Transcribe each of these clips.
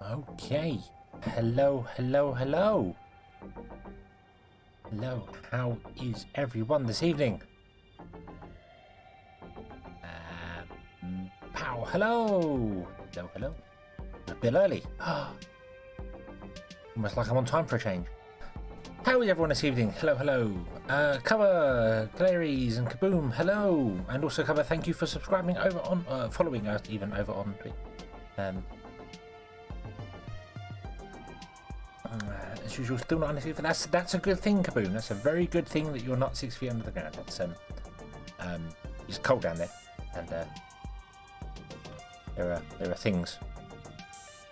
Okay. Hello, hello, hello. Hello, how is everyone this evening? Pow, hello. Hello, hello. A bit early. Almost like I'm on time for a change. How is everyone this evening? Hello, hello. Cover, Claries and Kaboom, hello. And also Cover, thank you for subscribing over on, following us even over on Twitch. As usual, still not honestly, but that's a good thing, Kaboom. That's a very good thing that you're not 6 feet under the ground. That's it's cold down there, and there are things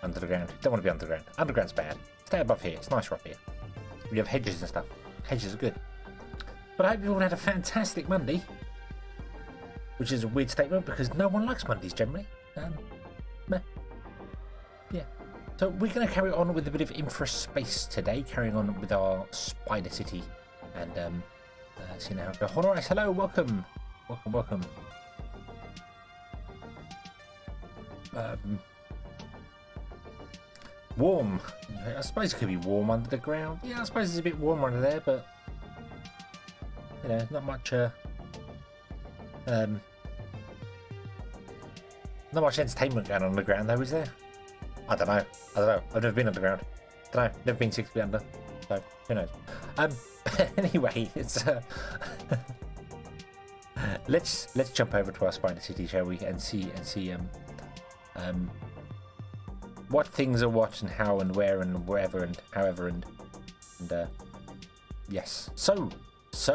under the ground. Don't want to be underground. Underground's bad. Stay above here. It's nicer up here. We have hedges and stuff. Hedges are good. But I hope everyone had a fantastic Monday, which is a weird statement because no one likes Mondays generally. Meh. Yeah. So we're going to carry on with a bit of InfraSpace today, carrying on with our Spider City, and see how it goes. Alright, hello, welcome. Warm. I suppose it could be warm under the ground. Yeah, I suppose it's a bit warmer under there, but you know, not much entertainment going on the ground though, is there? I don't know. I've never been underground. Never been 6 feet under. So who knows? Anyway, it's let's jump over to our Spider City, shall we, and see what things are what and how and where and wherever and however and yes. So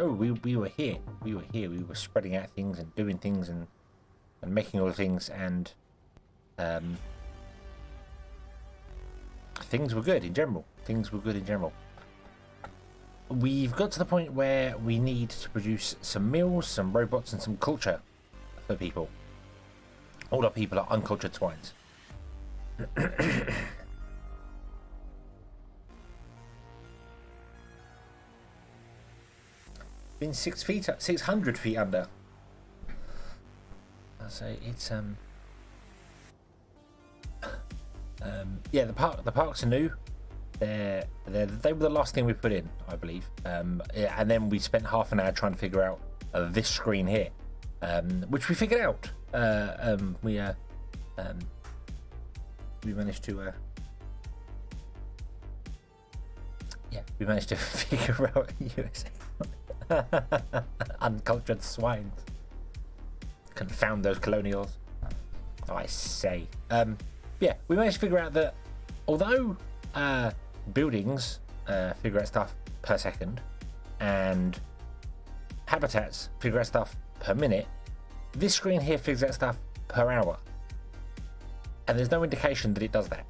we were here. We were spreading out things and doing things and making all the things and things were good in general. We've got to the point where we need to produce some meals, some robots, and some culture for people. All our people are uncultured swines. Been 600 feet under. I say it's yeah, the parks are new. They were the last thing we put in, I believe. Yeah, and then we spent half an hour trying to figure out this screen here, which we figured out. We managed to we managed to figure out USA. Uncultured swines. Confound those colonials. I say. Yeah, we managed to figure out that although buildings figure out stuff per second and habitats figure out stuff per minute, this screen here figures out stuff per hour. And there's no indication that it does that.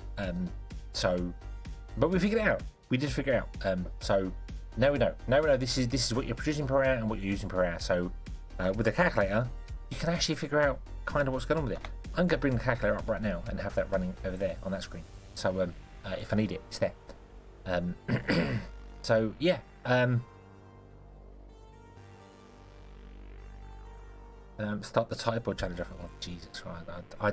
But we figured it out. We did figure it out. So now we know. This is what you're producing per hour and what you're using per hour. So with the calculator, you can actually figure out kind of what's going on with it. I'm going to bring the calculator up right now and have that running over there on that screen. So if I need it, it's there. So yeah. Start the typeboard challenge. Oh Jesus Christ! I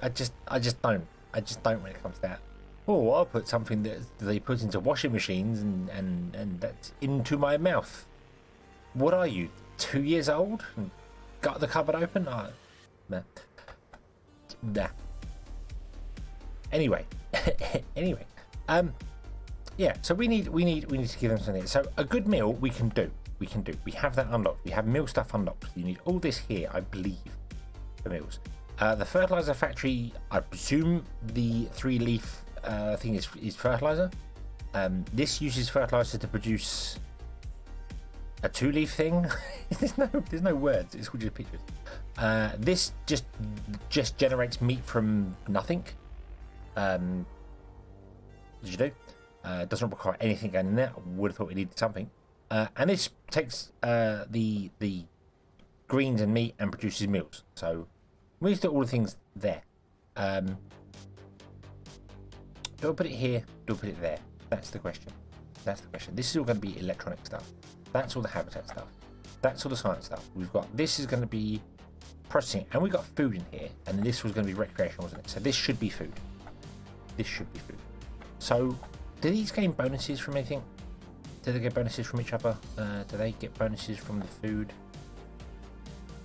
just don't when it comes to that. Oh, I'll put something that they put into washing machines and that's into my mouth. What are you, 2 years old? And got the cupboard open? Nah. Anyway, yeah. So we need to give them something. So a good meal we can do. We have that unlocked. We have meal stuff unlocked. You need all this here, I believe, for meals. The fertilizer factory, I presume the 3-leaf thing is fertilizer. This uses fertilizer to produce a 2-leaf thing. there's no words. It's all just pictures. This just generates meat from nothing. Did you do? It doesn't require anything going in there. I would have thought we needed something. And this takes the greens and meat and produces meals. So we need to do all the things there. Do I put it here? Do I put it there? That's the question. This is all going to be electronic stuff. That's all the habitat stuff. That's all the science stuff. We've got this is going to be processing, and we got food in here, and this was going to be recreational, wasn't it? So this should be food. This should be food. So, do these gain bonuses from anything? Do they get bonuses from each other? Do they get bonuses from the food?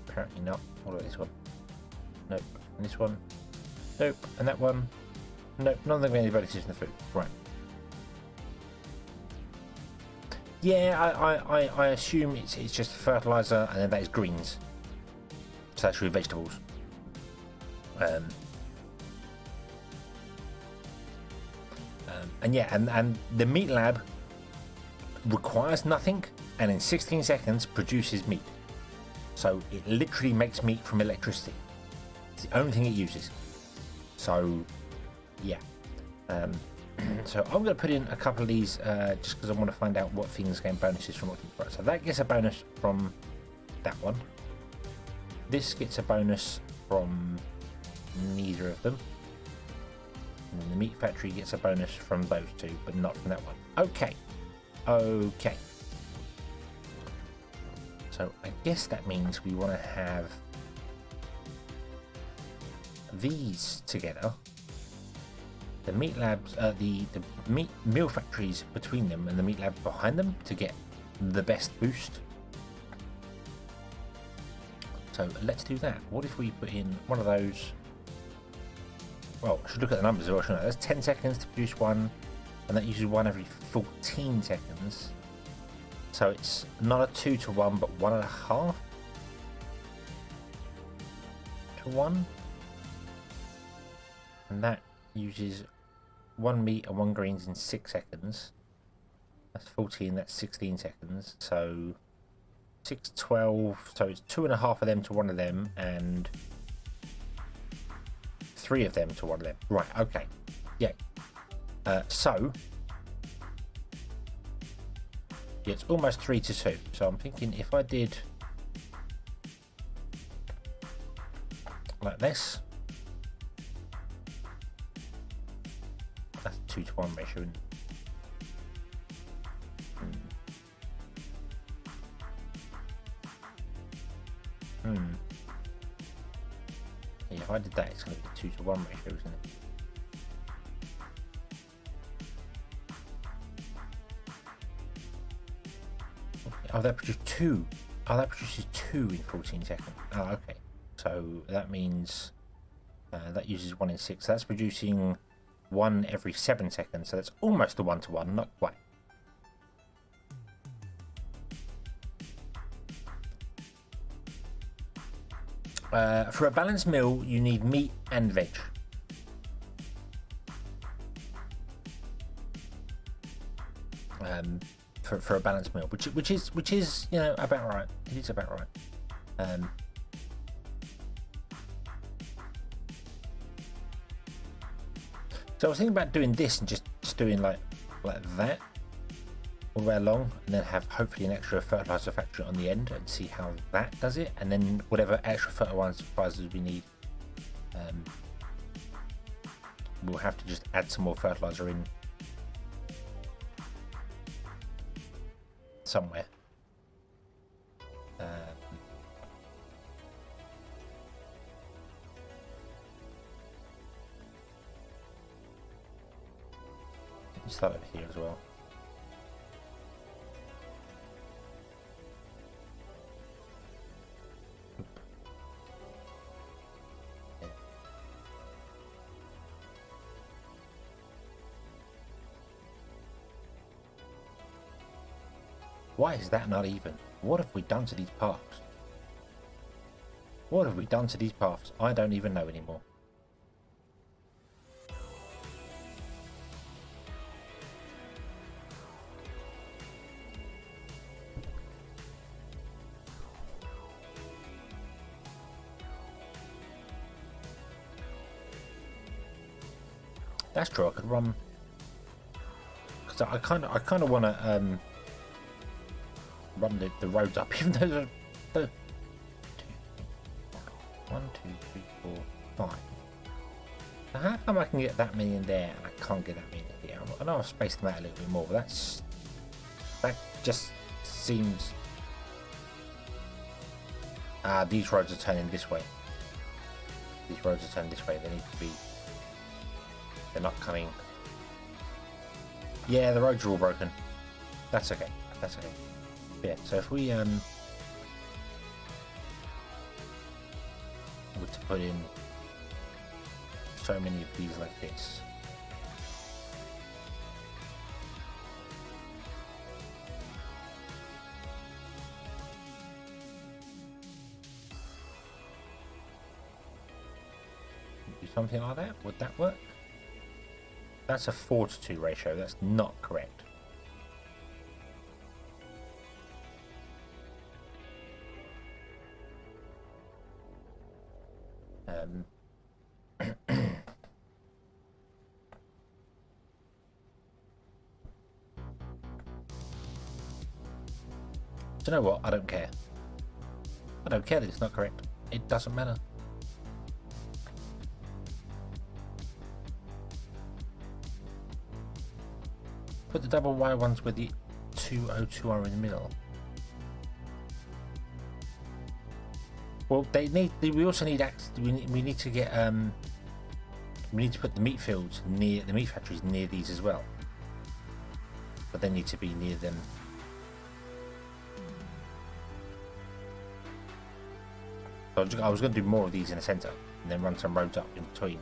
Apparently not. What about this one? Nope. And this one? Nope. And that one? Nope. None of them get any bonuses from the food. Right. Yeah, I assume it's just fertilizer, and then that is greens. So that's really vegetables. And yeah, and the meat lab requires nothing, and in 16 seconds produces meat. So it literally makes meat from electricity. It's the only thing it uses. So yeah. So I'm going to put in a couple of these just because I want to find out what things gain bonuses from what things. Right, so that gets a bonus from that one. This gets a bonus from neither of them. And then the meat factory gets a bonus from those two, but not from that one. Okay. Okay. So I guess that means we want to have these together. The meat labs, the meat meal factories between them, and the meat labs behind them to get the best boost. So let's do that. What if we put in one of those? Well, I should look at the numbers as well, shouldn't I? That's 10 seconds to produce one, and that uses one every 14 seconds. So it's not a 2 to 1, but 1.5 to 1. And that uses 1 meat and 1 greens in 6 seconds. That's 14, that's 16 seconds. So 6, 12, so it's 2.5 of them to 1 of them, and 3 of them to 1 of them. Right, okay. Yeah. So yeah, it's almost 3 to 2. So I'm thinking if I did like this, that's 2 to 1 ratio. Yeah, if I did that, it's going to be 2 to 1 ratio, isn't it? Oh, that produces 2. Oh, that produces 2 in 14 seconds. Oh, okay. So that means that uses 1 in 6. So that's producing 1 every 7 seconds. So that's almost a 1 to 1, not quite. For a balanced meal, you need meat and veg. For a balanced meal, which is you know about right. It is about right. So I was thinking about doing this and just doing like that all the way along, and then have hopefully an extra fertilizer factory on the end and see how that does it, and then whatever extra fertilizers we need, we'll have to just add some more fertilizer in somewhere. Start over here as well. Why is that not even? What have we done to these paths? What have we done to these paths? I don't even know anymore. That's true. I could run because I kind of want to run the roads up, even though the 1, 2, 3, 4, 5. Now how come I can get that many in there and I can't get that many in here? I know I've spaced them out a little bit more, but that just seems. These roads are turning this way. These roads are turned this way. They need to be. They're not coming. Yeah, the roads are all broken. That's okay. That's okay. Yeah. So if we were to put in so many of these like this. Something like that, would that work? That's a 4:2 ratio, that's not correct. Do you know what? I don't care. I don't care that it's not correct. It doesn't matter. Put the double wire ones with the 202 are in the middle. Well, they need. We also need. We need to get. We need to put the meat fields near the meat factories near these as well. But they need to be near them. So I was going to do more of these in the centre and then run some roads up in between.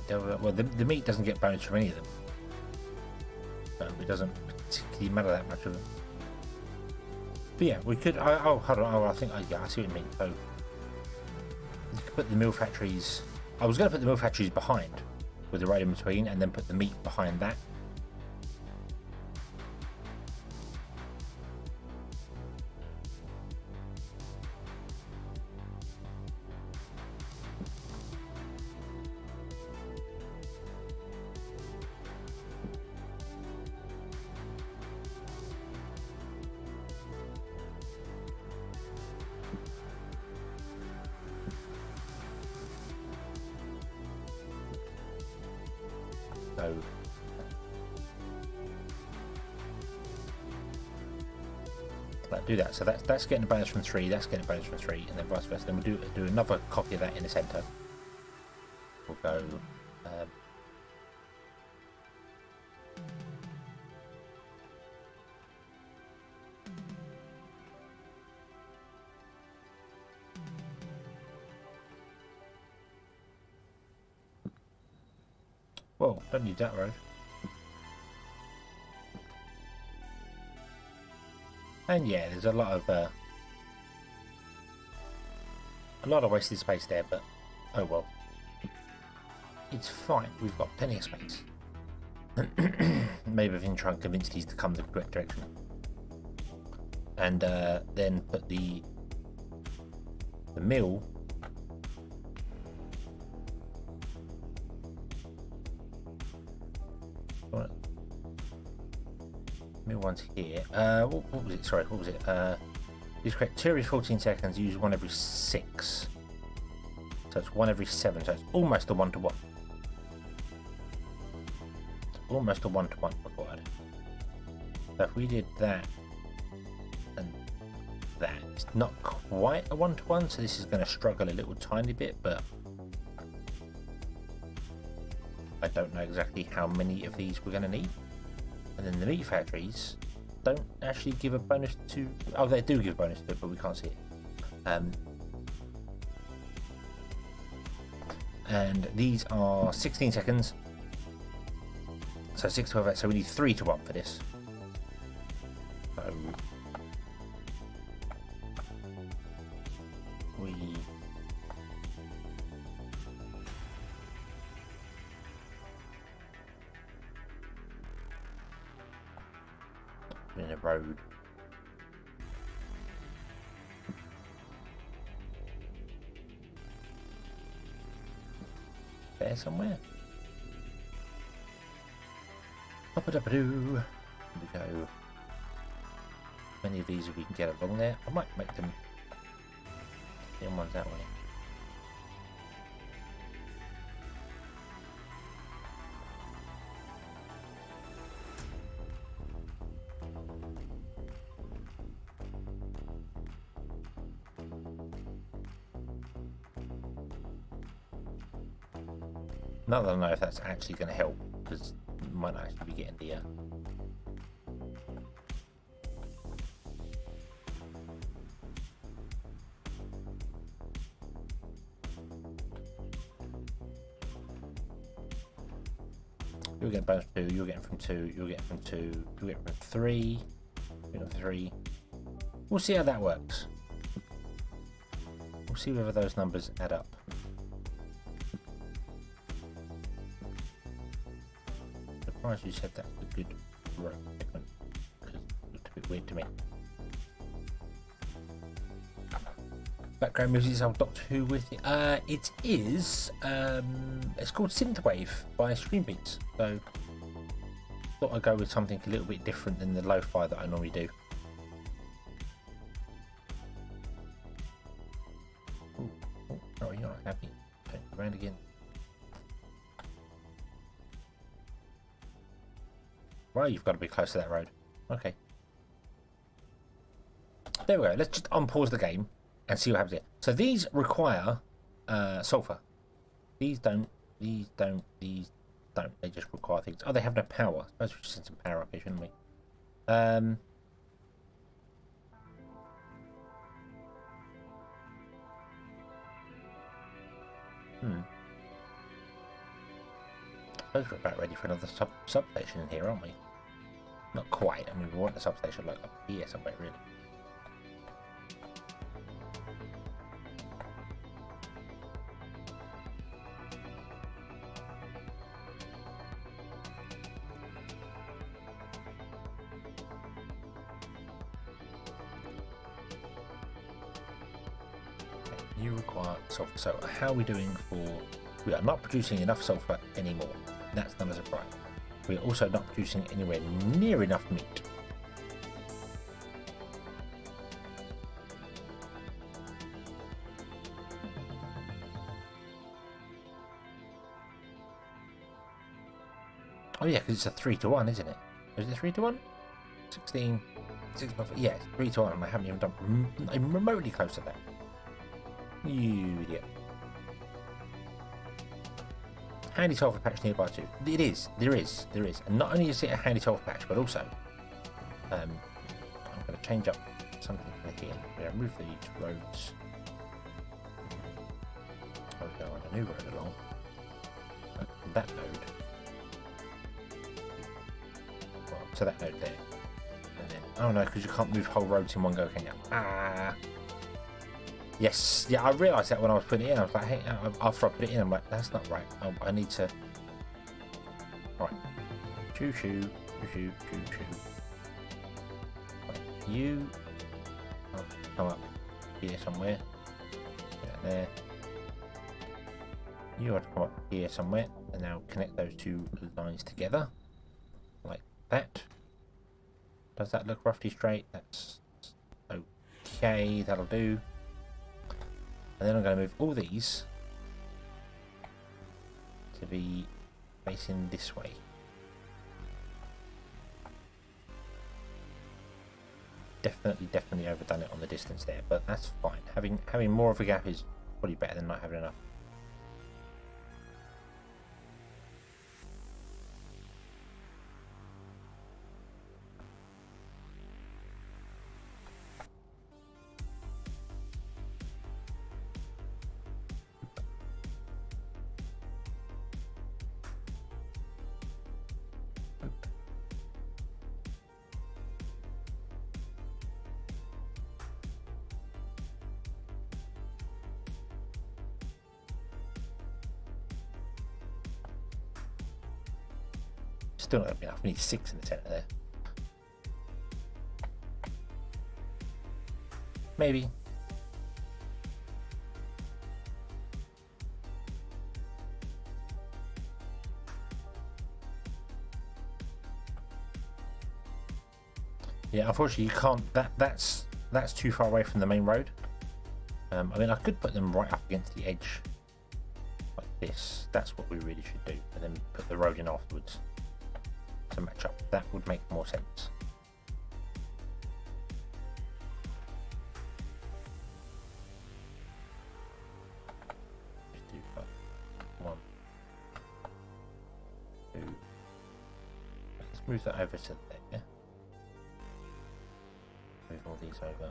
Well, the meat doesn't get bonus from any of them, so it doesn't particularly matter that much of them. But yeah, we could. Oh, hold on. Oh, I think. Yeah, I see what you mean. So you could put the mill factories. I was going to put the mill factories behind, with the road in between, and then put the meat behind that. So do that. So that's getting a bonus from 3. That's getting a bonus from 3, and then vice versa. Then we'll do another copy of that in the centre. We'll go. Whoa! Don't need that road. And yeah, there's a lot of wasted space there, but oh well. It's fine, we've got plenty of space. Maybe we can try and convince these to come the correct direction. And then put the mill mill one's here. What was it? Sorry, what was it? Use correct 2 every 14 seconds, use 1 every 6. So it's 1 every 7, so it's almost a 1-to-1. Almost a 1-to-1 required. So if we did that and that, it's not quite a 1-to-1, so this is going to struggle a little tiny bit, but I don't know exactly how many of these we're going to need. And then the meat factories don't actually give a bonus to. Oh, they do give a bonus to it, but we can't see it. And these are 16 seconds. So 6 to 12. So we need 3-to-1 for this. So we. In a road. There somewhere. Up-a-dub-a-doo. Here we go. Many of these we can get along there. I might make them the ones that way. Not that I know if that's actually going to help, because it might not actually be getting the you'll get bonus 2, you're getting from 2, you're getting from 2, you're getting from 3, you're getting from 3. We'll see how that works. We'll see whether those numbers add up. Surprised you said that's a good row segment, because it looked a bit weird to me. Background music is old Doctor Who with it. It is it's called Synthwave by Screenbeats. So thought I'd go with something a little bit different than the lo-fi that I normally do. Ooh, oh, you're not happy. Turn around again. Well, you've got to be close to that road. Okay. There we go. Let's just unpause the game and see what happens here. So these require sulfur. These don't. These don't. These don't. They just require things. Oh, they have no power. I suppose we should send some power up here, shouldn't we? I suppose we're about ready for another substation in here, aren't we? Not quite. I mean, we want the substation like up here somewhere, really. Okay, you require sulfur. So how are we doing for... We are not producing enough sulfur anymore. That's not a surprise. We're also not producing anywhere near enough meat. Oh yeah, because it's a 3-to-1, isn't it? Is it 3-to-1? 16, 6, yeah, it's 3-to-1, and I haven't even done I'm remotely close to that. You idiot. Handy sulfur patch nearby too. It is, there is. And not only is it a handy sulfur patch, but also I'm going to change up something here. I'm going to move these roads. I'll go on a new road along. That node. Well, to that node there. And then, oh no, because you can't move whole roads in one go, can you? Ah. Yes, yeah, I realised that when I was putting it in. I was like, hey, after I put it in, I'm like, that's not right. Oh, I need to. Right. Choo choo, choo choo, choo choo. Right. You come up here somewhere. Get there. You have to come up here somewhere, and now connect those two lines together, like that. Does that look roughly straight? That's okay. That'll do. And then I'm going to move all these to be facing this way. Definitely overdone it on the distance there, but that's fine. Having more of a gap is probably better than not having enough. Still not enough. We need 6 in the centre there. Maybe. Yeah, unfortunately you can't. That's too far away from the main road. I mean, I could put them right up against the edge, like this. That's what we really should do, and then put the road in afterwards to match up. That would make more sense. Just do one, two. Let's move that over to there. Move all these over.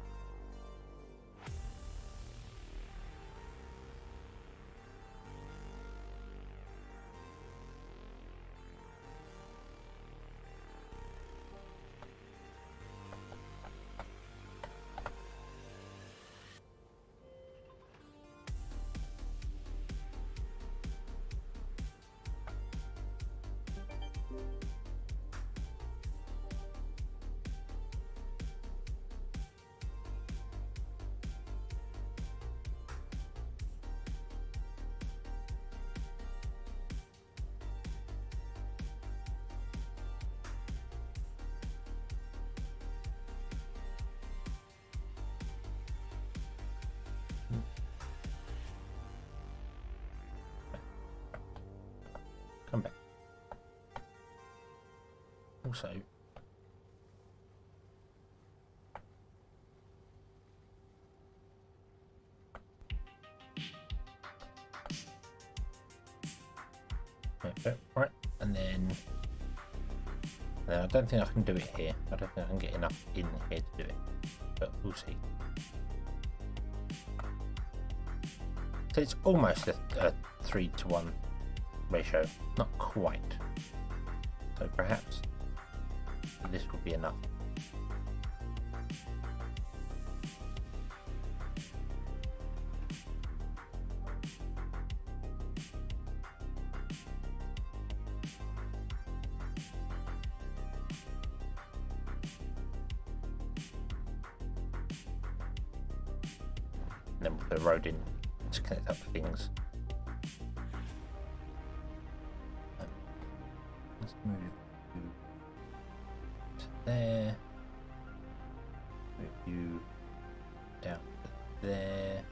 Come back. Also, right, and then I don't think I can do it here. I don't think I can get enough in here to do it, but we'll see. So it's almost a 3-to-1 ratio, not quite. So perhaps this will be enough. And then we'll put a road in to connect up things. Let's move you to there. Move you down to there.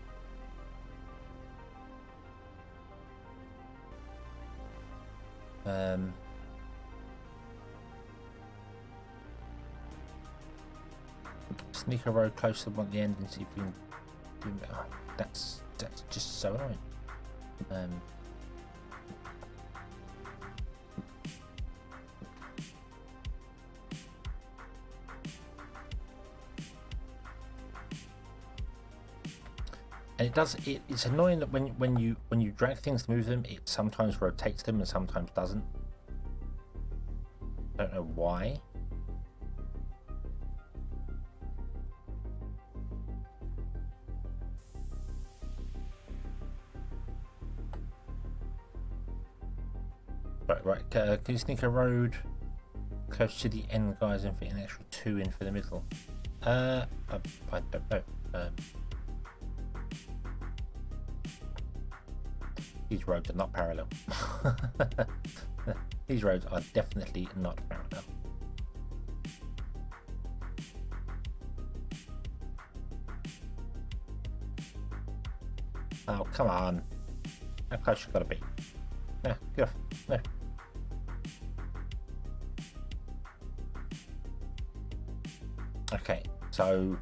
Sneak a road close to one at the end and see if we can do that. Oh, that's just so annoying. And it's annoying that when you drag things to move them, it sometimes rotates them and sometimes doesn't. I don't know why. Right. Can you sneak a road close to the end, guys, and fit an extra 2 in for the middle? I don't know. These roads are not parallel. These roads are definitely not parallel. Oh, come on. How close you gotta be? No, get off. No. Okay, so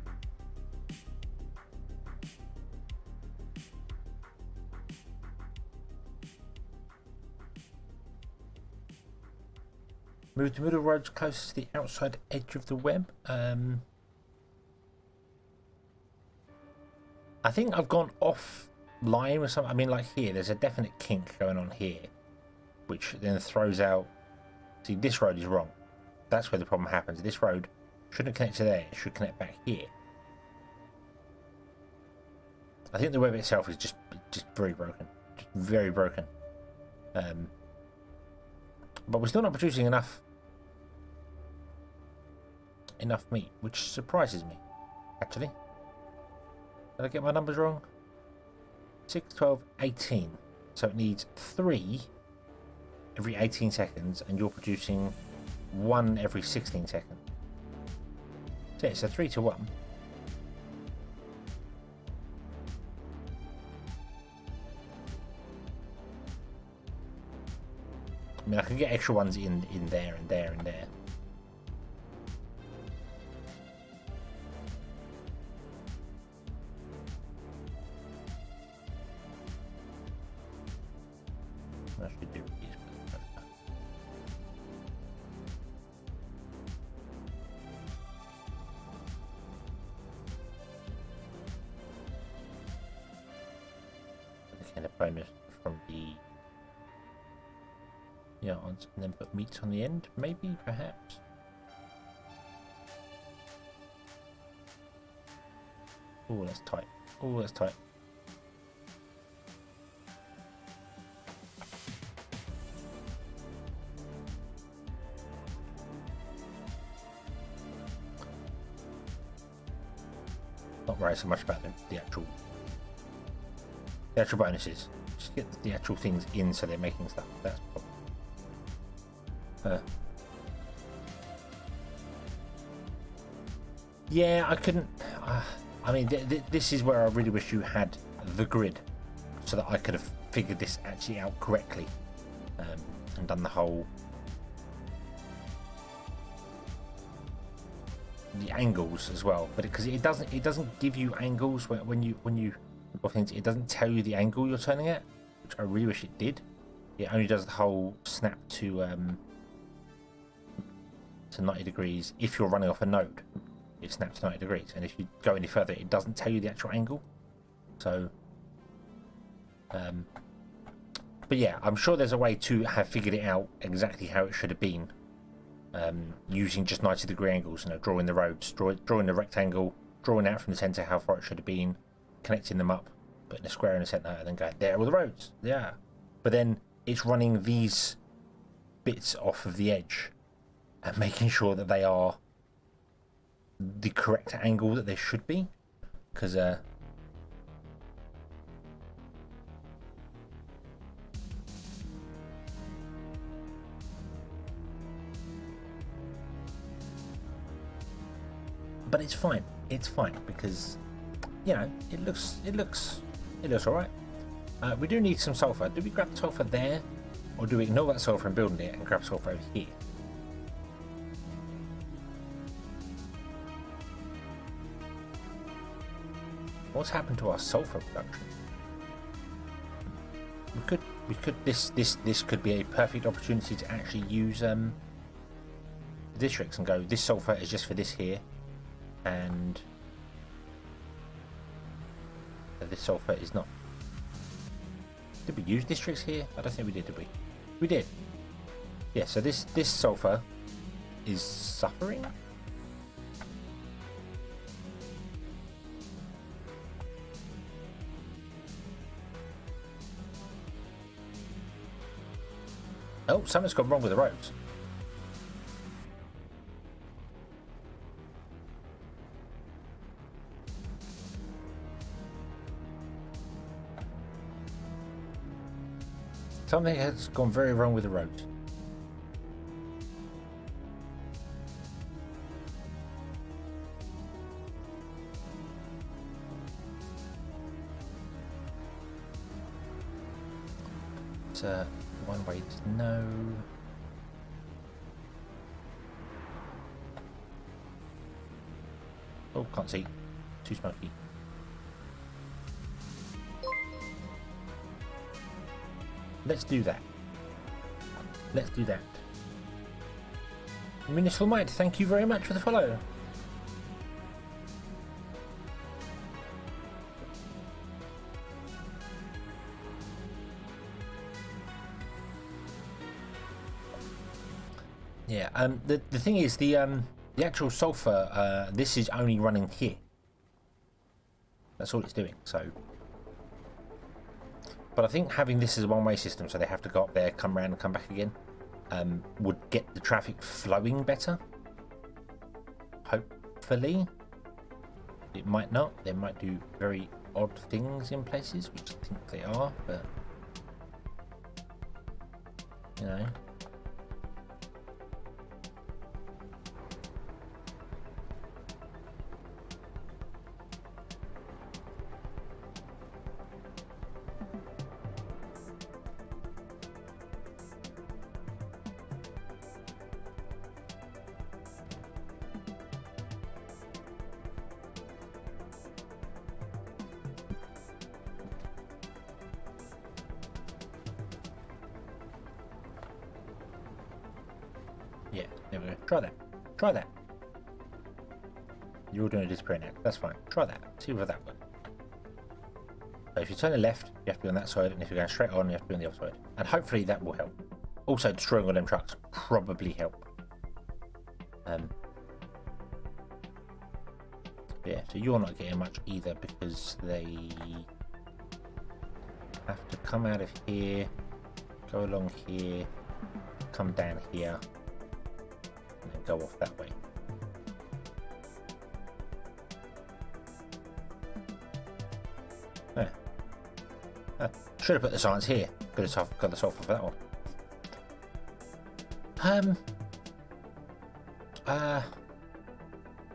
move the middle roads closest to the outside edge of the web. I think I've gone off line with something. I mean, like here, there's a definite kink going on here, which then throws out. See, this road is wrong. That's where the problem happens. This road shouldn't connect to there. It should connect back here. I think the web itself is just very broken. Just very broken. But we're still not producing enough meat, which surprises me, actually. Did I get my numbers wrong? 6, 12, 18. So it needs 3 every 18 seconds, and you're producing 1 every 16 seconds. So it's a 3-to-1. I mean, I can get extra ones in there and there and there. I should do these. The kind of bonus from the and then put meat on the end, maybe, perhaps. Oh, that's tight. Oh, that's tight. Not worry so much about the actual bonuses. Just get the actual things in so they're making stuff. That's the problem. Yeah, I couldn't. I mean, this is where I really wish you had the grid, so that I could have figured this actually out correctly, and done the whole the angles as well. But because it doesn't give you angles when you it doesn't tell you the angle you're turning at, which I really wish it did. It only does the whole snap to 90 degrees if you're running off a node. It snaps to 90 degrees, and if you go any further, it doesn't tell you the actual angle. So, but yeah, I'm sure there's a way to have figured it out exactly how it should have been, using just 90-degree angles. Drawing the roads, drawing the rectangle, drawing out from the center how far it should have been, connecting them up, putting a square in the center, and then going, there are all the roads. Yeah, but then it's running these bits off of the edge and making sure that they are the correct angle that they should be, because but it's fine because it looks all right. We do need some sulfur. Do we grab sulfur there, or do we ignore that sulfur and build it and grab sulfur over here? What's happened to our sulfur production? This could be a perfect opportunity to actually use districts and go, this sulfur is just for this here, and this sulfur is not. Did we use districts here? I don't think we did we? We did. Yeah, so this sulfur is suffering. Oh, something's gone wrong with the roads. Something has gone very wrong with the roads. It's one way to know. Oh, can't see. Too smoky. Let's do that. Let's do that. Municipal Might, thank you very much for the follow. Yeah, the thing is, the actual sulfur, this is only running here. That's all it's doing, so. But I think having this as a one-way system, so they have to go up there, come around and come back again, would get the traffic flowing better. Hopefully. It might not. They might do very odd things in places, which I think they are, but, you know. Yeah, there we go. Try that. Try that. You're doing a disappearing act. That's fine. Try that. See whether that works. So if you turn left, you have to be on that side, and if you're going straight on, you have to be on the other side. And hopefully that will help. Also, destroying all them trucks probably help. Yeah, so you're not getting much either because they have to come out of here, go along here, come down here, and then go off that way. Should have put the science here. Could have got the sulfur for that one.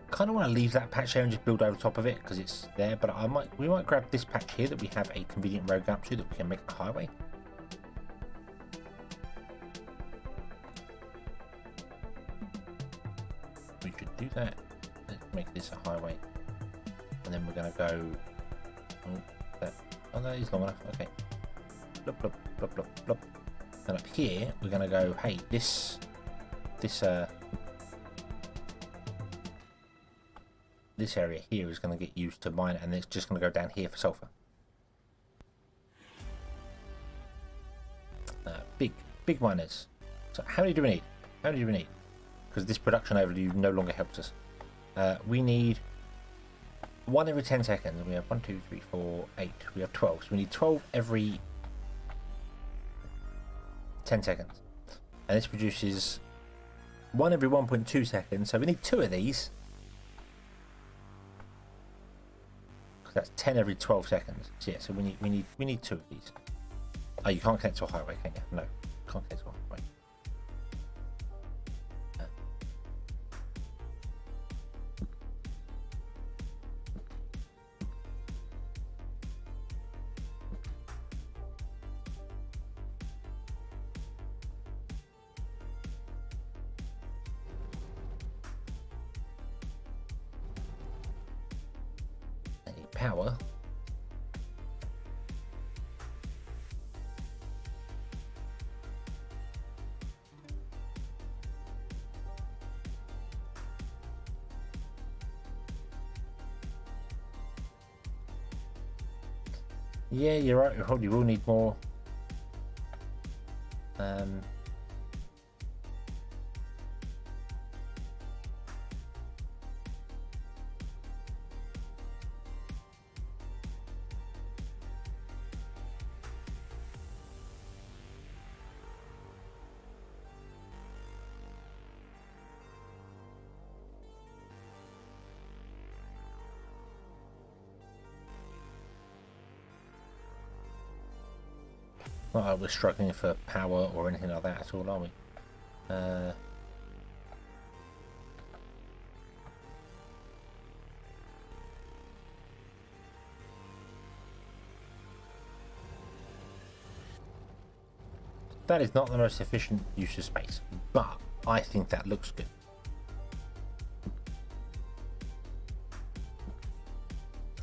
Kind of want to leave that patch there and just build over top of it because it's there. But we might grab this patch here that we have a convenient road up to that we can make a highway. We should do that. Let's make this a highway, and then we're going to go. Oh, that is long enough. Okay. Blop, blop, blop, blop, blop. And up here, we're going to go, hey, this area here is going to get used to mine, and it's just going to go down here for sulfur. Big miners. So how many do we need? How many do we need? Because this production overview no longer helps us. We need 1 every 10 seconds. We have 1, 2, 3, 4, 8. We have 12. So we need 12 every 10 seconds. And this produces 1 every 1.2 seconds. So we need 2 of these. That's 10 every 12 seconds. So yeah, so we need 2 of these. Oh, you can't connect to a highway, can you? No, can't connect to a highway. Power. Yeah, you're right. We probably will need more. Not like we're struggling for power or anything like that at all, are we? That is not the most efficient use of space, but I think that looks good.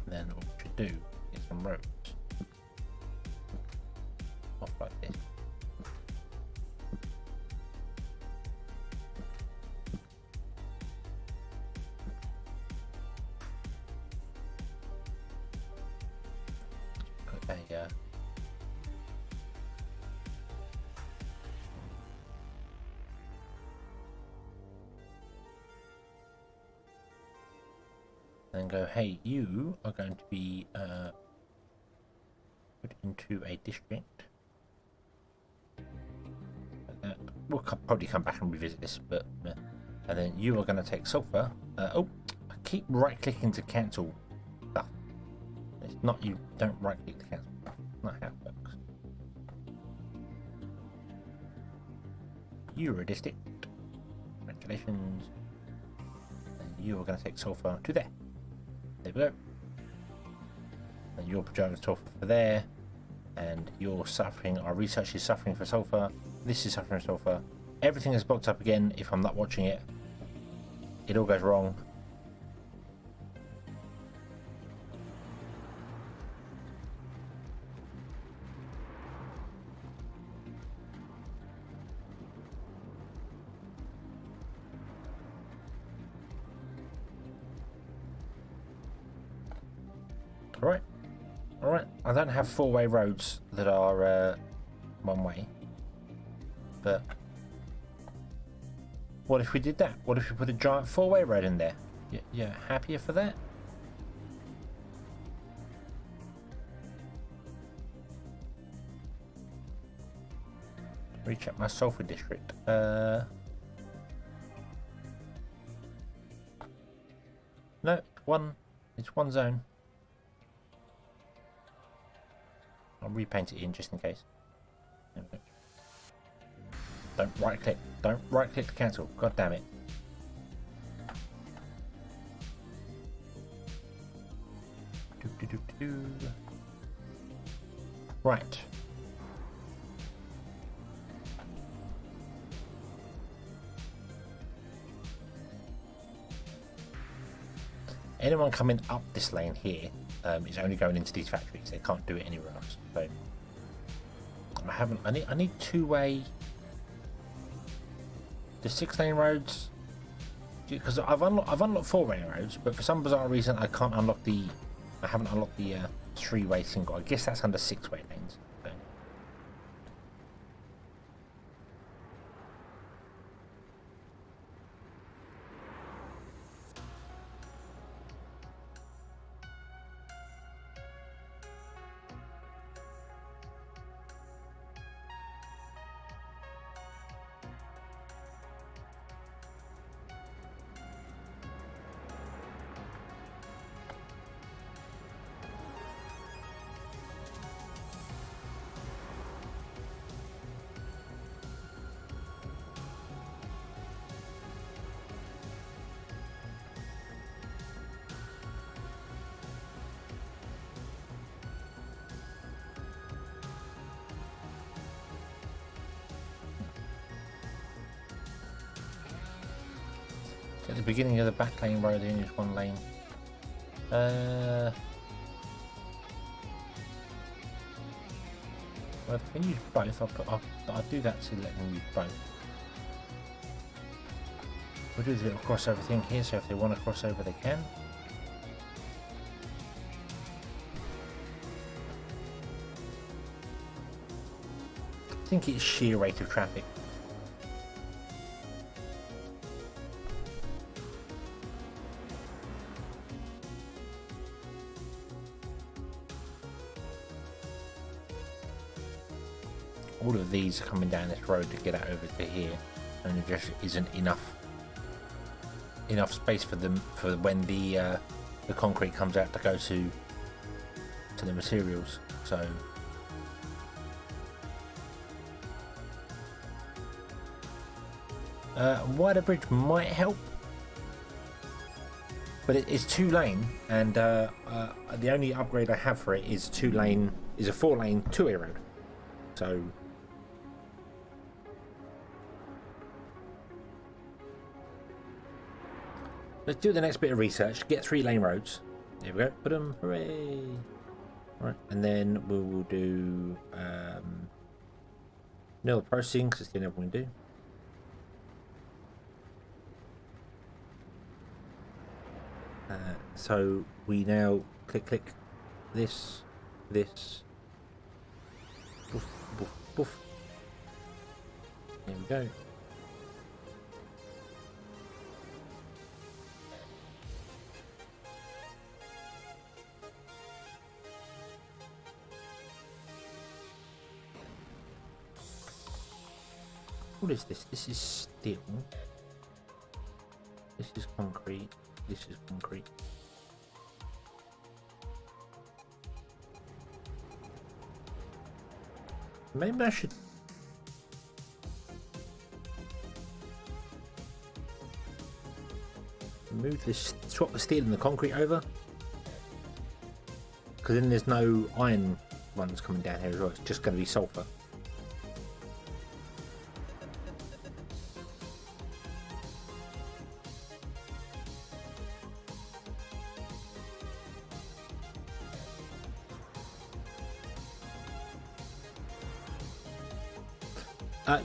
And then what we should do is some roads. Off like this. Put a and go, hey, you are going to be put into a district. We'll probably come back and revisit this, but and then you are going to take sulfur. Oh, I keep right clicking to cancel stuff. It's not, you don't right click to cancel stuff. Not how it works. You're a district. Congratulations. And you are going to take sulfur to there. There we go. And your pajamas sulfur for there. And you're suffering, our research is suffering for sulfur. This is suffering for sulfur. Everything is blocked up again if I'm not watching it. It all goes wrong. Alright. Alright. I don't have four-way roads that are one way. But what if we did that? What if we put a giant four-way road in there? You happier for that? Recheck my sulfur district. No, it's one zone. I'll repaint it in just in case. Don't right click. Don't right click to cancel. God damn it. Right. Anyone coming up this lane here is only going into these factories. They can't do it anywhere else. So I need two-way. The 6-lane roads, because I've unlocked 4-lane roads, but for some bizarre reason I haven't unlocked the 3-way single. I guess that's under 6-way lanes. So. At the beginning of the back lane road, there is one lane. Well, if I can use both, I'll do that to let them use both. We'll do the little crossover thing here, so if they want to cross over, they can. I think it's sheer rate of traffic. All of these are coming down this road to get out over to here, and there just isn't enough space for them for when the concrete comes out to go to the materials. So wider bridge might help, but it's 2-lane, and the only upgrade I have for it is a 4-lane 2-way road. So let's do the next bit of research. Get 3-lane roads. There we go. Put them. Hooray! Right, and then we will do nil processing because it's the only one we can do. So we now click this. Boof, boof, boof. There we go. What is this? This is steel. This is concrete. This is concrete. Maybe I should move this, swap the steel and the concrete over, because then there's no iron ones coming down here as well. It's just going to be sulfur.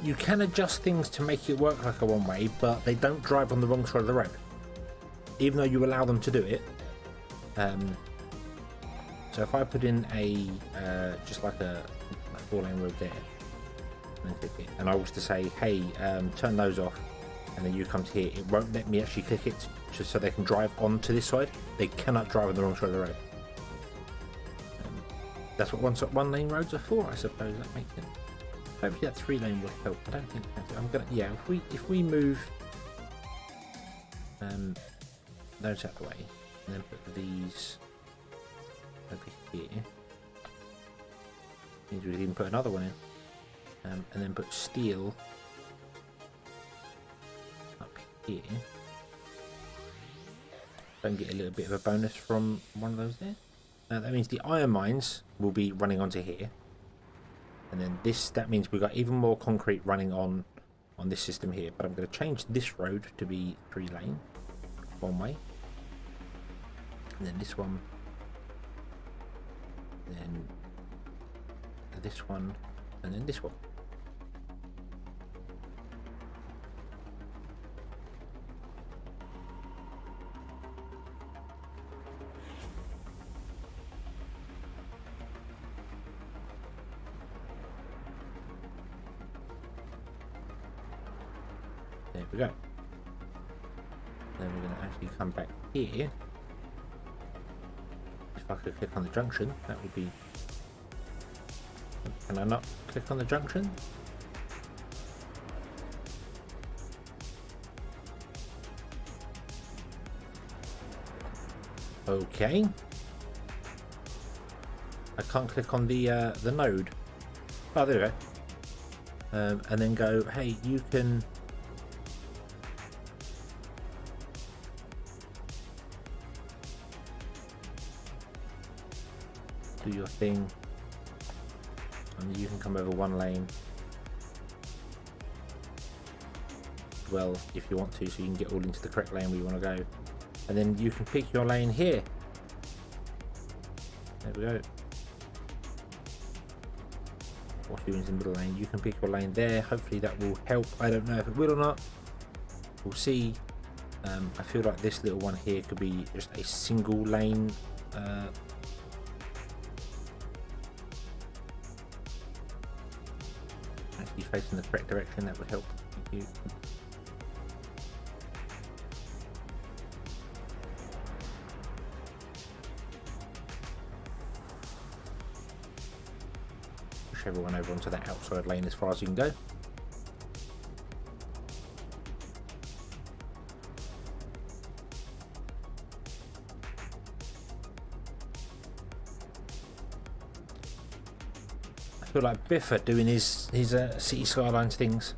You can adjust things to make it work like a one-way, but they don't drive on the wrong side of the road. Even though you allow them to do it, So if I put in a just like a 4-lane road there, and click it, and I was to say, hey, turn those off, and then you come to here, it won't let me actually click it just so they can drive onto this side. They cannot drive on the wrong side of the road. That's what one-lane roads are for, I suppose. That makes sense. Hopefully that 3-lane will help. I don't think I'm gonna. Yeah, if we move those out of the way, and then put these over here. Means we can even put another one in, and then put steel up here. Don't get a little bit of a bonus from one of those there. That means the iron mines will be running onto here, and then that means we've got even more concrete running on this system here. But I'm going to change this road to be 3-lane, one way, and then this one, then this one, and then this one. There we go. Then we're going to actually come back here. If I could click on the junction, that would be... Can I not click on the junction? Okay. I can't click on the node. Oh, there we go. And then go, hey, you can... do your thing, and you can come over 1 lane well if you want to, so you can get all into the correct lane where you want to go, and then you can pick your lane here. There we go. Or in the middle lane, you can pick your lane there. Hopefully that will help. I don't know if it will or not, we'll see. I feel like this little one here could be just a single lane facing the correct direction. That would help. Thank you. Push everyone over onto that outside lane as far as you can go. I feel like Biffa doing his City Skylines things.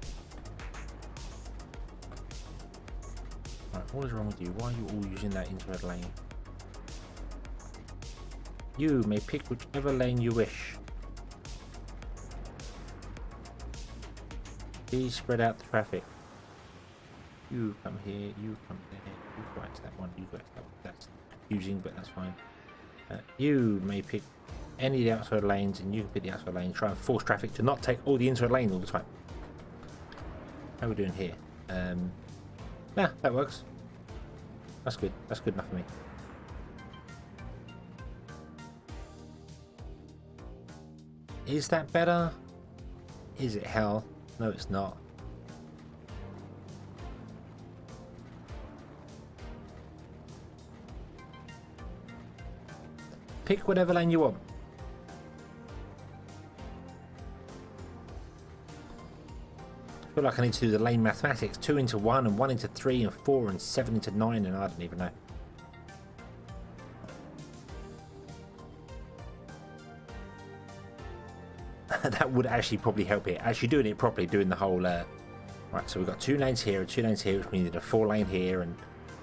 Right, what is wrong with you? Why are you all using that inside lane? You may pick whichever lane you wish. Please spread out the traffic. You come here, you come there, you go out to that one, you go out to that one. That's confusing, but that's fine. You may pick any of the outside lanes, and you can pick the outside lane. Try and force traffic to not take all the inside lanes all the time. How are we doing here? Yeah, that works. That's good. That's good enough for me. Is that better? Is it hell? No, it's not. Pick whatever lane you want. I feel like I need to do the lane mathematics. 2 into 1 and 1 into 3 and 4 and 7 into 9, and I don't even know. That would actually probably help here. Actually doing it properly, doing the whole... Right, so we've got 2 lanes here and 2 lanes here, which means we need a 4 lane here and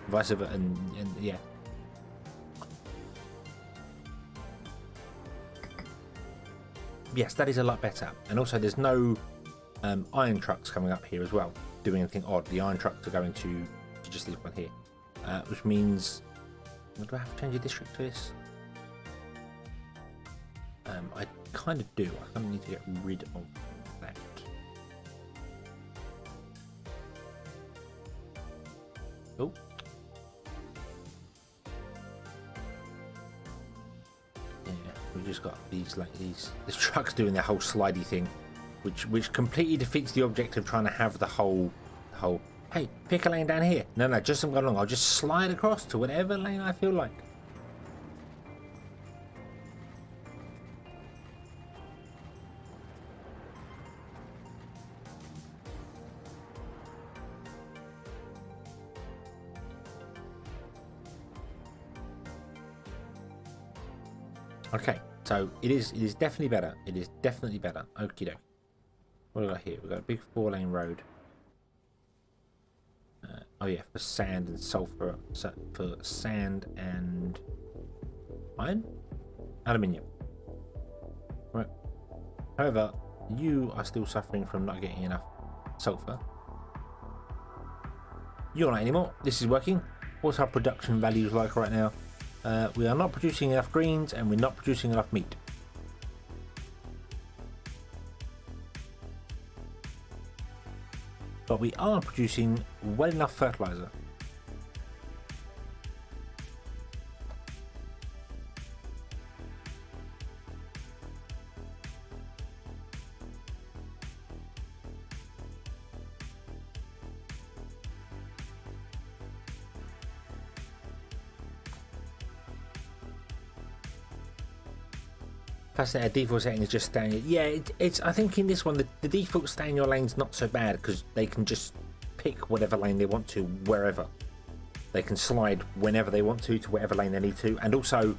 vice versa, and yeah. Yes, that is a lot better. And also there's no iron trucks coming up here as well, doing anything odd. The iron trucks are going to just this one here, which means... Do I have to change the district to this? I kind of do. I kind of need to get rid of that. Oh. There we've just got these this trucks doing their whole slidey thing, which completely defeats the object of trying to have the whole hey, pick a lane down here. No, just I'm going along. I'll just slide across to whatever lane I feel like. Okay, so it is definitely better. It is definitely better. Okie doke. What do we got here? We've got a big 4-lane road. Oh yeah, for sand and sulfur. For sand and iron? Aluminium. Right. However, you are still suffering from not getting enough sulfur. You're not anymore. This is working. What's our production values like right now? We are not producing enough greens and we're not producing enough meat. But we are producing well enough fertilizer. Plus their default setting is just staying. Yeah, it's. I think in this one the default stay in your lane's not so bad because they can just pick whatever lane they want to wherever. They can slide whenever they want to whatever lane they need to, and also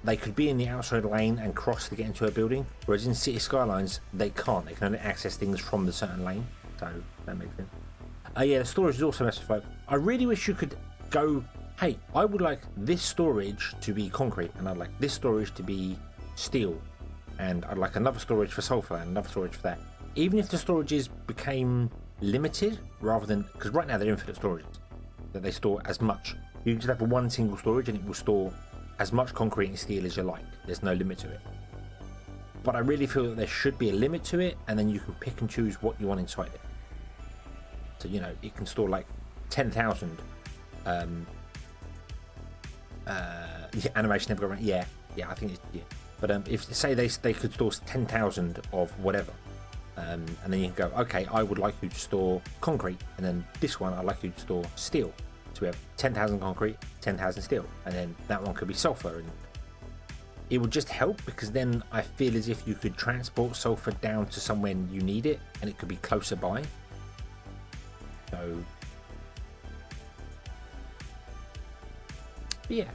they could be in the outside lane and cross to get into a building. Whereas in City Skylines they can't. They can only access things from the certain lane. So that makes sense. Yeah, the storage is also messed. I really wish you could go. Hey, I would like this storage to be concrete, and I'd like this storage to be steel, and I'd like another storage for sulfur and another storage for that. Even if the storages became limited rather than, because right now they're infinite storages that they store as much. You can just have one single storage and it will store as much concrete and steel as you like. There's no limit to it. But I really feel that there should be a limit to it, and then you can pick and choose what you want inside it. So you know it can store like 10,000 animation never got around. Yeah, I think it's, yeah. But if say they could store 10,000 of whatever, and then you can go, okay, I would like you to store concrete, and then this one I'd like you to store steel. So we have 10,000 concrete, 10,000 steel, and then that one could be sulfur, and it would just help because then I feel as if you could transport sulfur down to somewhere you need it, and it could be closer by. So yeah,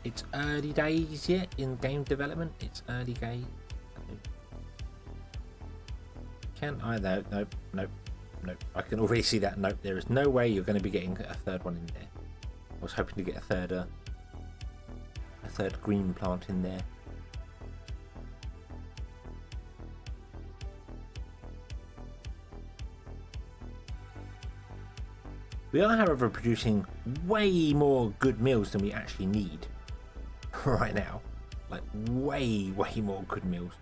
it's early days yet in game development. It's early days. Can I? Nope. I can already see that. Nope. There is no way you're going to be getting a third one in there. I was hoping to get a third green plant in there. We are, however, producing way more good meals than we actually need right now. Like, way more good meals.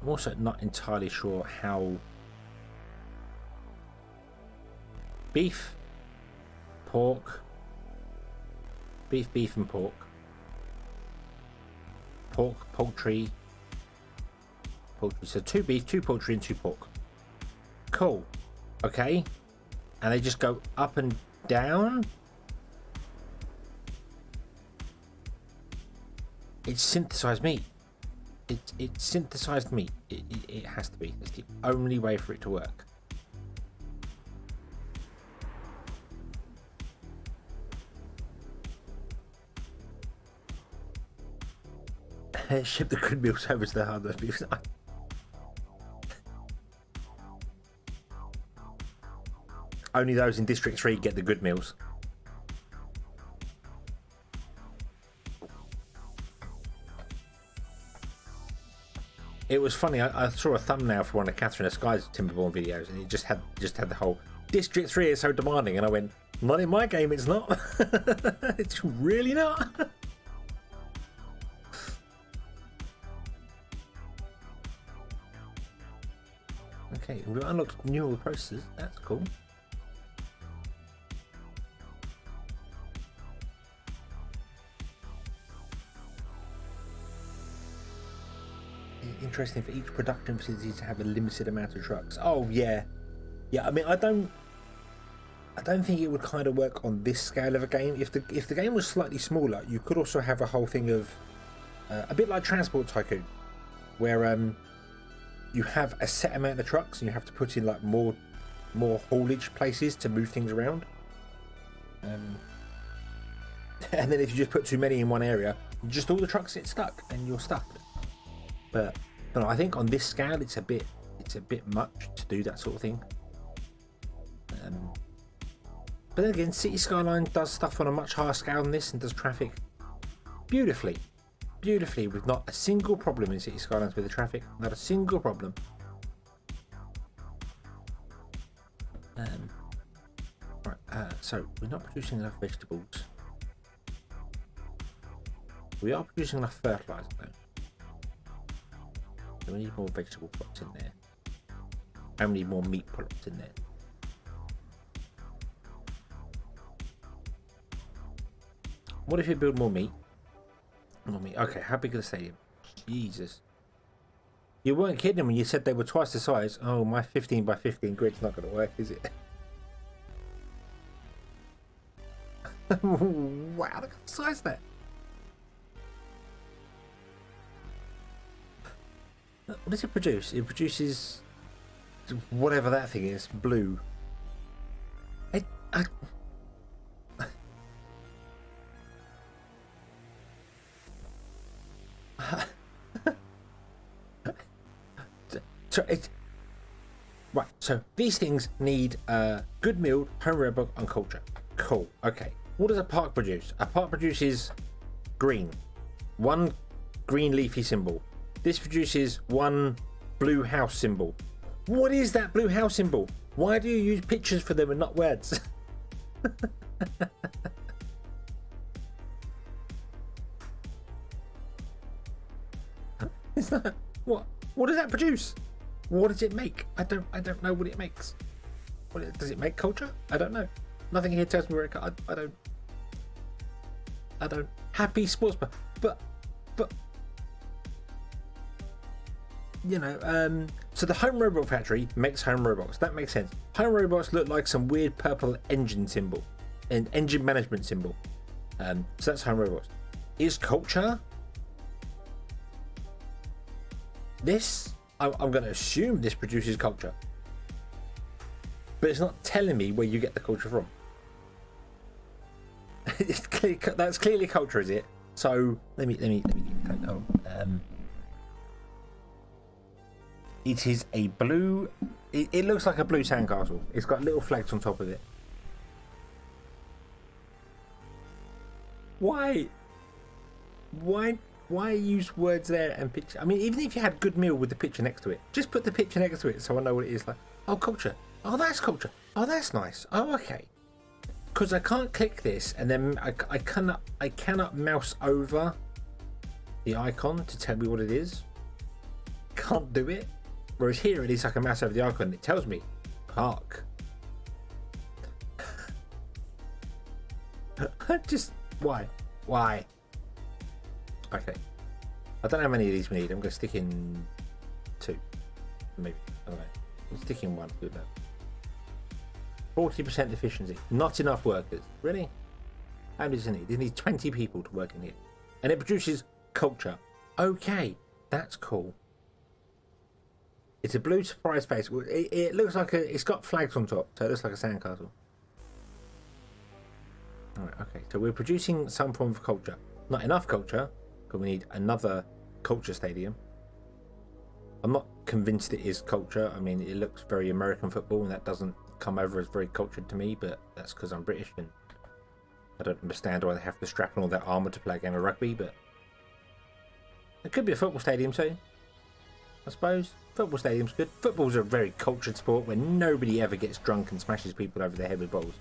I'm also not entirely sure how beef, and pork, poultry. So 2 beef, 2 poultry, and 2 pork. Cool. Okay. And they just go up and down. It's synthesized meat. It's synthesized meat. It has to be. It's the only way for it to work. Ship the good meals over to the hardware beef. Only those in District 3 get the good meals. It was funny. I saw a thumbnail for one of Catherine Sky's Timberborn videos, and it just had the whole District 3 is so demanding, and I went, not in my game. It's not. It's really not. Okay, we've unlocked neural processors. That's cool. Interesting for each production facility to have a limited amount of trucks. Oh yeah, yeah. I mean, I don't think it would kind of work on this scale of a game. If the game was slightly smaller, you could also have a whole thing of a bit like Transport Tycoon, where you have a set amount of trucks and you have to put in like more haulage places to move things around. And then if you just put too many in one area, just all the trucks get stuck and you're stuck. But I think on this scale, it's a bit much to do that sort of thing. But then again, City Skyline does stuff on a much higher scale than this and does traffic beautifully, with not a single problem in City Skylines with the traffic, not a single problem. Right, so we're not producing enough vegetables. We are producing enough fertilizer though. So we need more vegetable crops in there. And we need more meat products in there. What if you build more meat? More meat. Okay, how big is the stadium? Jesus. You weren't kidding when you said they were twice the size. Oh, my 15 by 15 grid's not going to work, is it? Wow, look at the size of that. What does it produce? It produces whatever that thing is, blue. Right, so these things need good milled, home robot, and culture. Cool. Okay. What does a park produce? A park produces green. One green leafy symbol. This produces one blue house symbol. What is that blue house symbol? Why do you use pictures for them and not words? Is that what? What does that produce? What does it make? I don't know what it makes. Does it make culture? I don't know. Nothing here tells me where it. I don't. Happy sports bar, but you know. So the home robot factory makes home robots. That makes sense. Home robots look like some weird purple engine symbol, an engine management symbol. So that's home robots. Is culture? This, I'm going to assume this produces culture, but it's not telling me where you get the culture from. That's clearly culture, is it? So let me it is a blue. It looks like a blue sandcastle. It's got little flags on top of it. Why use words there and picture? I mean, even if you had good meal with the picture next to it, just put the picture next to it so I know what it is. Like, oh, culture. Oh, that's culture. Oh, that's nice. Oh, okay. Because I can't click this and then I cannot mouse over the icon to tell me what it is. Can't do it. Whereas here, at least I can mouse over the icon and it tells me park. Just why? Okay. I don't know how many of these we need. I'm going to stick in 2. Maybe. I don't know. I'm sticking 1. Good enough. 40% efficiency. Not enough workers. Really? How many does it need? It needs 20 people to work in here. And it produces culture. Okay. That's cool. It's a blue surprise face. It looks like it's got flags on top. So it looks like a sandcastle. Alright, okay. So we're producing some form of culture. Not enough culture. But we need another culture stadium. I'm not convinced it is culture. I mean, it looks very American football, and that doesn't come over as very cultured to me, but that's because I'm British and I don't understand why they have to strap on all that armour to play a game of rugby, but it could be a football stadium too, I suppose. Football stadium's good. Football's a very cultured sport where nobody ever gets drunk and smashes people over their head with balls.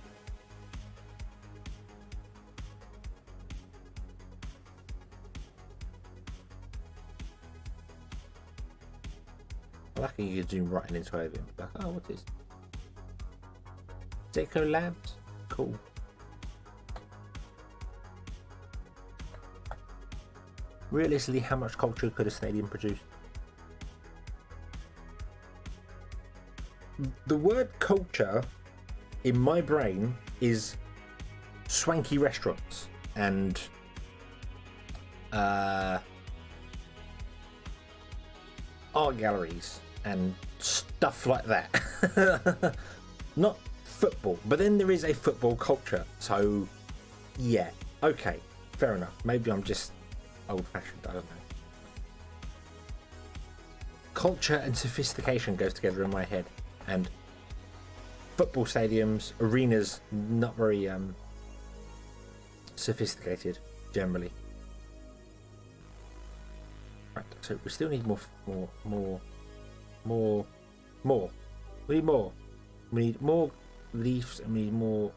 I like how you can zoom right in inside of it. Like, oh, what's this? Deco Labs? Cool. Realistically, how much culture could a stadium produce? The word culture in my brain is swanky restaurants and art galleries and stuff like that. Not football, but then there is a football culture, so yeah, okay, fair enough. Maybe I'm just old-fashioned, I don't know. Culture and sophistication goes together in my head, and football stadiums, arenas, not very sophisticated generally. Right, so we still need more. We need more. We need more leaves and we need more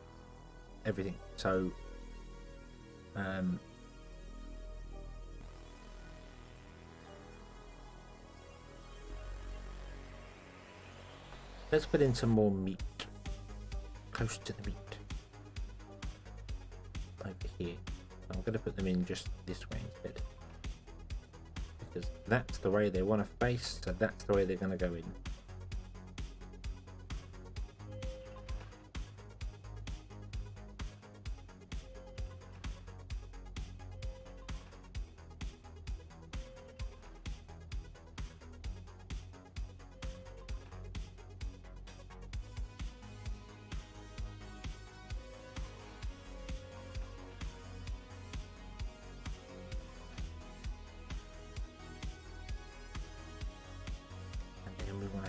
everything. So, let's put in some more meat. Close to the meat. Over here. I'm going to put them in just this way instead. Because that's the way they want to face, so that's the way they're going to go in.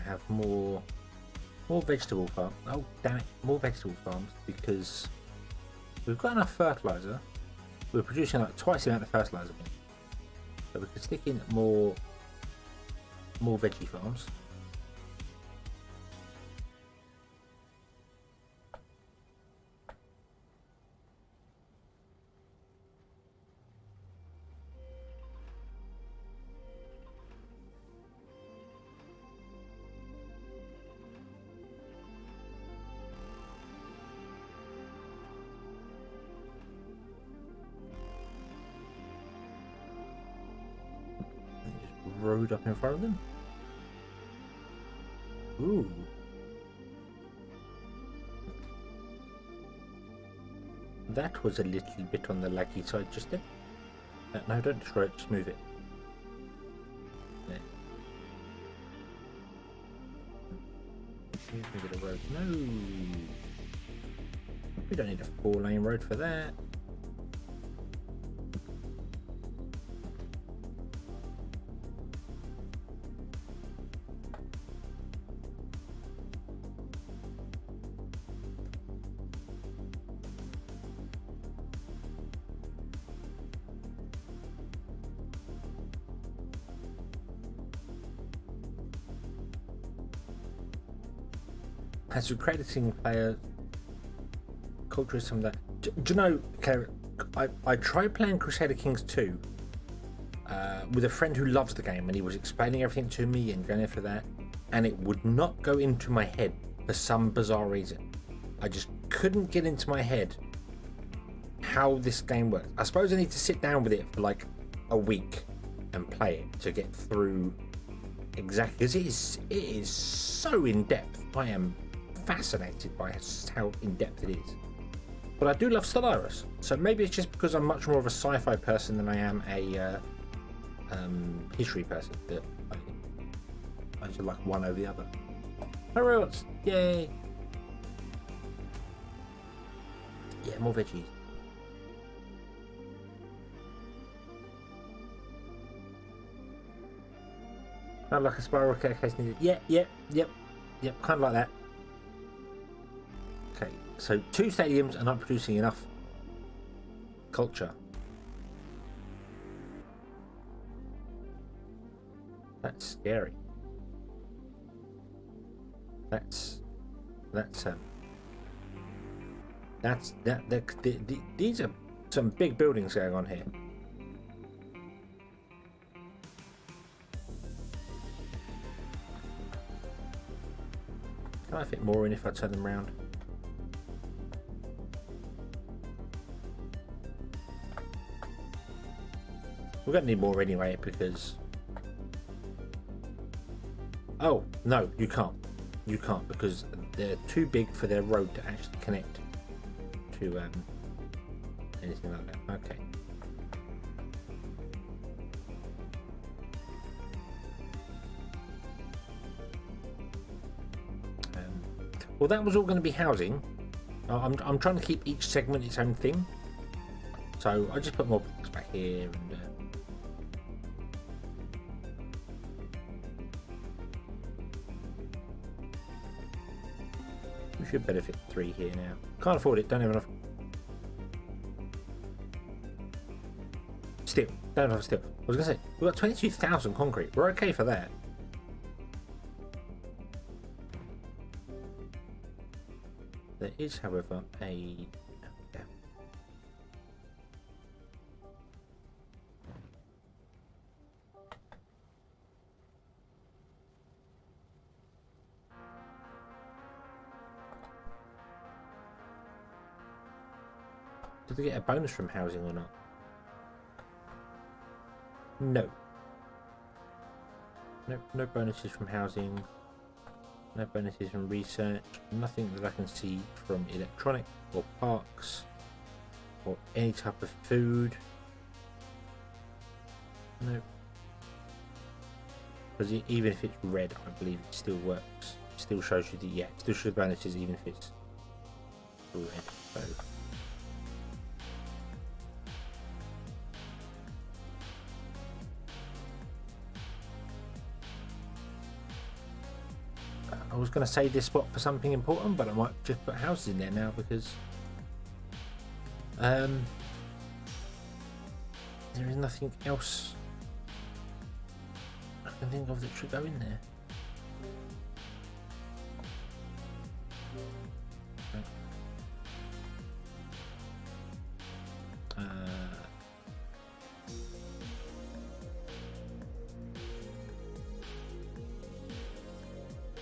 Have more vegetable farms. Oh damn it, more vegetable farms, because we've got enough fertilizer. We're producing like twice the amount of fertilizer, so we could stick in more veggie farms. Road up in front of them. Ooh. That was a little bit on the laggy side just then. No, don't destroy it, just move it. There. Move it a road. No. We don't need a 4-lane road for that. As a crediting player, culture is some of that. Do you know, okay, I tried playing Crusader Kings 2 with a friend who loves the game, and he was explaining everything to me and going for that, and it would not go into my head for some bizarre reason. I just couldn't get into my head how this game works. I suppose I need to sit down with it for like a week and play it to get through exactly, because it is so in depth. I am fascinated by how in depth it is. But I do love Stellaris, so maybe it's just because I'm much more of a sci-fi person than I am a history person that I should like one over the other. Heroes! Yay! Yeah, more veggies. Not like a spiral case needed. Yep, kind of like that. Okay, so 2 stadiums are not producing enough culture. That's scary. These are some big buildings going on here. Can I fit more in if I turn them around? We're going to need more anyway because... Oh, no, you can't. You can't because they're too big for their road to actually connect to anything like that. Okay. Well, that was all going to be housing. I'm trying to keep each segment its own thing. So I just put more blocks back here and... we should better fit 3 here now. Can't afford it, don't have enough. Steel, don't have steel. I was going to say, we've got 22,000 concrete. We're okay for that. There is, however, a... Did they get a bonus from housing or not? No. No bonuses from housing. No bonuses from research. Nothing that I can see from electronic or parks or any type of food. No. Because even if it's red, I believe it still works. It still shows you the it still shows bonuses even if it's red. So. I was going to save this spot for something important, but I might just put houses in there now because there is nothing else I can think of that should go in there.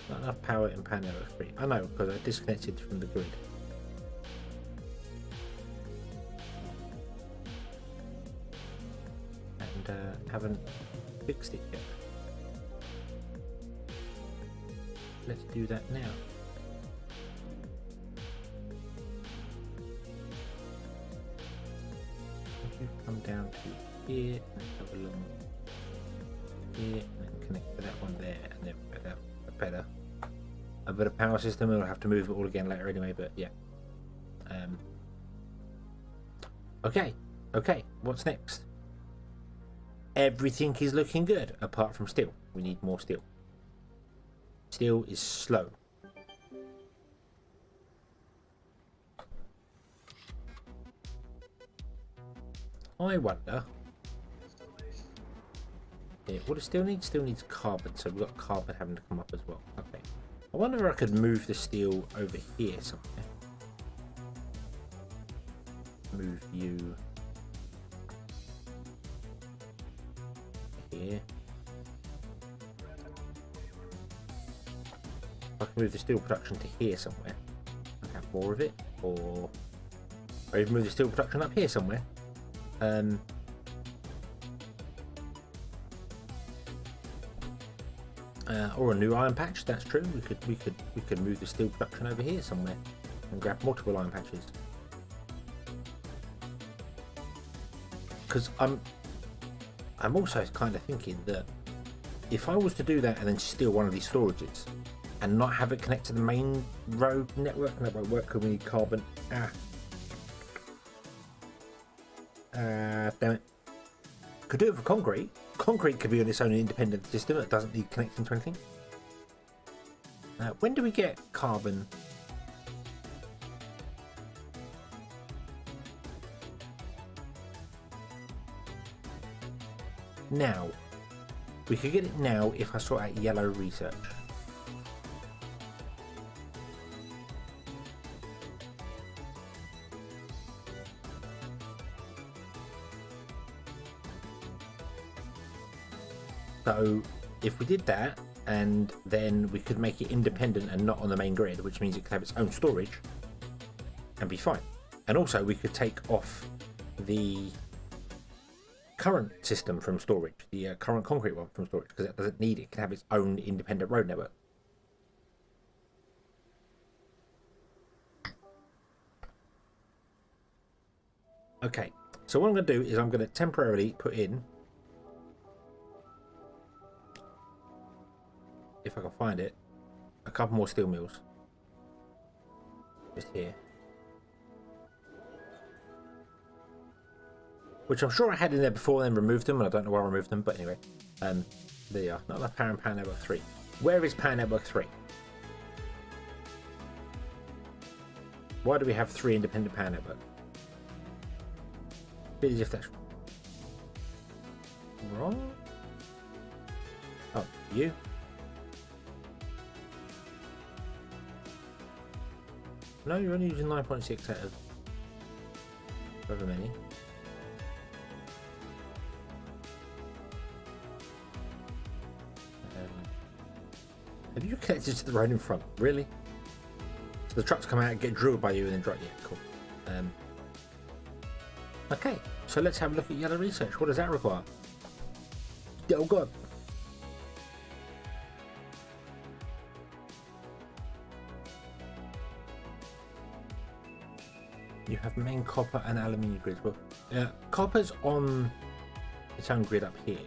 Not enough power in Pan Network 3. I know, because I disconnected from the grid. And haven't fixed it yet. Let's do that now. If you come down to here and have a along here and then connect to that one there and then a better power system, and I'll have to move it all again later anyway, but yeah. Okay, what's next? Everything is looking good apart from steel. We need more steel. Steel is slow. I wonder. Yeah, what does steel need? Steel needs carbon, so we've got carbon having to come up as well. Okay. I wonder if I could move the steel over here somewhere. Move you here. I can move the steel production to here somewhere and have more of it, or even move the steel production up here somewhere. Or a new iron patch. That's true. We could move the steel production over here somewhere and grab multiple iron patches. Because I'm also kind of thinking that if I was to do that and then steal one of these storages and not have it connect to the main road network, and that won't work because we need carbon. Damn it. Could do it for concrete. Concrete could be on its own independent system. It doesn't need connecting to anything. When do we get carbon? Now. We could get it now if I sort out yellow research. So if we did that and then we could make it independent and not on the main grid, which means it could have its own storage and be fine. And also we could take off the current system from storage, the current concrete one from storage, because it doesn't need it. It can have its own independent road network. Okay, so what I'm going to do is I'm going to temporarily put in, if I can find it, a couple more steel mills just here, which I'm sure I had in there before and then removed them, and I don't know why I removed them, but anyway, there you are. Not enough power in Power Network 3. Where is Power Network 3? Why do we have 3 independent power networks? Bit as if that's wrong. Oh, you? No, you're only using 9.6 out of however many. Have you connected to the road in front? Really? So the trucks come out and get drilled by you and then drive. Yeah, cool. Okay, so let's have a look at yellow research. What does that require? Oh god. You have main copper and aluminium grids. Well, copper's on its own grid up here.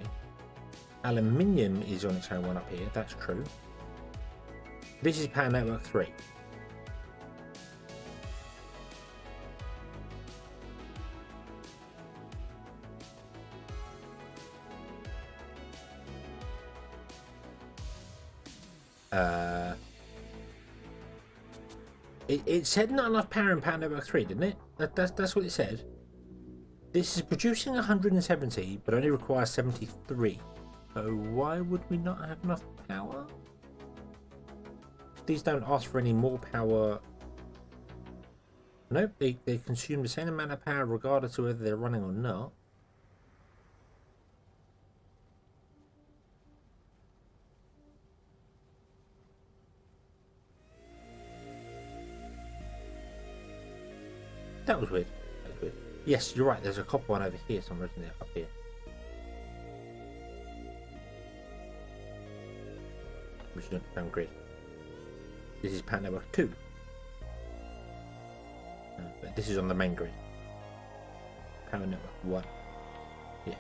Aluminium is on its own one up here. That's true. This is Power Network 3. It said not enough power in Power Network 3, didn't it? That's what it said. This is producing 170, but only requires 73. So why would we not have enough power? These don't ask for any more power. Nope, they consume the same amount of power regardless of whether they're running or not. That was weird. That was weird. Yes, you're right. There's a copper one over here somewhere, isn't there? Up here. Which is on grid. This is Power Network 2. But this is on the main grid. Power Network 1. Yeah.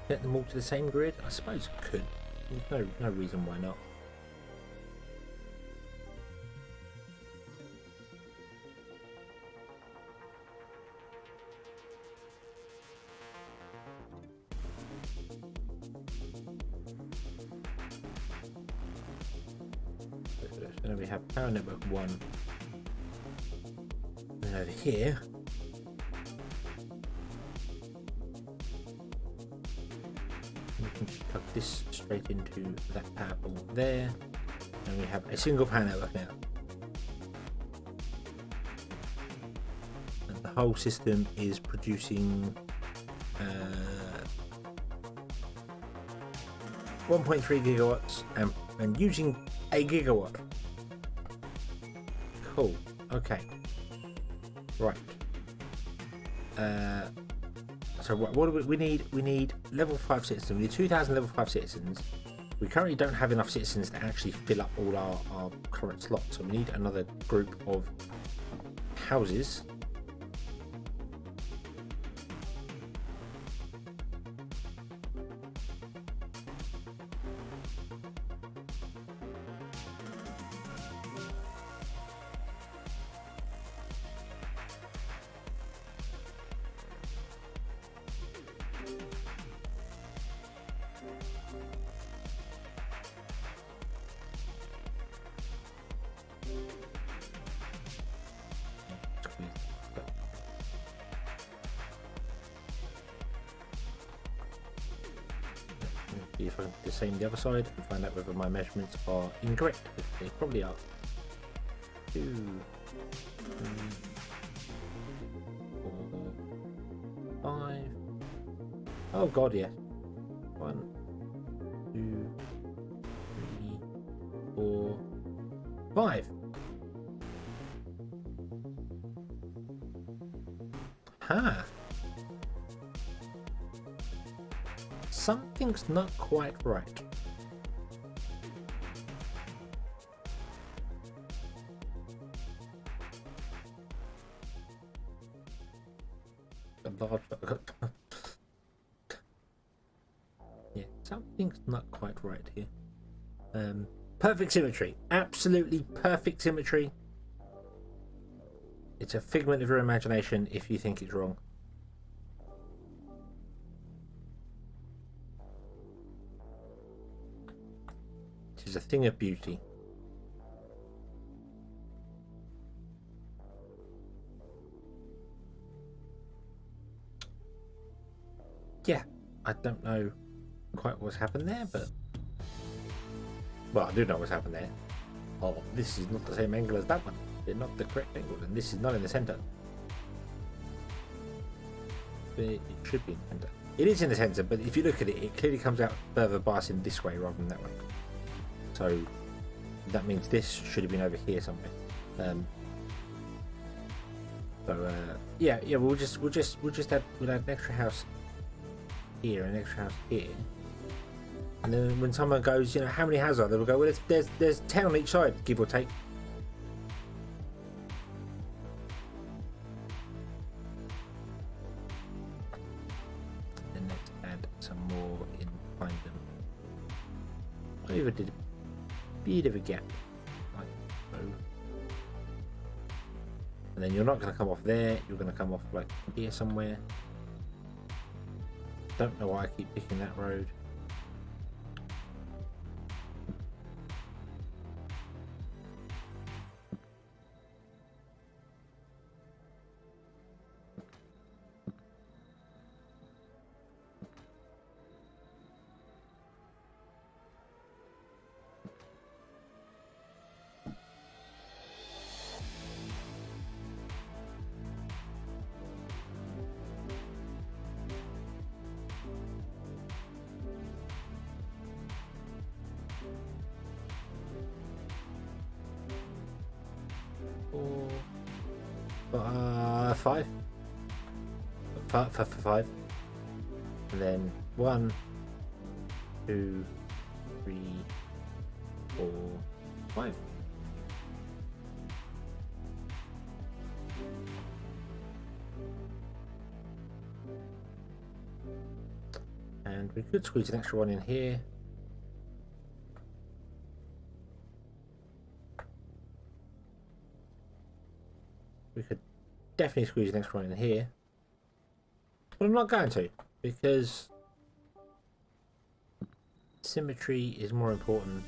Get them all to the same grid? I suppose it could. There's no reason why not. So now we have Power Network 1. And over here plug this straight into that power pole there, and we have a single power network now. And the whole system is producing 1.3 gigawatts and using a gigawatt. Cool. Okay. Right. So what do we need? We need level 5 citizens. We need 2,000 level 5 citizens. We currently don't have enough citizens to actually fill up all our current slots. So we need another group of houses. See if I can do the same the other side and find out whether my measurements are incorrect. They probably are. 2, 3, 4, 5. Oh god, yes. 1, 2, 3, 4, 5. Huh. Something's not quite right. A large... yeah, something's not quite right here. Perfect symmetry. Absolutely perfect symmetry. It's a figment of your imagination if you think it's wrong. It is a thing of beauty. Yeah, I don't know quite what's happened there, but... well, I do know what's happened there. Oh, this is not the same angle as that one. They're not the correct angle, and this is not in the center. But it should be in the center. It is in the center, but if you look at it, it clearly comes out further biasing this way rather than that way. So that means this should have been over here somewhere. Yeah. We'll add an extra house here, an extra house here. And then when someone goes, you know, how many houses are there? We'll go, well, there's 10 on each side, give or take. Then let's add some more in behind them. I even did a bit of a gap, like so. And then you're not going to come off there, you're going to come off like here somewhere. Don't know why I keep picking that road. Five. And then 1, 2, 3, 4, 5. And we could squeeze an extra one in here. We could definitely squeeze an extra one in here. But I'm not going to, because symmetry is more important.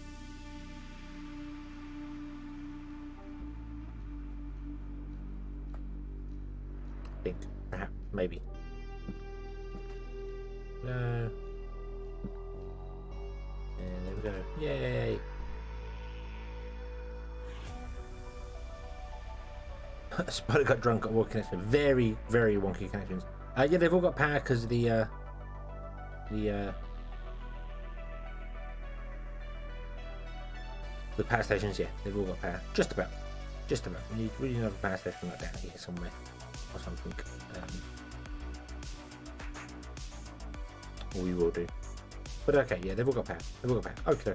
I think, perhaps, maybe. No. And there we go. Yay! Spider got drunk at walk connection. Very, very wonky connections. Yeah, they've all got power because of the power stations. Yeah, they've all got power. Just about. We need really another power station like down here somewhere or something. Or we will do. But okay, yeah, they've all got power. Okay.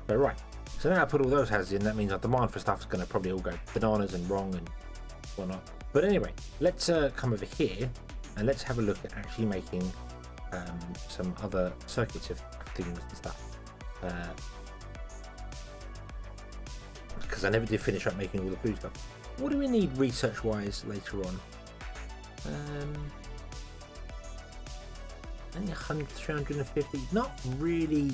So right. So now I put all those houses in. That means our demand for stuff is going to probably all go bananas and wrong and whatnot. But anyway, let's come over here. And let's have a look at actually making some other circuits of things and stuff. Because I never did finish up making all the blue stuff. What do we need research-wise later on? Only 100, 350. Not really.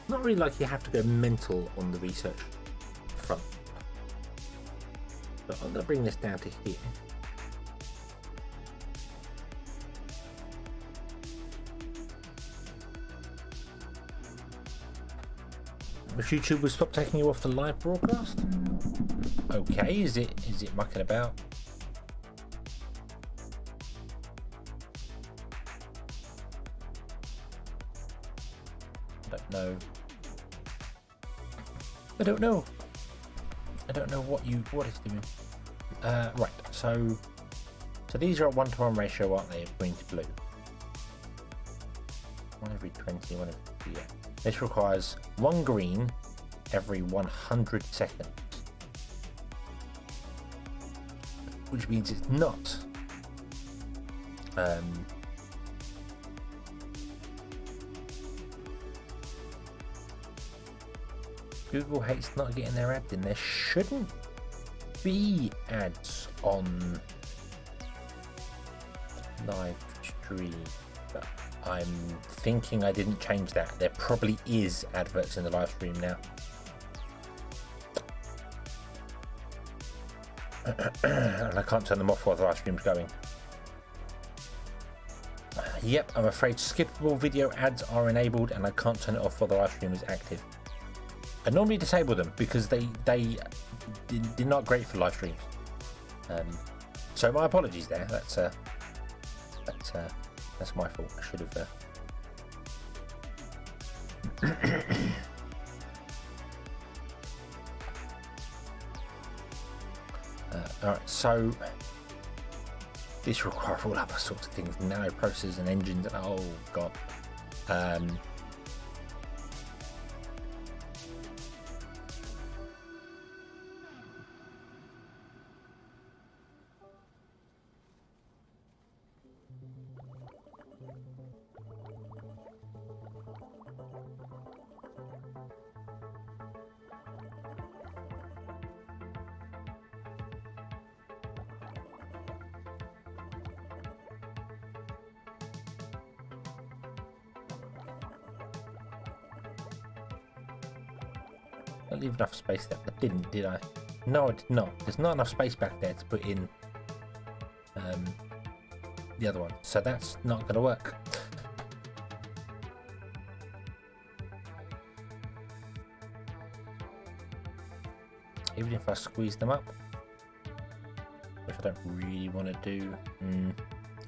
Not really like you have to go mental on the research front. But I'm going to bring this down to here. if YouTube will stop taking you off the live broadcast? Okay, is it mucking about? I don't know. I don't know. I don't know what it's doing. Right, so these are at 1-to-1 ratio, aren't they? Green to blue. 1 every 20, 1 every 50, yeah. This requires 1 green every 100 seconds. Which means it's not Google hates not getting their ads in. There shouldn't be ads on live stream, but I'm thinking I didn't change that. There probably is adverts in the live stream now. And I can't turn them off while the live stream's going. Yep, I'm afraid skippable video ads are enabled and I can't turn it off while the live stream is active. I normally disable them because they're not great for live streams. So my apologies there. That's my fault. I should have. All right, so this requires all other sorts of things, nano processors and engines. Oh god. I leave enough space there. I didn't, did I? No, I did not. There's not enough space back there to put in the other one, so that's not going to work. Even if I squeeze them up, which I don't really want to do.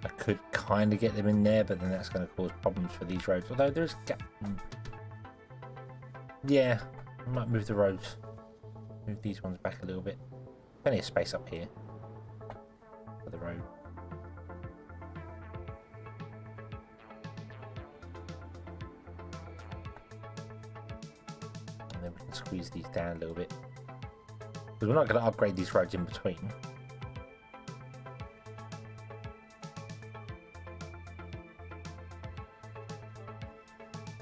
I could kind of get them in there, but then that's going to cause problems for these roads. Although there's gap. Yeah. I might move the roads, move these ones back a little bit. Plenty of space up here for the road. And then we can squeeze these down a little bit. Because we're not going to upgrade these roads in between.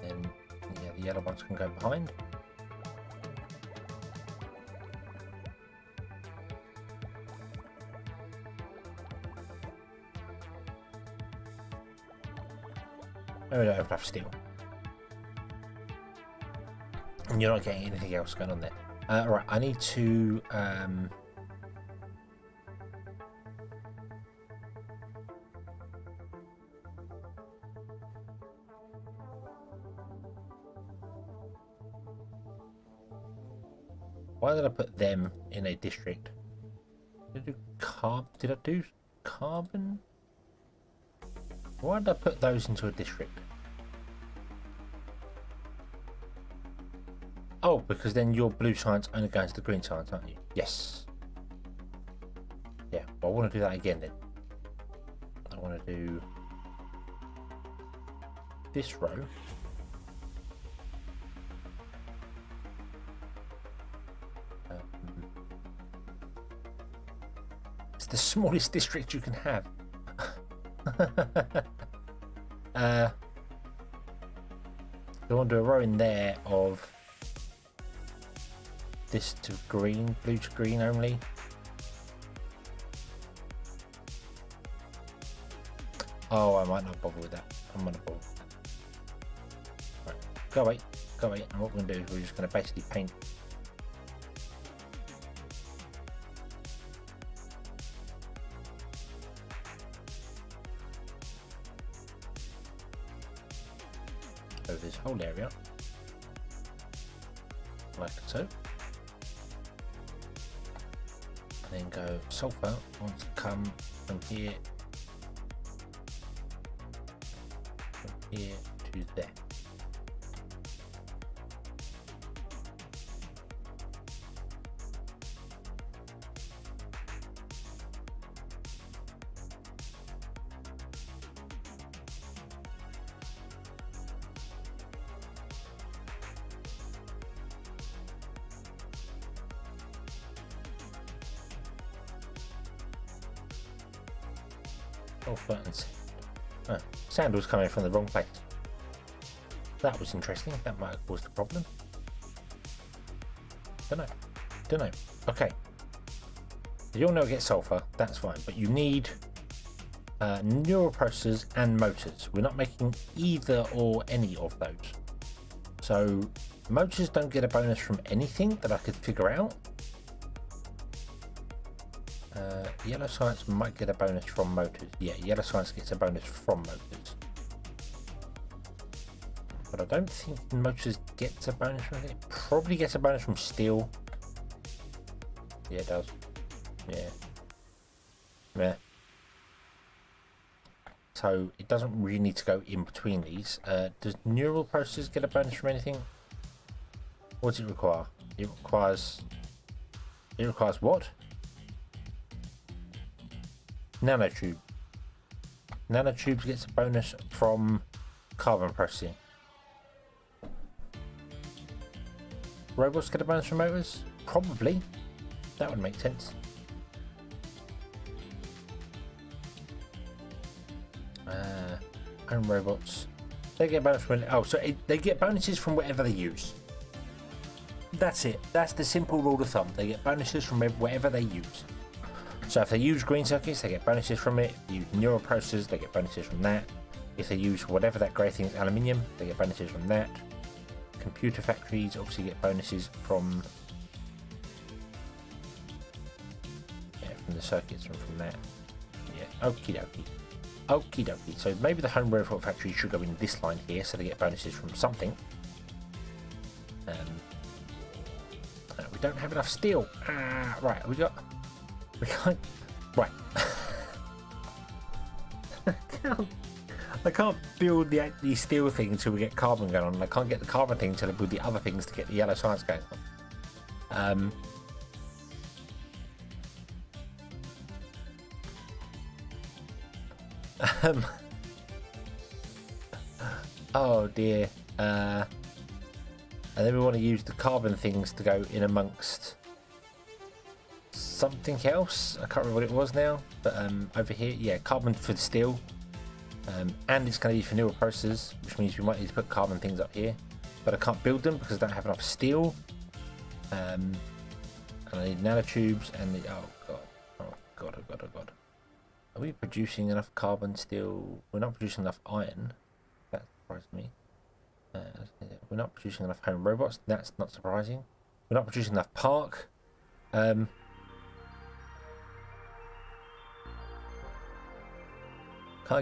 Then, yeah, the yellow ones can go behind. Oh, we don't have enough steel. And you're not getting anything else going on there. Right, I need to... Why did I put them in a district? Did I do carbon? Why did I put those into a district? Oh, because then your blue science only goes to the green science, aren't you? Yes. Yeah, well, I want to do that again then. I want to do this row. It's the smallest district you can have. I want to do a row in there of this to green, blue to green only. Oh, I might not bother with that. I'm gonna bother. Right, go away. And what we're gonna do is we're just gonna basically paint over this whole area. like so. And then go sulfur wants to come from here to there. Sulfur and sand. Oh, sand was coming from the wrong place. That was interesting. That might have caused a problem. Don't know. Okay. You'll know get sulfur. That's fine. But you need neural processors and motors. We're not making either or any of those. So motors don't get a bonus from anything that I could figure out. Yellow science might get a bonus from motors. Yeah, yellow science gets a bonus from motors. But I don't think motors gets a bonus from it. Probably gets a bonus from steel. Yeah, it does. Yeah. So it doesn't really need to go in between these. Does neural processors get a bonus from anything? What does it require? It requires what? Nanotube. Nanotubes gets a bonus from carbon processing. Robots get a bonus from motors? Probably. That would make sense. Home robots. They get bonus from... Oh, so they get bonuses from whatever they use. That's it. That's the simple rule of thumb. They get bonuses from whatever they use. So if they use green circuits, they get bonuses from it. If they use neural processors, they get bonuses from that. If they use whatever that grey thing is, aluminium, they get bonuses from that. Computer factories obviously get bonuses from the circuits and from that. Yeah, okie dokie. So maybe the home robot factory should go in this line here, so they get bonuses from something. We don't have enough steel. Right, we can't. Right. I can't build the steel thing until we get carbon going on, and I can't get the carbon thing until I build the other things to get the yellow science going on. Oh dear. And then we want to use the carbon things to go in amongst something else. I can't remember what it was now, but over here, yeah, carbon for the steel, and it's going to be for neural processors, which means we might need to put carbon things up here, but I can't build them because I don't have enough steel. And I need nanotubes and the oh god. Are we producing enough carbon steel? We're not producing enough iron. That surprised me. We're not producing enough home robots. That's not surprising. We're not producing enough park. Can't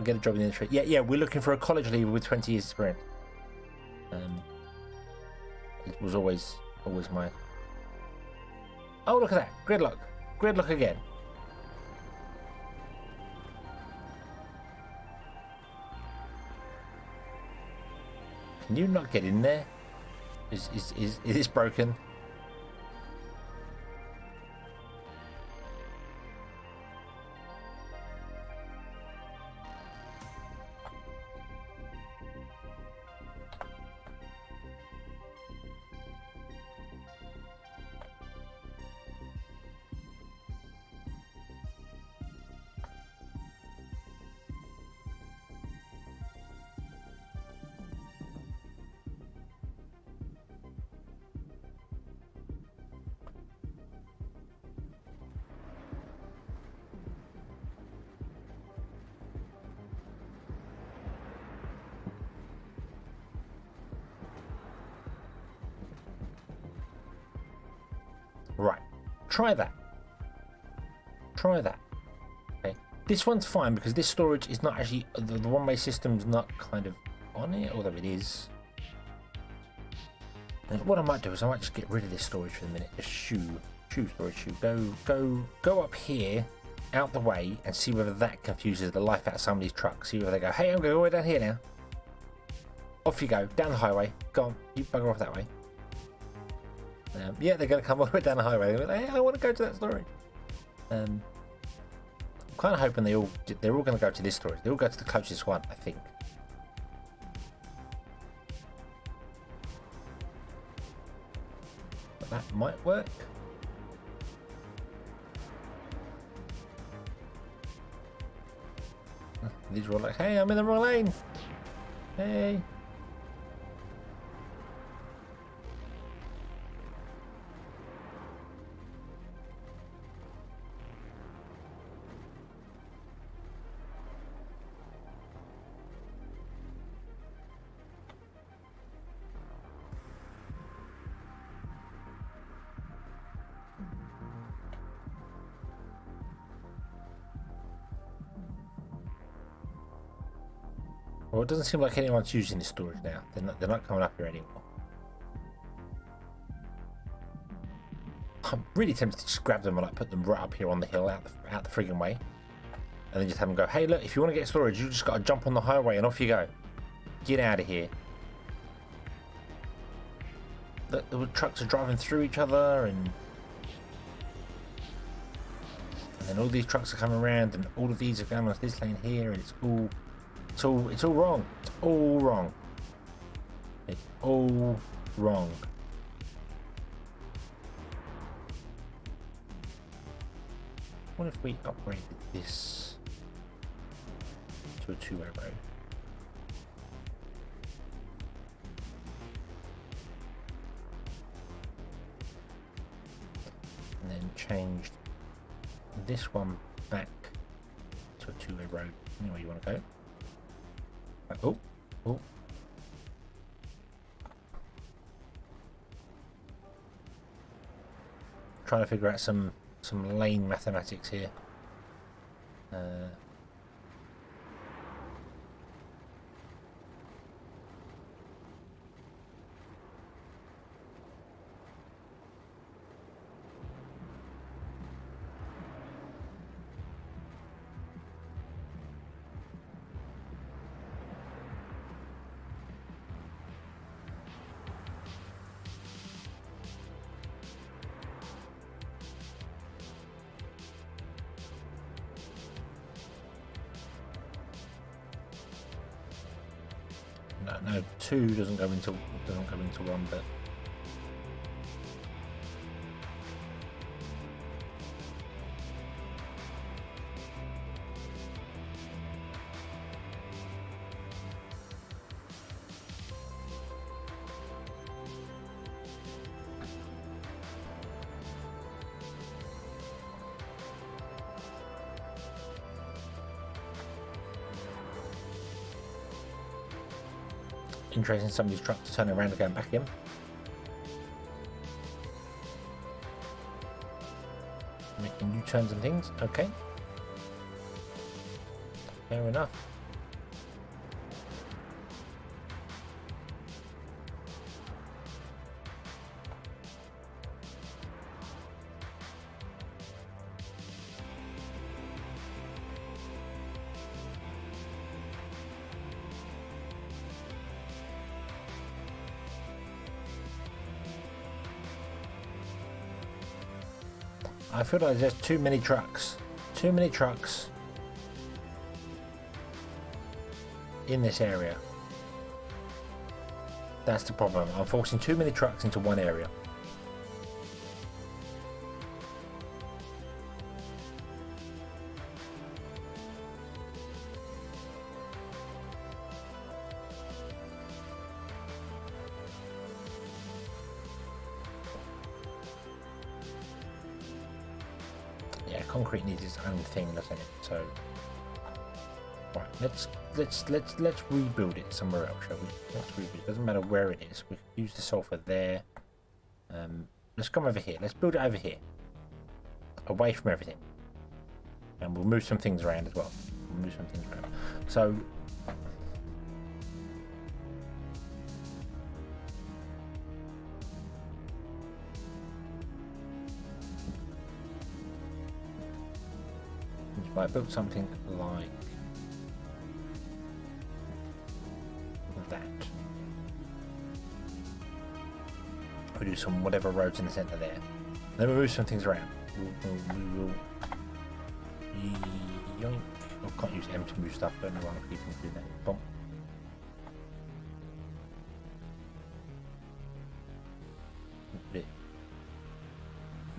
get a job in the industry. Yeah, we're looking for a college leaver with 20 years experience. It was always my... Oh, look at that. Gridlock again. Can you not get in there? Is this broken? Right, try that. Okay, this one's fine because this storage is not actually, the one-way system's not kind of on it, although it is. And what I might do is I might just get rid of this storage for the minute. Just shoe storage, go up here, out the way, and see whether that confuses the life out of some of these trucks. See whether they go, hey, I'm going all the way down here now. Off you go, down the highway. Go on, you bugger off that way. Yeah, they're going to come all the way down the highway. They're like, hey, I want to go to that storage. I'm kind of hoping they're all going to go to this storage. They all go to the closest one, I think. But that might work. These are all like, hey, I'm in the wrong lane. Hey. Well, it doesn't seem like anyone's using this storage now. They're not coming up here anymore. I'm really tempted to just grab them and like put them right up here on the hill, out the friggin' way, and then just have them go, hey, look, if you want to get storage, you just got to jump on the highway and off you go. Get out of here. The trucks are driving through each other, and then all these trucks are coming around, and all of these are going on this lane here, and it's all wrong. It's all wrong. It's all wrong. What if we upgraded this to a two-way road? And then changed this one back to a two-way road. Anywhere you want to go. Oh. Trying to figure out some lane mathematics here. No, two doesn't go into one, but interesting, some of these trucks turning around and going back in. Making U-turns and things. Okay. Fair enough. I feel like there's too many trucks. Too many trucks in this area. That's the problem. I'm forcing too many trucks into one area. Concrete needs its own thing, doesn't it? So, right, let's rebuild it somewhere else, shall we? Let's rebuild it. Doesn't matter where it is. We can use the sulfur there. Let's come over here. Let's build it over here, away from everything, and we'll move some things around as well. We'll move some things around. So. If I built something like that, we do some whatever roads in the centre there. Then we move some things around. We will yoink. I can't use M to move stuff. Don't know why people do that. Boom.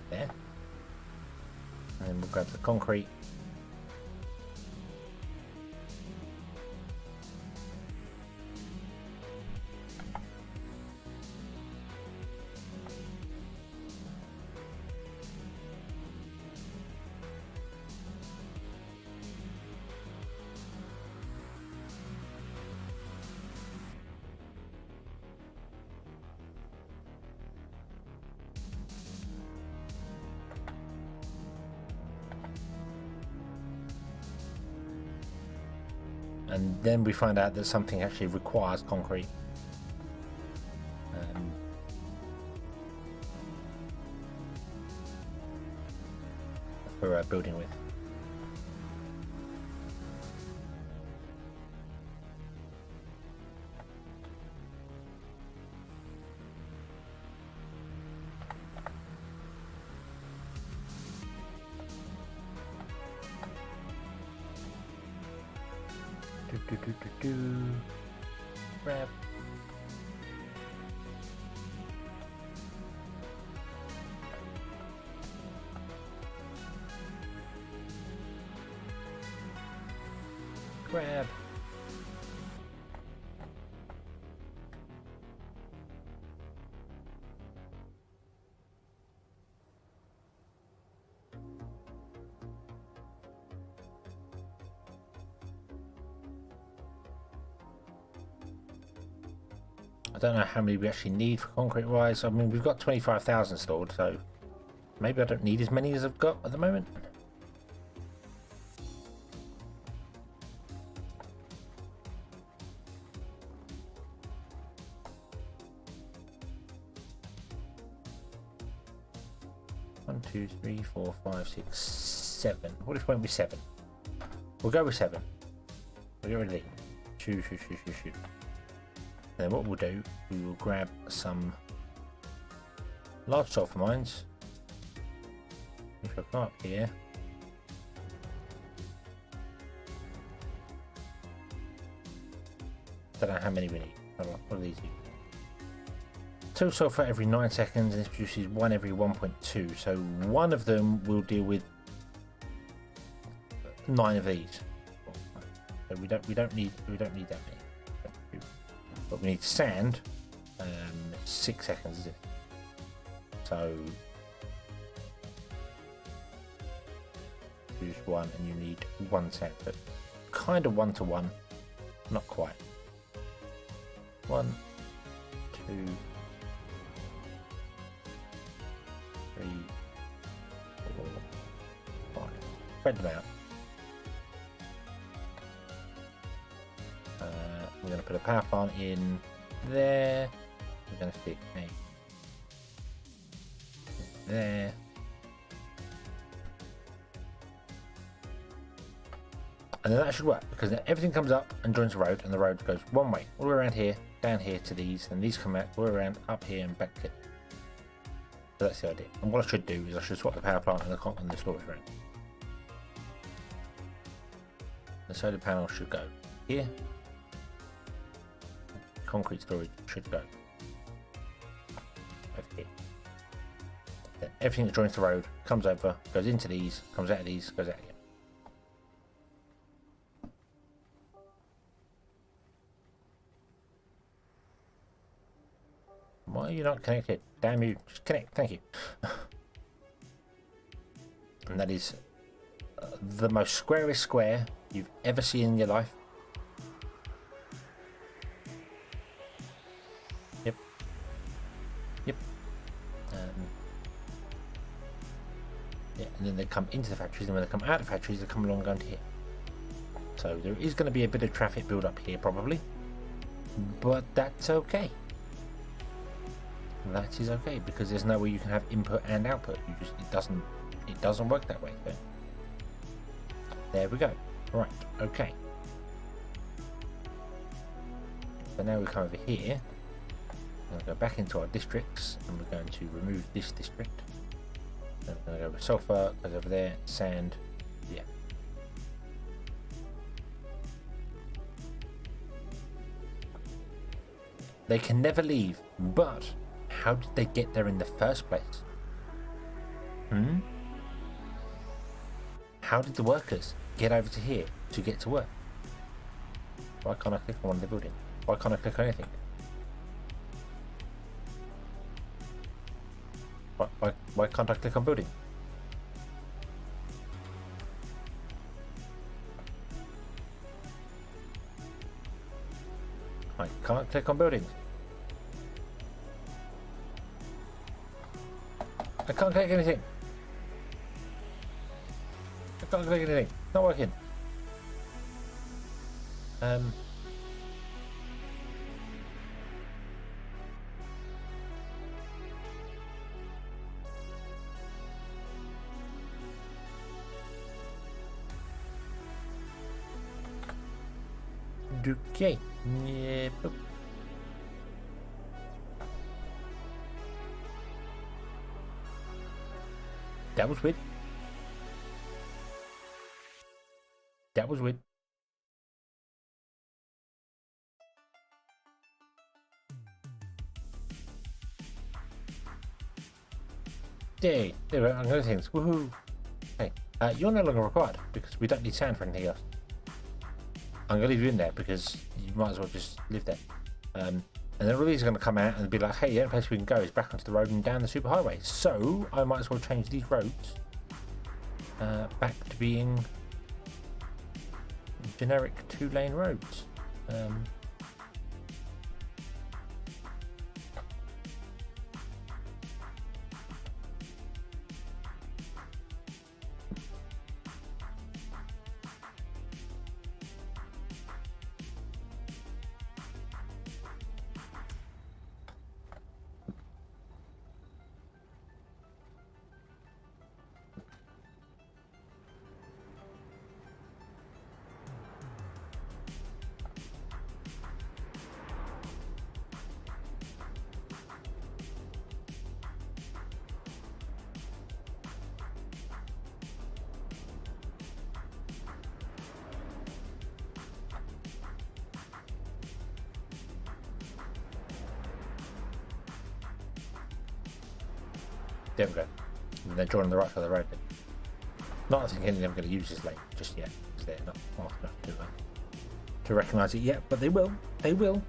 There. And then we'll grab the concrete. And then we find out that something actually requires concrete. For building with. Grab. Grab. I don't know how many we actually need for concrete wise. I mean, we've got 25,000 stored, so maybe I don't need as many as I've got at the moment. One, two, three, four, five, six, seven. What if it won't be 7? We'll go with 7. We'll get rid of these. Shoot. Then what we'll do, we will grab some large sulfur mines. If I come up here, don't know how many we need. What are these? 2 sulfur every 9 seconds, and this produces 1 every 1.2. So one of them will deal with 9 of these. So we don't need that many. But we need sand, 6 seconds, is it? So use 1 and you need 1 sand, but kind of 1 to 1, not quite. 1, 2, 3, 4, 5. Spread them out. We're going to put a power plant in there. We're going to stick a there. And then that should work, because then everything comes up and joins the road, and the road goes one way, all the way around here, down here to these, and these come out all the way around up here and back to it. So that's the idea. And what I should do is I should swap the power plant and the storage around. The solar panel should go here. Concrete storage should go over here. Then everything that joins the road comes over, goes into these, comes out of these, goes out again. Why are you not connected? Damn you, just connect, thank you. And that is the most squarest square you've ever seen in your life. Yeah, and then they come into the factories, and when they come out of the factories, they come along going to here. So there is going to be a bit of traffic build up here probably, but that's okay. That is okay, because there's no way you can have input and output. It doesn't work that way. So There we go. Right, okay. So now we come over here. We'll go back into our districts and we're going to remove this district. Then we're going to go with sulfur, goes over there, sand, yeah. They can never leave, but how did they get there in the first place? How did the workers get over to here to get to work? Why can't I click on one of the buildings? Why can't I click on anything? Why can't I click on building? I can't click on buildings. I can't click anything. I can't click anything. It's not working. Okay. Yeah. Boop. That was weird. That was weird. Yay, there we go. I'm going to things. Woohoo! Hey, you're no longer required because we don't need sand for anything else. I'm going to leave you in there because you might as well just live there. And then all these are going to come out and be like, hey, the only place we can go is back onto the road and down the superhighway. So I might as well change these roads back to being generic 2-lane roads. There we go. And they're drawing the right side of the road then. Not thinking any of them going to use this lane just yet, because they're not fast enough to recognise it yet, but they will. They will.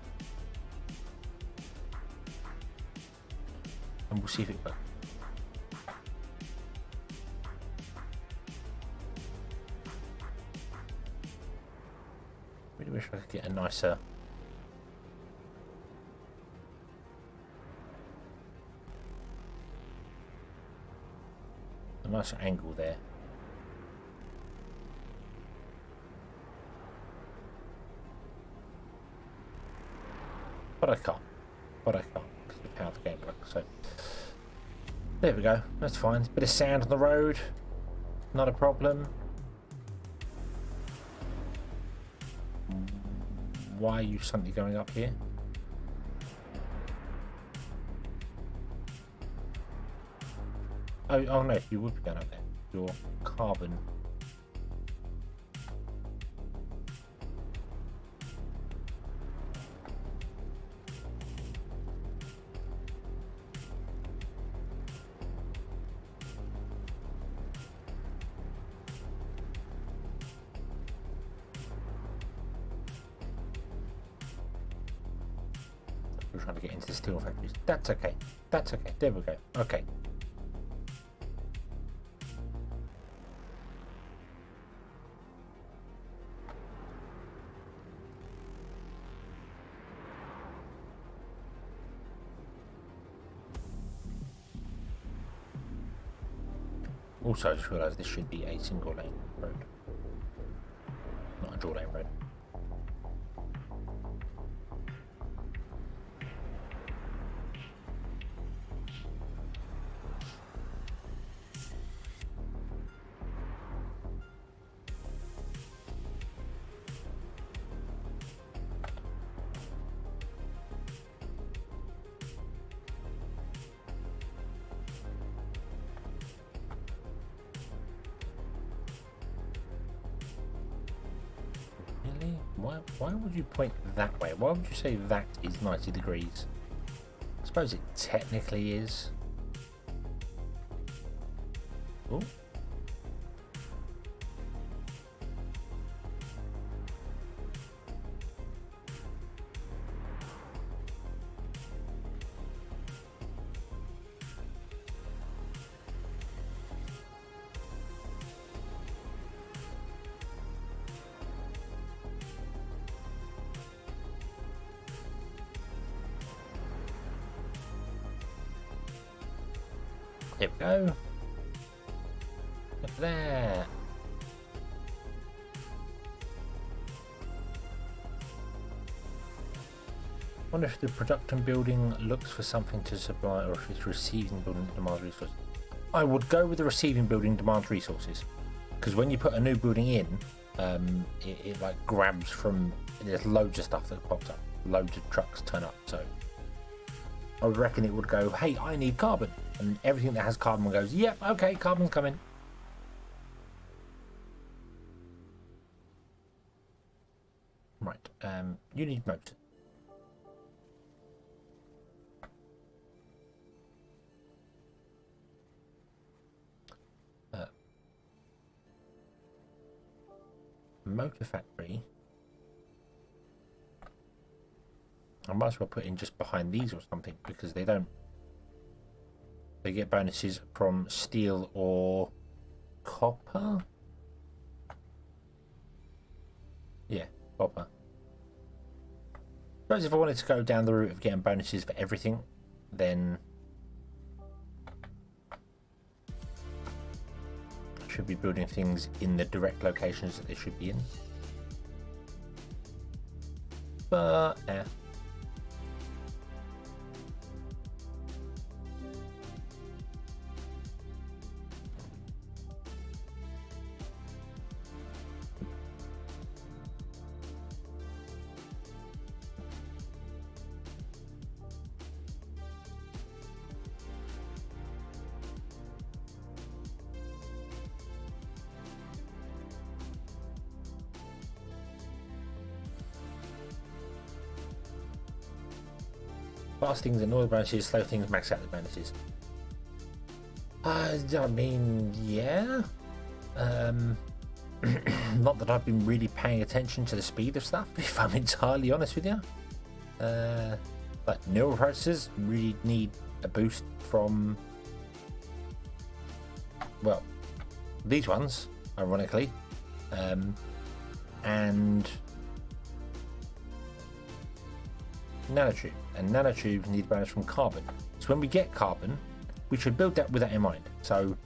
And we'll see if it works. Really wish I could get a nicer angle there. But I can't. Because of how the game works. So there we go. That's fine. Bit of sand on the road. Not a problem. Why are you suddenly going up here? Oh no, you would be going up there. Your carbon. We're trying to get into the steel factories. That's okay. That's okay. There we go. Okay. Also, I just realised this should be a single lane road, not a dual lane road. Really? Why would you point that way? Why would you say that is 90 degrees? I suppose it technically is. Oh. There we go. Look there. Wonder if the production building looks for something to supply, or if it's receiving building that demands resources. I would go with the receiving building demands resources, because when you put a new building in, it like grabs from. There's loads of stuff that pops up. Loads of trucks turn up. So I would reckon it would go, hey, I need carbon. And everything that has carbon goes, yep, okay, carbon's coming. Right, you need motor. Motor factory. I might as well put in just behind these or something, because they don't. They get bonuses from steel or copper. Yeah, copper. I suppose if I wanted to go down the route of getting bonuses for everything, then I should be building things in the direct locations that they should be in. But yeah. Fast things and all the bonuses, slow things max out the bonuses. I mean, yeah. Not that I've been really paying attention to the speed of stuff, if I'm entirely honest with you. Like neural processors really need a boost from, well, these ones, ironically, and nanotube, and nanotubes need bonus from carbon. So when we get carbon, we should build that with that in mind. So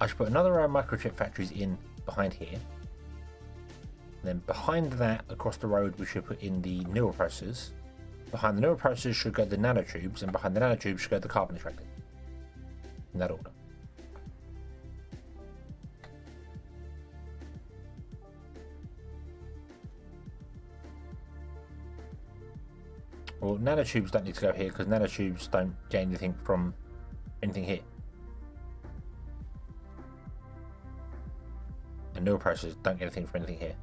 I should put another row of microchip factories in behind here. And then behind that, across the road, we should put in the neural processors. Behind the neural processors should go the nanotubes, and behind the nanotubes should go the carbon extractor. In that order. Well, nanotubes don't need to go here because nanotubes don't gain anything from anything here. And neural processors don't get anything from anything here.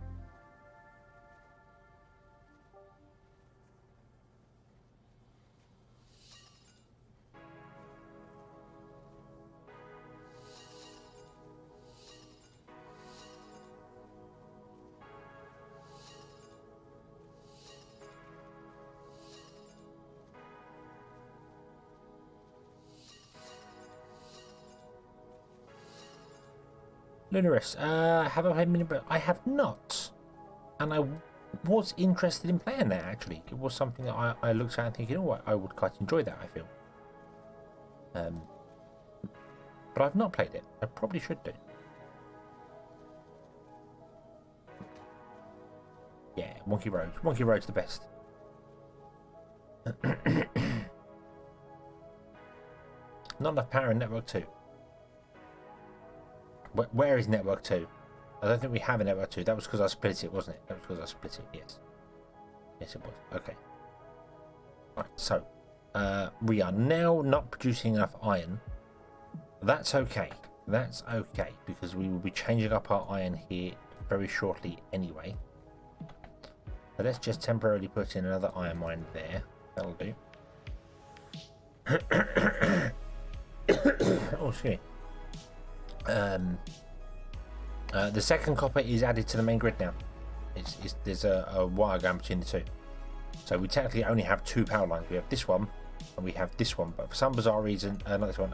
Lunaris, have I played Mini? But I have not, and I was interested in playing that. Actually, it was something that I looked at and thinking, oh, I would quite enjoy that. I feel, but I've not played it. I probably should do. Yeah, Wonky Road. Wonky Road's the best. Not enough power in Network 2. Where is Network 2? I don't think we have a Network 2. That was because I split it, wasn't it? That was because I split it, yes. Yes, it was. Okay. Right, so, we are now not producing enough iron. That's okay. That's okay, because we will be changing up our iron here very shortly anyway. So let's just temporarily put in another iron mine there. That'll do. Oh, excuse me. The second copper is added to the main grid now. There's a wire going between the two. So we technically only have two power lines. We have this one and we have this one, but for some bizarre reason, not this one,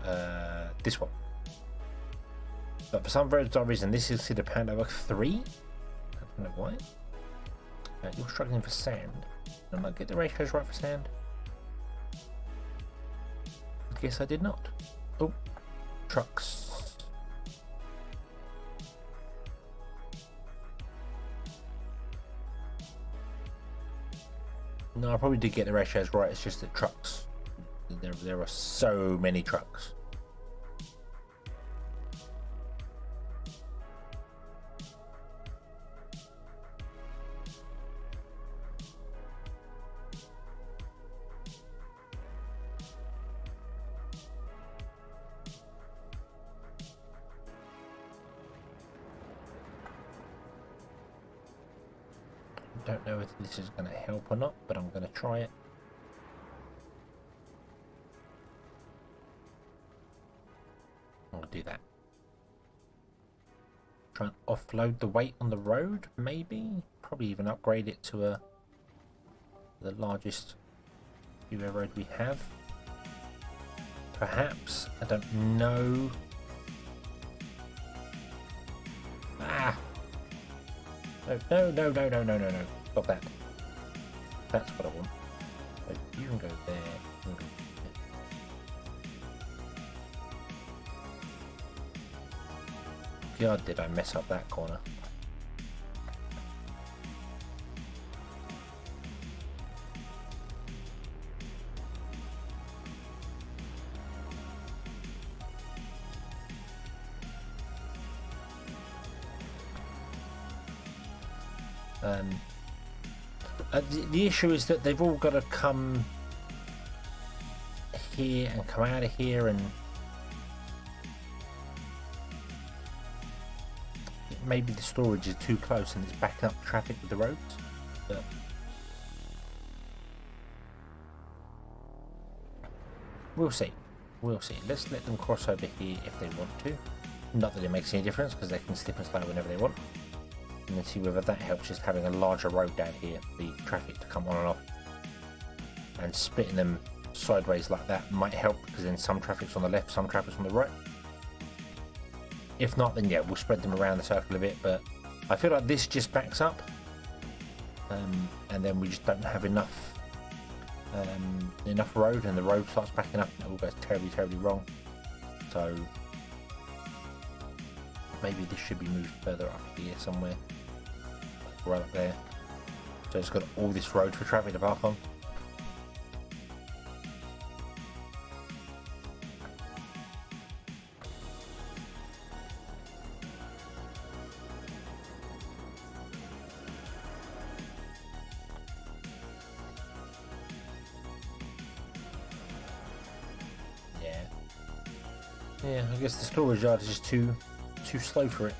this one. But for some very bizarre reason, this is considered power network 3. I don't know why. You're struggling for sand. Did I get the ratios right for sand? I guess I did not. Oh, trucks. No, I probably did get the ratios right. It's just that trucks. There are so many trucks. Don't know if this is going to help or not, but I'm going to try it. I'll do that. Try and offload the weight on the road, maybe. Probably even upgrade it to the largest UA road we have. Perhaps. I don't know. Ah! No. Stop that. That's what I want. So you can go there. You can go there. God, did I mess up that corner. The issue is that they've all got to come here and come out of here, and maybe the storage is too close and it's backing up traffic with the roads. But we'll see. We'll see. Let's let them cross over here if they want to. Not that it makes any difference because they can slip and slide whenever they want. And then see whether that helps, just having a larger road down here, the traffic to come on and off. And splitting them sideways like that might help, because then some traffic's on the left, some traffic's on the right. If not, then yeah, we'll spread them around the circle a bit, but I feel like this just backs up. And then we just don't have enough road, and the road starts backing up and it all goes terribly, terribly wrong. So maybe this should be moved further up here somewhere. Right up there. So it's got all this road for traffic to park on. Yeah, I guess the storage yard is just too slow for it.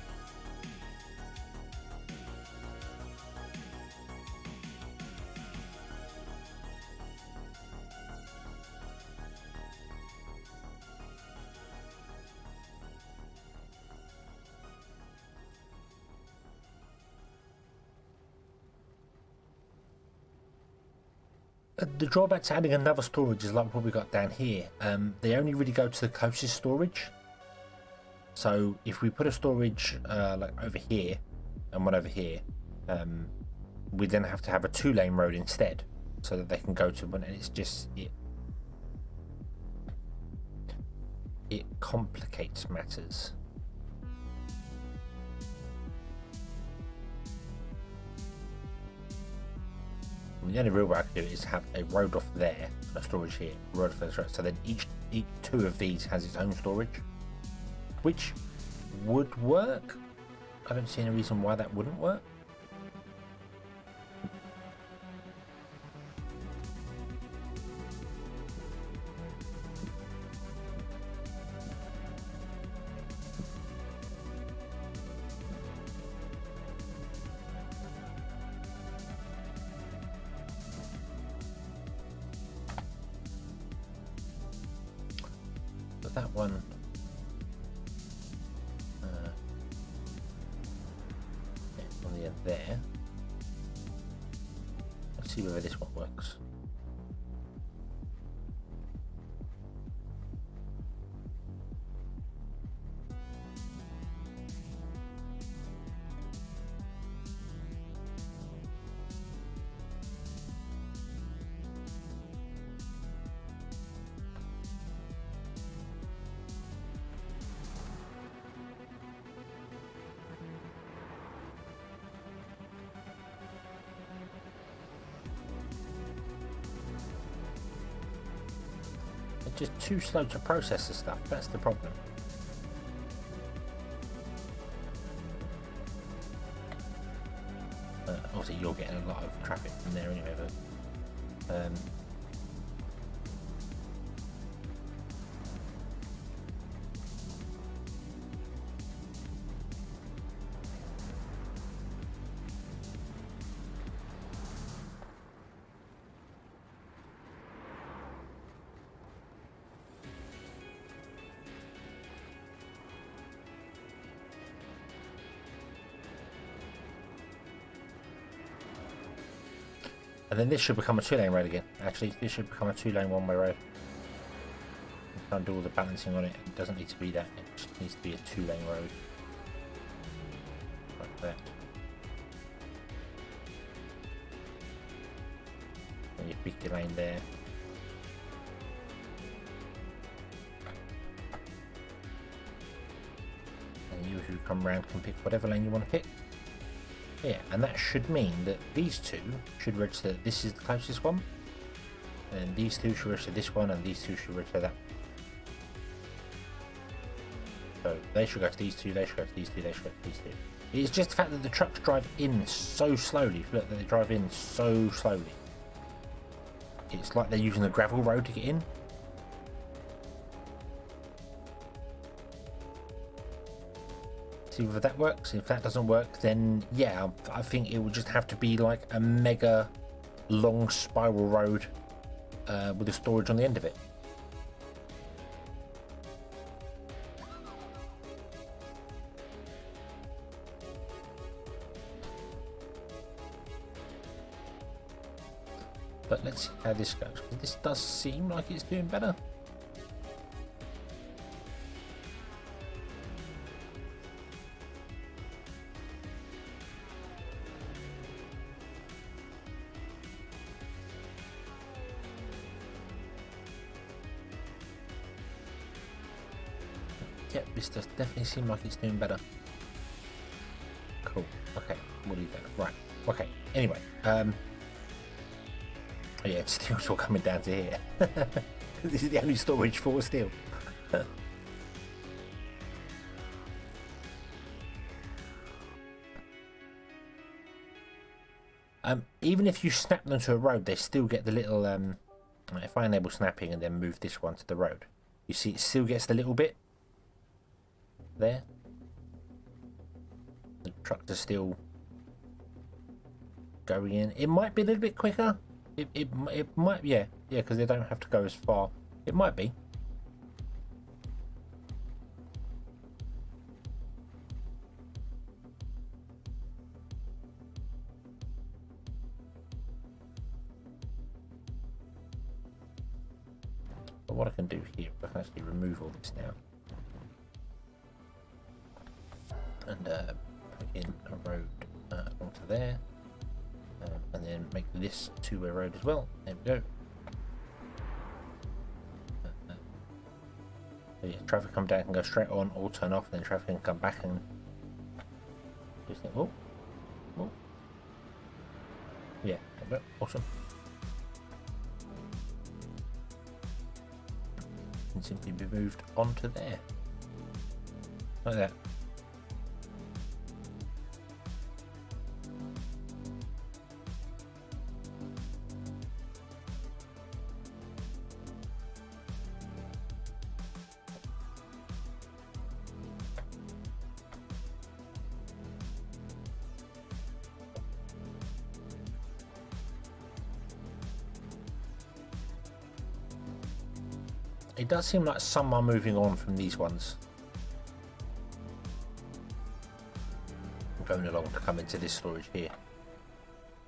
The drawback to adding another storage is like what we got down here. They only really go to the closest storage. So if we put a storage like over here and one over here, we then have to have a 2-lane road instead, so that they can go to one. And it's just it complicates matters. The only real way I can do it is have a road off there, a storage here, a road off there, so then each 2 of these has its own storage, which would work. I don't see any reason why that wouldn't work. put that one on the end there. Let's see whether this one works. Just too slow to process the stuff. That's the problem. Obviously, you're getting a lot of traffic from there anyway, but and then this should become a 2-lane road again. Actually, this should become a 2-lane one-way road. You can't do all the balancing on it. It doesn't need to be that. It just needs to be a 2-lane road. Like that. And you pick your lane there. And you, who come round, can pick whatever lane you want to pick. Yeah, and that should mean that these two should register that this is the closest one, and these two should register this one, and these two should register that. So they should go to these two, they should go to these two, they should go to these two. It's just the fact that the trucks drive in so slowly. Look, they drive in so slowly. It's like they're using a gravel road to get in. See whether that works. If that doesn't work, then yeah, I think it would just have to be like a mega long spiral road with a storage on the end of it. But let's see how this goes. This does seem like it's doing better. Yep, this does definitely seem like it's doing better. Cool. Okay, we'll leave that. Right. Okay. Anyway, yeah, steel's all coming down to here. This is the only storage for steel. Even if you snap them to a road, they still get the little. If I enable snapping and then move this one to the road, you see it still gets the little bit. There, the trucks are still going in. It might be a little bit quicker. It might, yeah, because they don't have to go as far. It might be. But what I can do here, I can actually remove all this now. And put in a road onto there, and then make this a 2-way road as well. There we go. So yeah, traffic come down and go straight on, or turn off, then traffic can come back and just think, oh, yeah, there we go. Awesome. And simply be moved onto there, like that. It does seem like some are moving on from these ones. Going along to come into this storage here.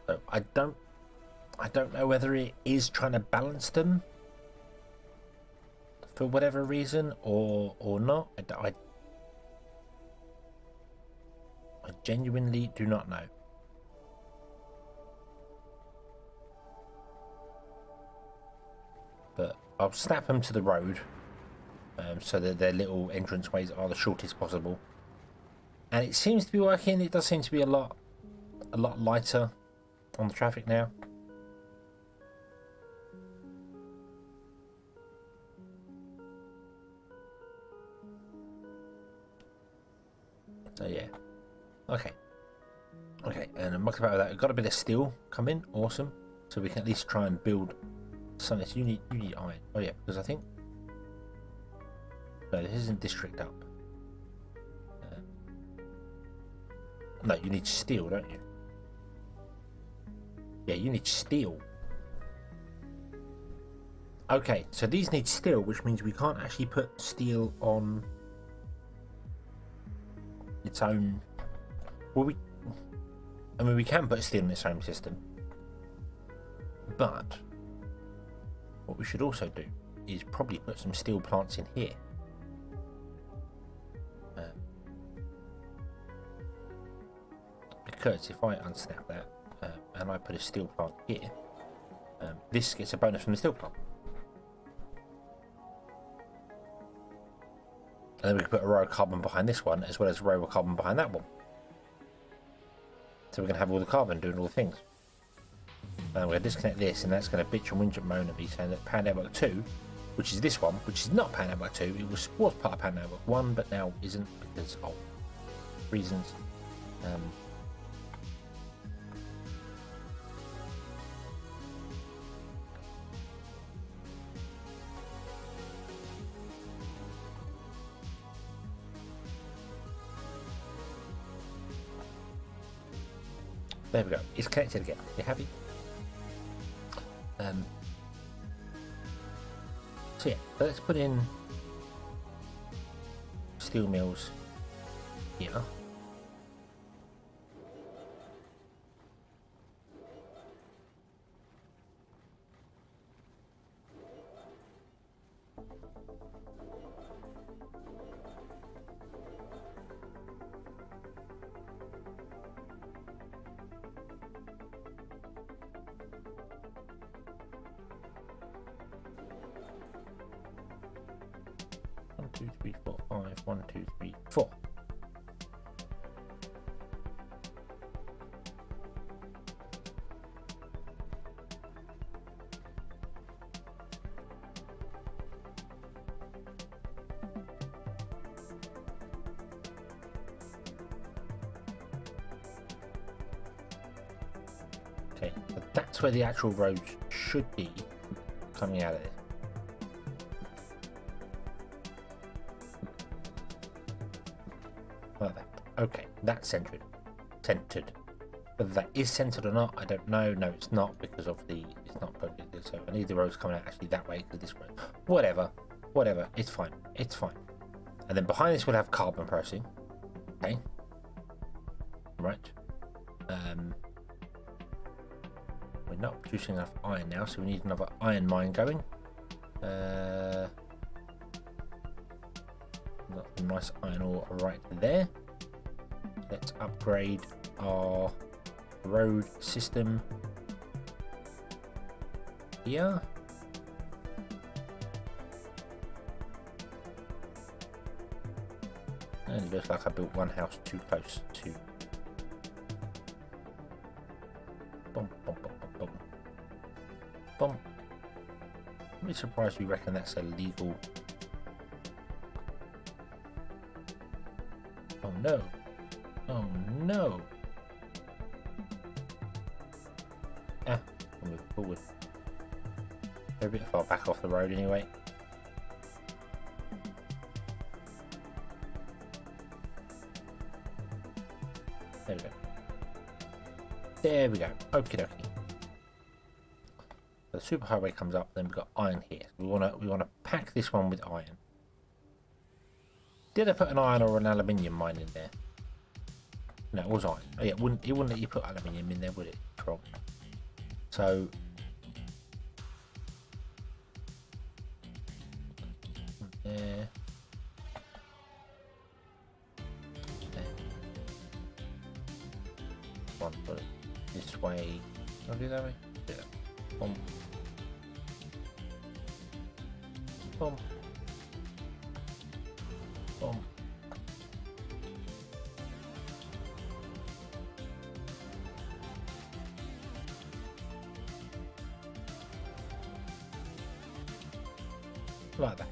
So I don't know whether it is trying to balance them for whatever reason or not. I genuinely do not know. But I'll snap them to the road so that their little entranceways are the shortest possible. And it seems to be working. It does seem to be a lot lighter on the traffic now. So yeah. Okay, and I'm about that. We've got a bit of steel coming, awesome. So we can at least try and build something. So you need iron. Oh yeah, because I think no, this isn't district up. No, you need steel, don't you? Yeah, you need steel. Okay, so these need steel, which means we can't actually put steel on its own. Well, we can put steel in its own system, but what we should also do is probably put some steel plants in here. Because if I unsnap that and I put a steel plant here, this gets a bonus from the steel plant. And then we can put a row of carbon behind this one, as well as a row of carbon behind that one. So we're going to have all the carbon doing all the things. And we're going to disconnect this, and that's going to bitch and whinge and moan at me, saying that Power Network 2, which is this one, which is not Power Network 2, it was part of Power Network 1, but now isn't because of reasons. There we go. It's connected again. You happy? So yeah, let's put in steel mills here. One, two, three, four, five. 1, 2, 3, 4. Okay, but that's where the actual road should be coming out of it. Like that. Okay, that's centered. Whether that is centered or not, I don't know. No, it's not, because of the it's not perfectly. So I need the roads coming out actually that way, because this road. Whatever. It's fine. And then behind this we'll have carbon pressing. Okay. Right. We're not producing enough iron now, so we need another iron mine going. Got some nice iron ore right there. Let's upgrade our road system here. And it looks like I built one house too close to. Boom, boom, boom, boom, boom. Boom. I'm really surprised you reckon that's a legal. Oh no. Oh no. Ah, I'll move forward. They're a bit far back off the road anyway. There we go. Okie dokie. The superhighway comes up, then we've got iron here. We wanna pack this one with iron. Did I put an iron or an aluminium mine in there? No, it was iron. Oh yeah, it wouldn't let you put aluminium in there, would it? Wrong. So there. One put it this way. I'll do that way. Do that. Boom. Boom. Boom. Like that.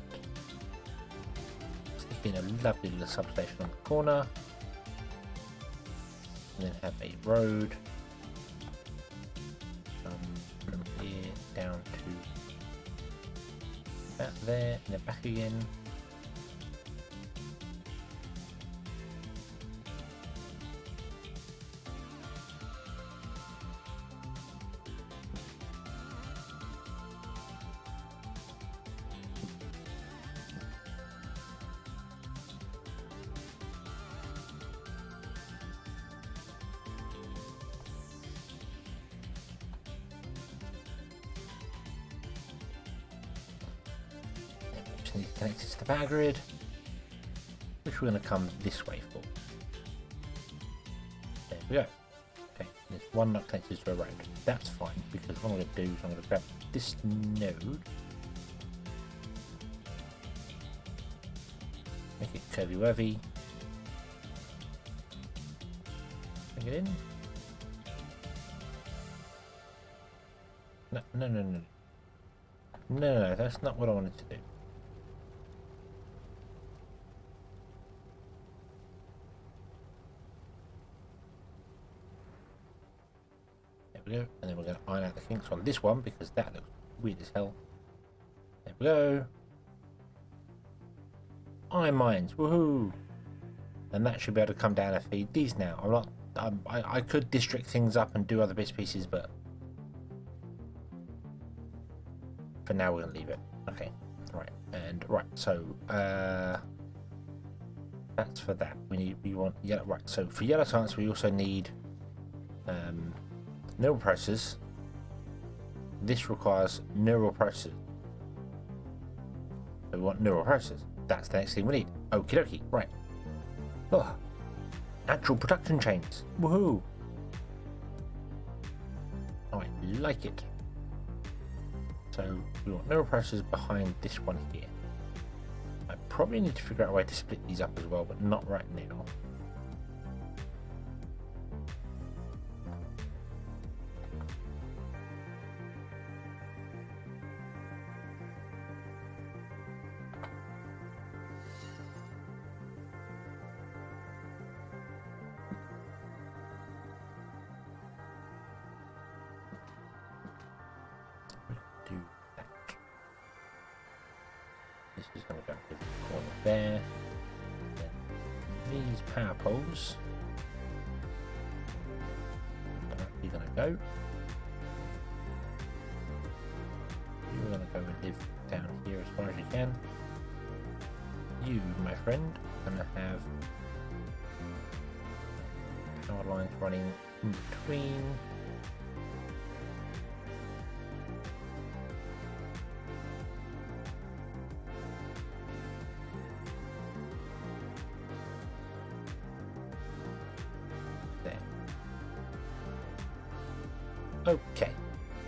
Stick in a lovely little substation on the corner. And then have a road from here down to about there and then back again. Need to connect it to the power grid, which we're going to come this way for. There we go. Okay, there's one not connected to a road. That's fine, because what I'm going to do is I'm going to grab this node, make it curvy-wurvy, bring it in. No, that's not what I wanted to do. And then we're going to iron out the kinks on this one because that looks weird as hell. There we go. Iron mines, woohoo! And that should be able to come down and feed these now. I'm not. I could district things up and do other bits and pieces, but for now we're going to leave it. Okay, right. So that's for that. We want yellow. Right. So for yellow science, we also need neural processors. This requires neural processors. So we want neural processors. That's the next thing we need. Okie dokie. Right. Oh, natural production chains. Woohoo! I like it. So we want neural processors behind this one here. I probably need to figure out a way to split these up as well, but not right now. This is going to go to the corner there. Then these power poles are actually going to go. You're going to go and live down here as far as you can. You, my friend, are going to have power lines running in between.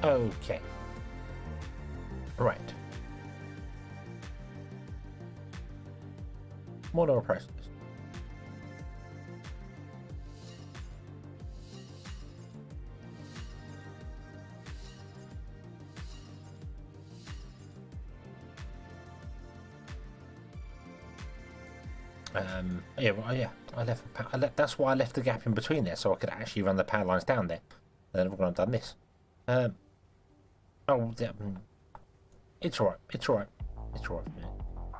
Okay. Right. More neural processors. That's why I left the gap in between there, so I could actually run the power lines down there. And then we're going to have done this. It's alright.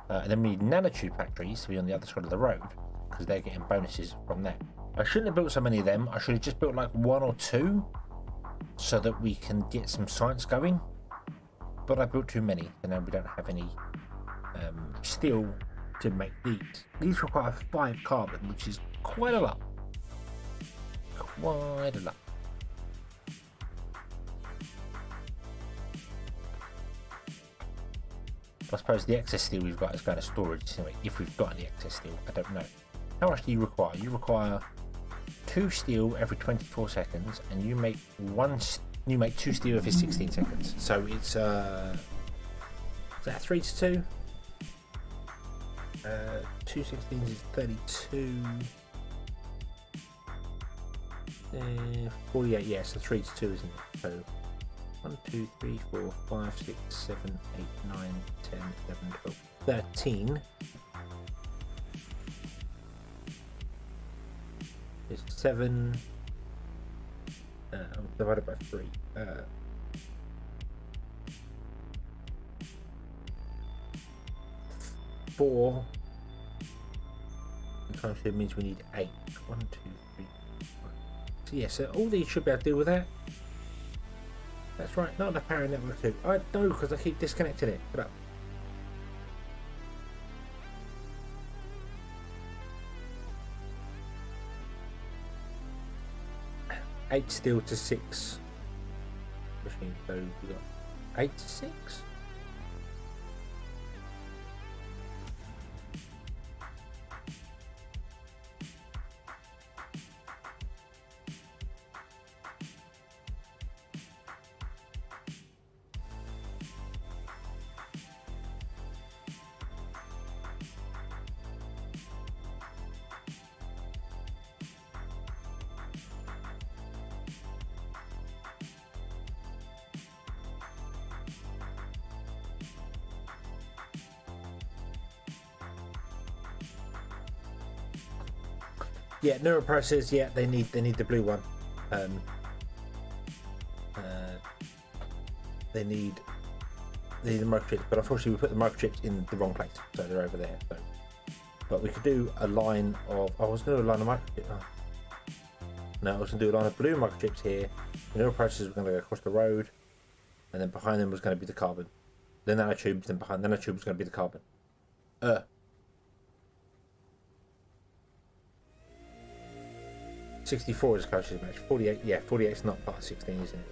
And then we need nanotube factories to be on the other side of the road because they're getting bonuses from that. I shouldn't have built so many of them. I should have just built like one or two so that we can get some science going. but I built too many, and now we don't have any steel to make these. These require 5 carbon, which is quite a lot. Quite a lot. I suppose the excess steel we've got is going to storage anyway, if we've got any excess steel. I don't know. How much do you require? You require 2 steel every 24 seconds, and you make 2 steel every 16 seconds. So it's is that 3 to 2? 2 16s is 32. 48, yeah, so 3 to 2, isn't it? So 1, 2, 3, 4, 5, 6, 7, 8, 9, 10, 11, 12, 13. It's 7 divided by 3. 4 times 2 means we need 8. 1, 2, 3, 4, 5. So yeah, so all these should be able to deal with that. That's right, not enough power in network 2. I know, because I keep disconnecting it. Put up. Eight steel to 6 machine, so we got 8 to 6. Yeah, neural processors. Yeah, they need the blue one. They need the microchips, but unfortunately we put the microchips in the wrong place, so they're over there. So, but we could do a line of. I was going to do a line of microchips. Oh. No, I was going to do a line of blue microchips here. The neural processors were going to go across the road, and then behind them was going to be the carbon. The nanotubes, then behind the nanotubes was going to be the carbon. 64 is close to match. 48, yeah, 48 is not part of 16, isn't it?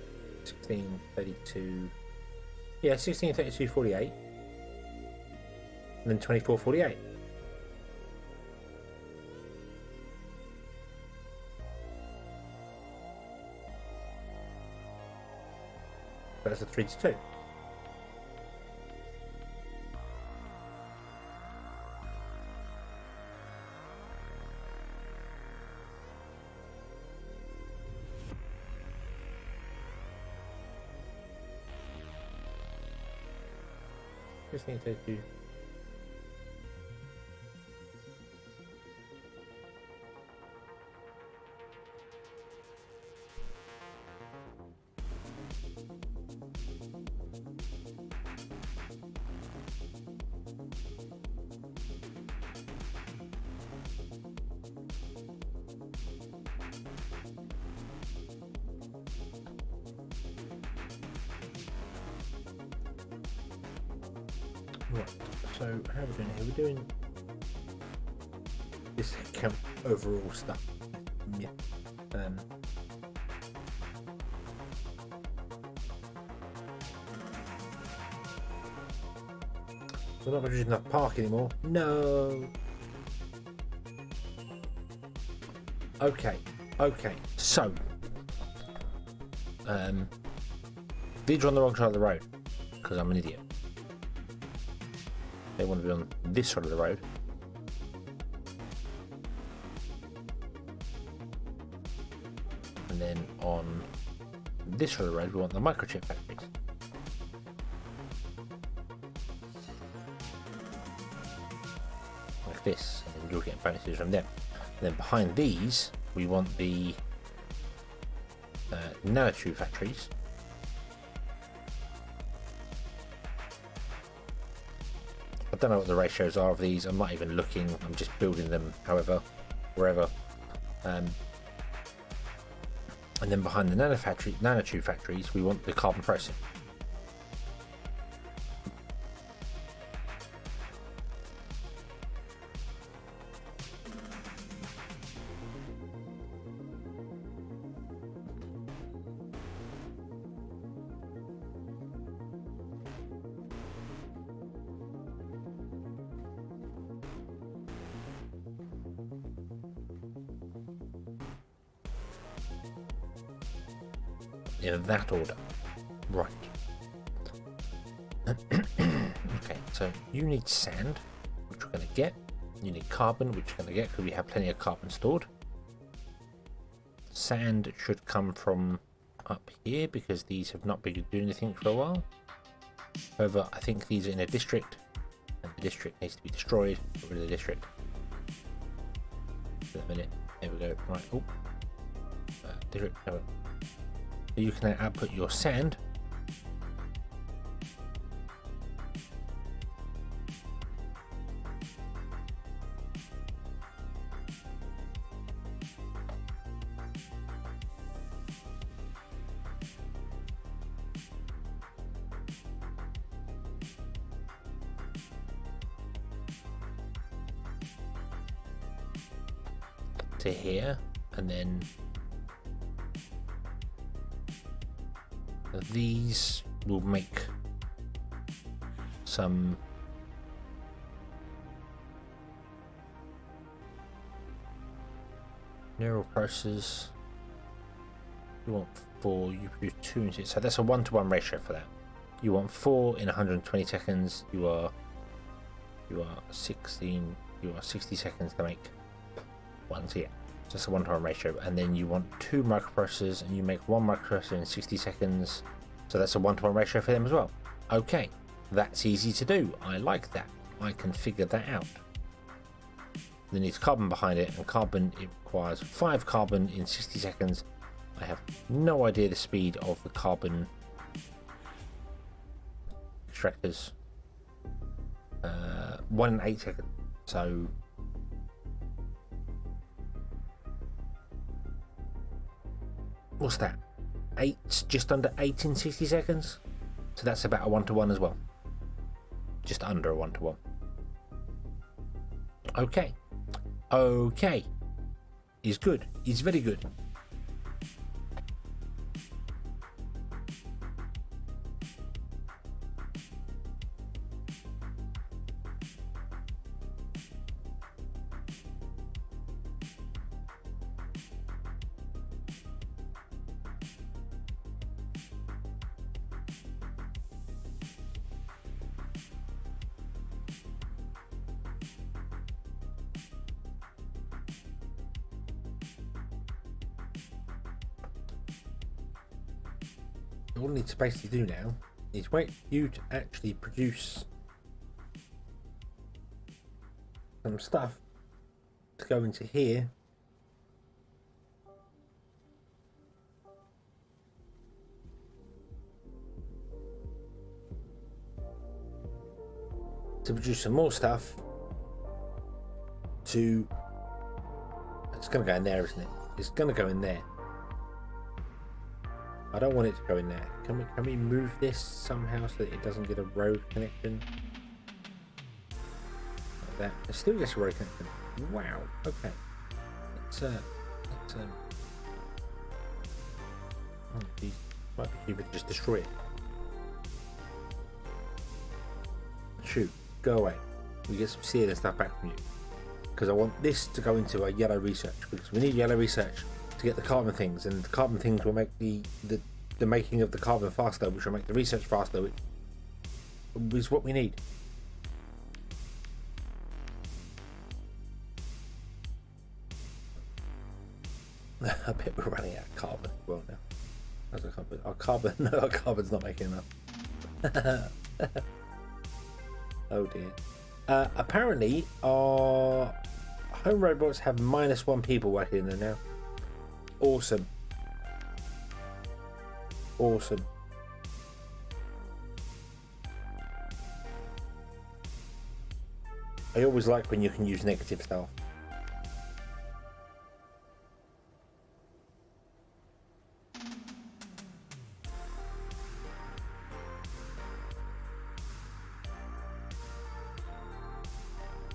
16, 32. Yeah, 16, 32, 48. And then 24, 48. That's a 3 to 2. Just need to do. Right, so how are we doing here? We're doing this account overall stuff. Yeah. We're not producing enough park anymore. No. Okay. So, these are on the wrong side of the road because I'm an idiot. They want to be on this side of the road. And then on this side of the road, we want the microchip factories. Like this, and then you'll get bonuses from them. And then behind these, we want the nanotube factories. I don't know what the ratios are of these. I'm not even looking. I'm just building them, however, wherever. And then behind the nanotube factories, we want the carbon processing. in that order. Right. Okay, so you need sand, which we're going to get. You need carbon, which we're going to get because we have plenty of carbon stored. Sand should come from up here because these have not been doing anything for a while. However, I think these are in a district, and the district needs to be destroyed. Get rid of the district. Wait a minute. There we go. Right. Oh. District. No. So you can then output your sand. To here, and then these will make some neural processors. You want 4, you produce 2 and 6, so that's a 1-to-1 ratio for that. You want 4 in 120 seconds. You are 16. You are 60 seconds to make one. So yeah, just a 1-to-1 ratio. And then you want 2 microprocessors, and you make 1 microprocessor in 60 seconds. So that's a 1-to-1 ratio for them as well. Okay, that's easy to do. I like that. I can figure that out. Then needs carbon behind it, and carbon, it requires 5 carbon in 60 seconds. I have no idea the speed of the carbon extractors. 1 in 8 seconds. So what's that? 8, just under 8 in 60 seconds. So that's about a 1-to-1 as well. Just under a 1-to-1. Okay. Okay. Is good. Is very good. All I need to basically do now is wait for you to actually produce some stuff to go into here. To produce some more stuff to... It's going to go in there, isn't it? It's going to go in there. I don't want it to go in there. Can we move this somehow so that it doesn't get a road connection? Like that. It still gets a road connection. Wow. Okay. It's oh, geez. Might be cheaper to just destroy it. Shoot. Go away. We get some steel and stuff back from you. Because I want this to go into a yellow research, because we need yellow research to get the carbon things, and the carbon things will make the making of the carbon faster, which will make the research faster, which is what we need. I bet we're running out of carbon as well now. Our carbon's not making enough. Oh dear. Apparently our home robots have -1 people working in there now. Awesome. Awesome. I always like when you can use negative stuff.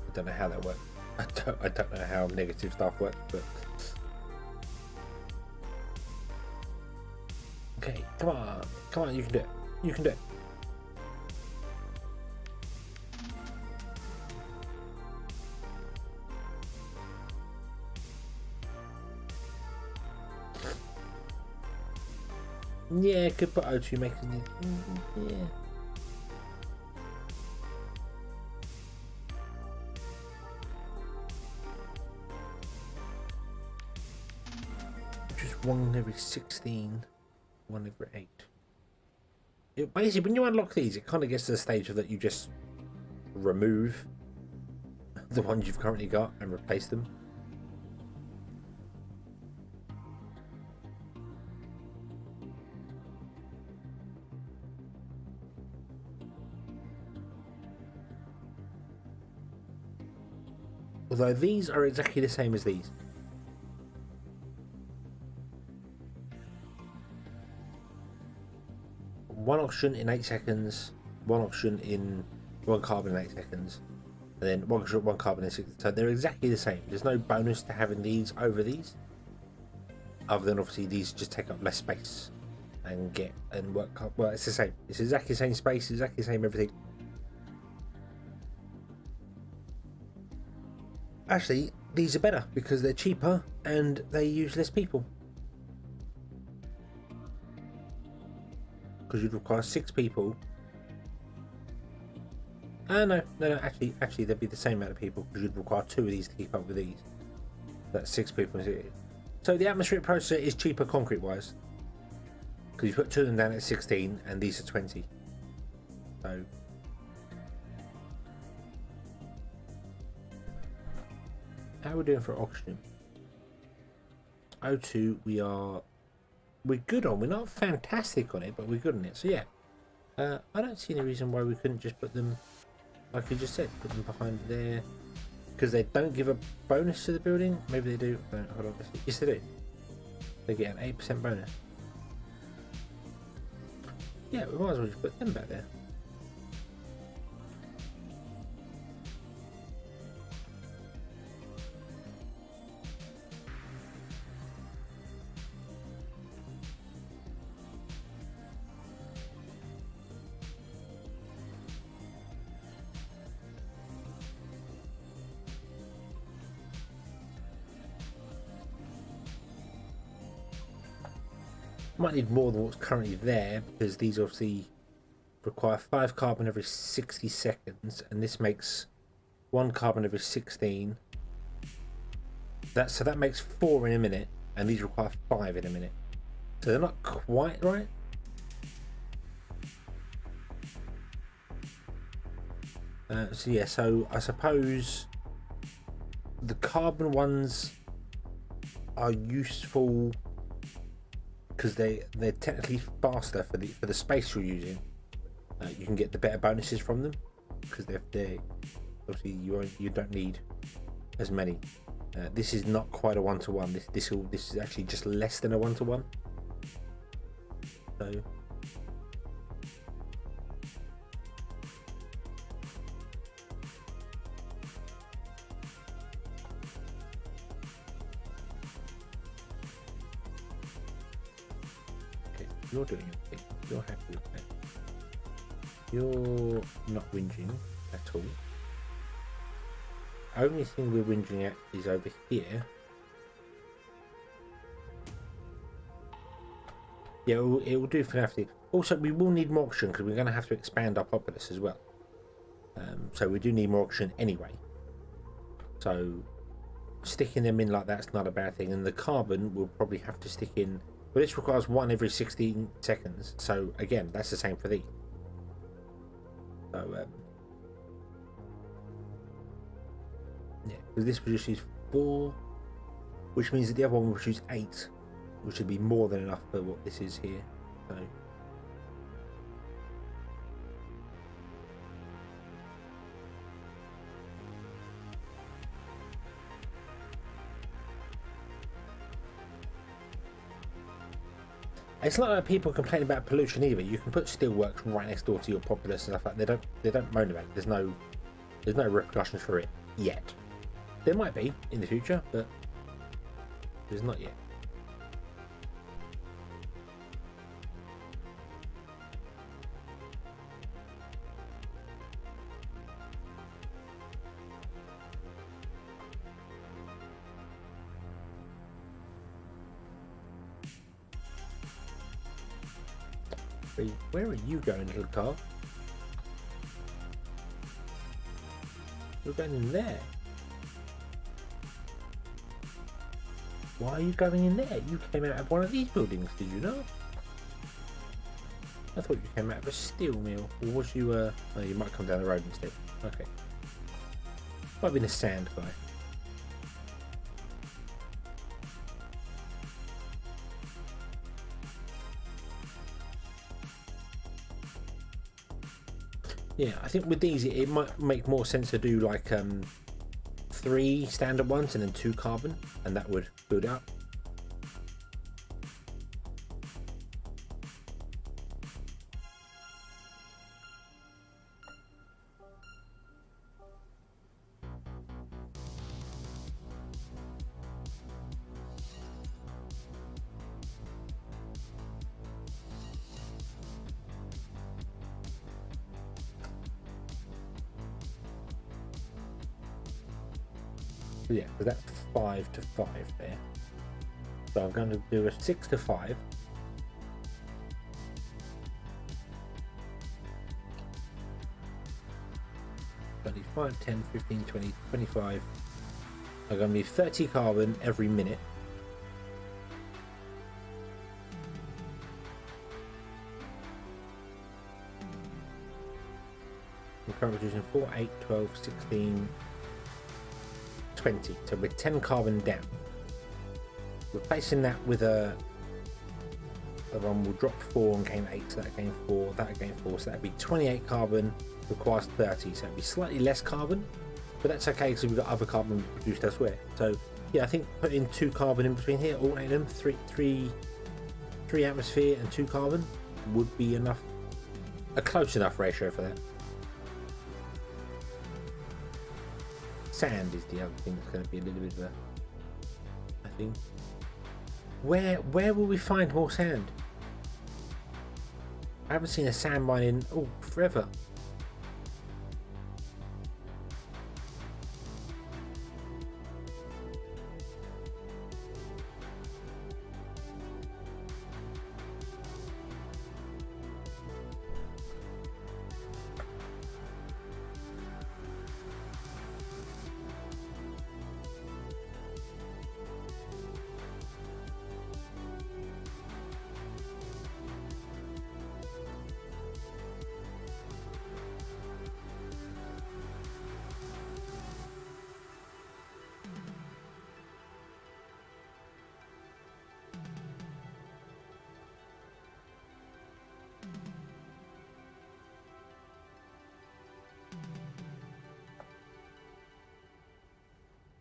I don't know how that works. I don't know how negative stuff works, but okay, come on, you can do it. You can do it. Yeah, could put O2 making it. Yeah. Just one every 16, one every 8. Basically, when you unlock these, it kind of gets to the stage of that you just remove the ones you've currently got and replace them. Although these are exactly the same as these. One oxygen in 8 seconds, one oxygen in 1 carbon in 8 seconds, and then one carbon in 6. So they're exactly the same. There's no bonus to having these over these, other than obviously these just take up less space and work. Well, it's the same. It's exactly the same space, exactly the same everything. Actually, these are better because they're cheaper and they use less people. Because you'd require 6 people. No, actually they'd be the same amount of people because you'd require 2 of these to keep up with these. That's 6 people. So the atmospheric processor is cheaper concrete wise. Because you put 2 of them down at 16 and these are 20. So how are we doing for oxygen? O2 we're good on. We're not fantastic on it, but we're good on it. So yeah, I don't see any reason why we couldn't just put them, like you just said, put them behind there, because they don't give a bonus to the building. Maybe they do. Hold on, yes they do. They get an 8% bonus. Yeah, we might as well just put them back there. Might need more than what's currently there because these obviously require 5 carbon every 60 seconds, and this makes 1 carbon every 16. So that makes 4 in a minute, and these require 5 in a minute. So they're not quite right. So yeah, so I suppose the carbon ones are useful because they're technically faster for the space you're using. You can get the better bonuses from them because they're obviously you don't need as many. This is not quite a 1-to-1. This is actually just less than a 1-to-1. So you're doing your thing. You're happy with that. You're not whinging at all. Only thing we're whinging at is over here. Yeah, it will do for now. Also, we will need more oxygen because we're going to have to expand our populace as well. So we do need more oxygen anyway. So sticking them in like that's not a bad thing. And the carbon we'll probably have to stick in. But this requires 1 every 16 seconds. So again, that's the same for these. So yeah, because this produces 4, which means that the other one will produce 8, which would be more than enough for what this is here. So it's not like people complain about pollution either. You can put steelworks right next door to your populace and stuff like that. They don't moan about it. There's no repercussions for it yet. There might be in the future, but there's not yet. Where are you going, little car? You're going in there. Why are you going in there? You came out of one of these buildings, did you not? I thought you came out of a steel mill. Or was you, oh, you might come down the road instead. Okay. Might have been a sand guy. Yeah, I think with these it might make more sense to do like 3 standard ones and then 2 carbon, and that would build up. Yeah, so that's 5 to 5 there. So I'm going to do a 6 to 5. But 5, 10, 15, 20, 25. I'm going to need 30 carbon every minute. I'm currently using 4, 8, 12, 16, 20, so we're 10 carbon down. Replacing that with a one will drop 4 and gain 8, so that gain 4, that gain 4, so that'd be 28 carbon, requires 30, so it'd be slightly less carbon, but that's okay because we've got other carbon produced elsewhere. So yeah, I think putting 2 carbon in between here, alternate them, three atmosphere and 2 carbon would be enough, a close enough ratio for that. Sand is the other thing that's going to be a little bit of a, I think. Where will we find more sand? I haven't seen a sand mine in forever.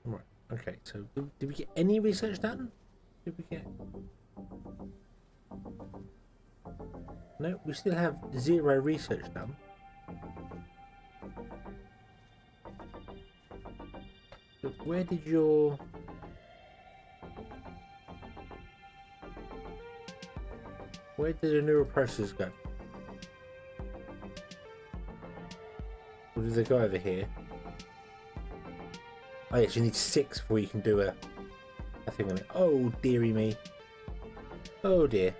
Right, okay, so did we get any research done? Did we get... No, we still have 0 research done. But where did your... Where did the neural process go? Or did they go over here? Oh yes, you need 6 before you can do a thing on it. Oh dearie me. Oh dear.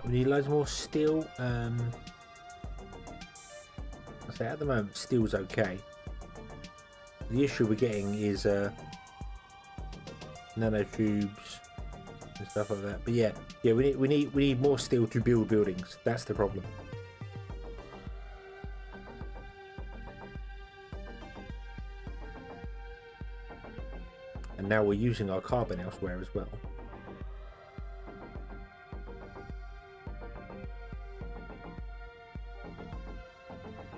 We need loads more steel. I say at the moment steel's okay. The issue we're getting is nanotubes and stuff like that. But yeah, we need more steel to build buildings. That's the problem. And now we're using our carbon elsewhere as well.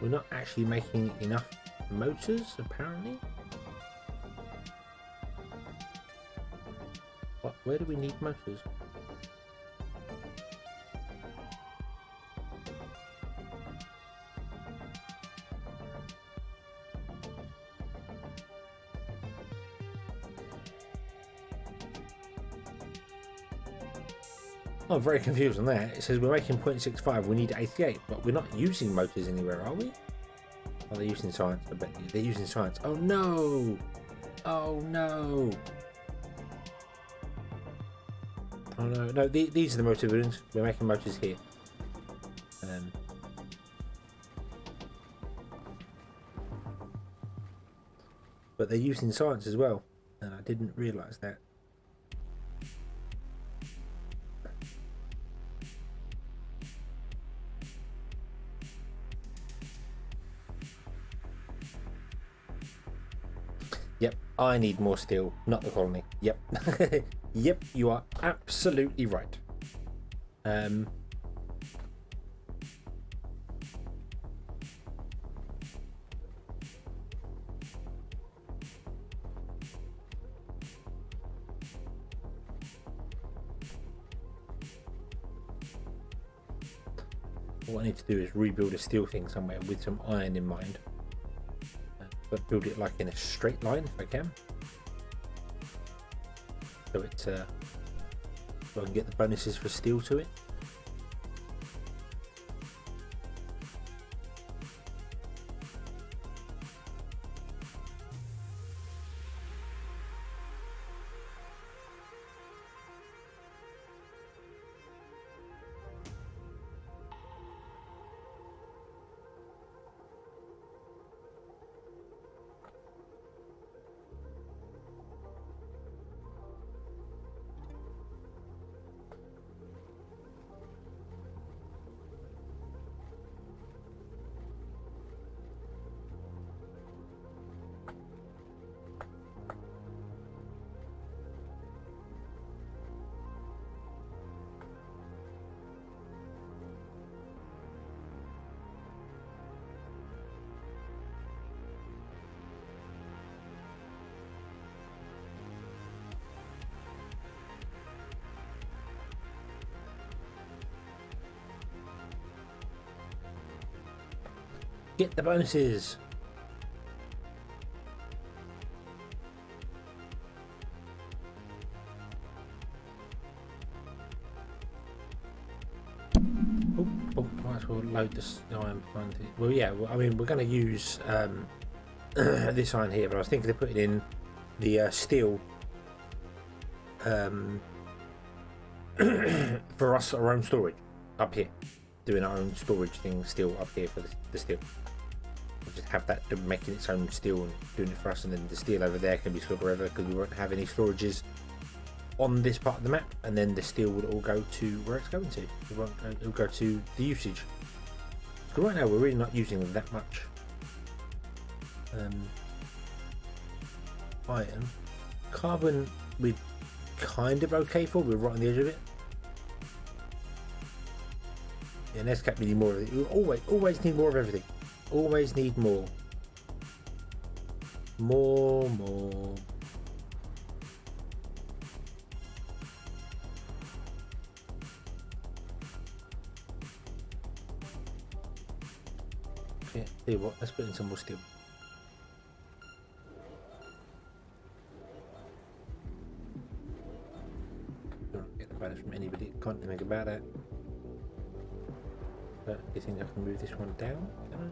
We're not actually making enough motors, apparently. What? Where do we need motors? I'm very confused on that. It says we're making 0.65, we need 88, but we're not using motors anywhere, are we? Oh, they're using science, I bet you. They're using science. Oh no! Oh no! Oh no, no, these are the motor buildings. We're making motors here. But they're used in science as well, and I didn't realise that. Yep, I need more steel, not the colony. Yep. Yep, you are absolutely right. What I need to do is rebuild a steel thing somewhere with some iron in mind. But build it like in a straight line if I can. So I can get the bonuses for steel to it. Get the bonuses. Oh, might as well load this iron plant. Well, yeah. Well, I mean, we're going to use this iron here, but I was thinking of putting in the steel for us, our own storage up here. Doing our own storage thing still up here for the steel. We'll just have that making its own steel and doing it for us, and then the steel over there can be stored wherever, because we won't have any storages on this part of the map, and then the steel will all go to where it's going to. It'll go to the usage. Because right now we're really not using that much iron. Carbon we're kind of okay for, we're right on the edge of it. And let's cap need more of it. We always need more of everything. Always need more. More. Okay, tell you what, let's put in some more steel. Don't get the bonus from anybody, can't do anything about it. But do you think I can move this one down? Can I?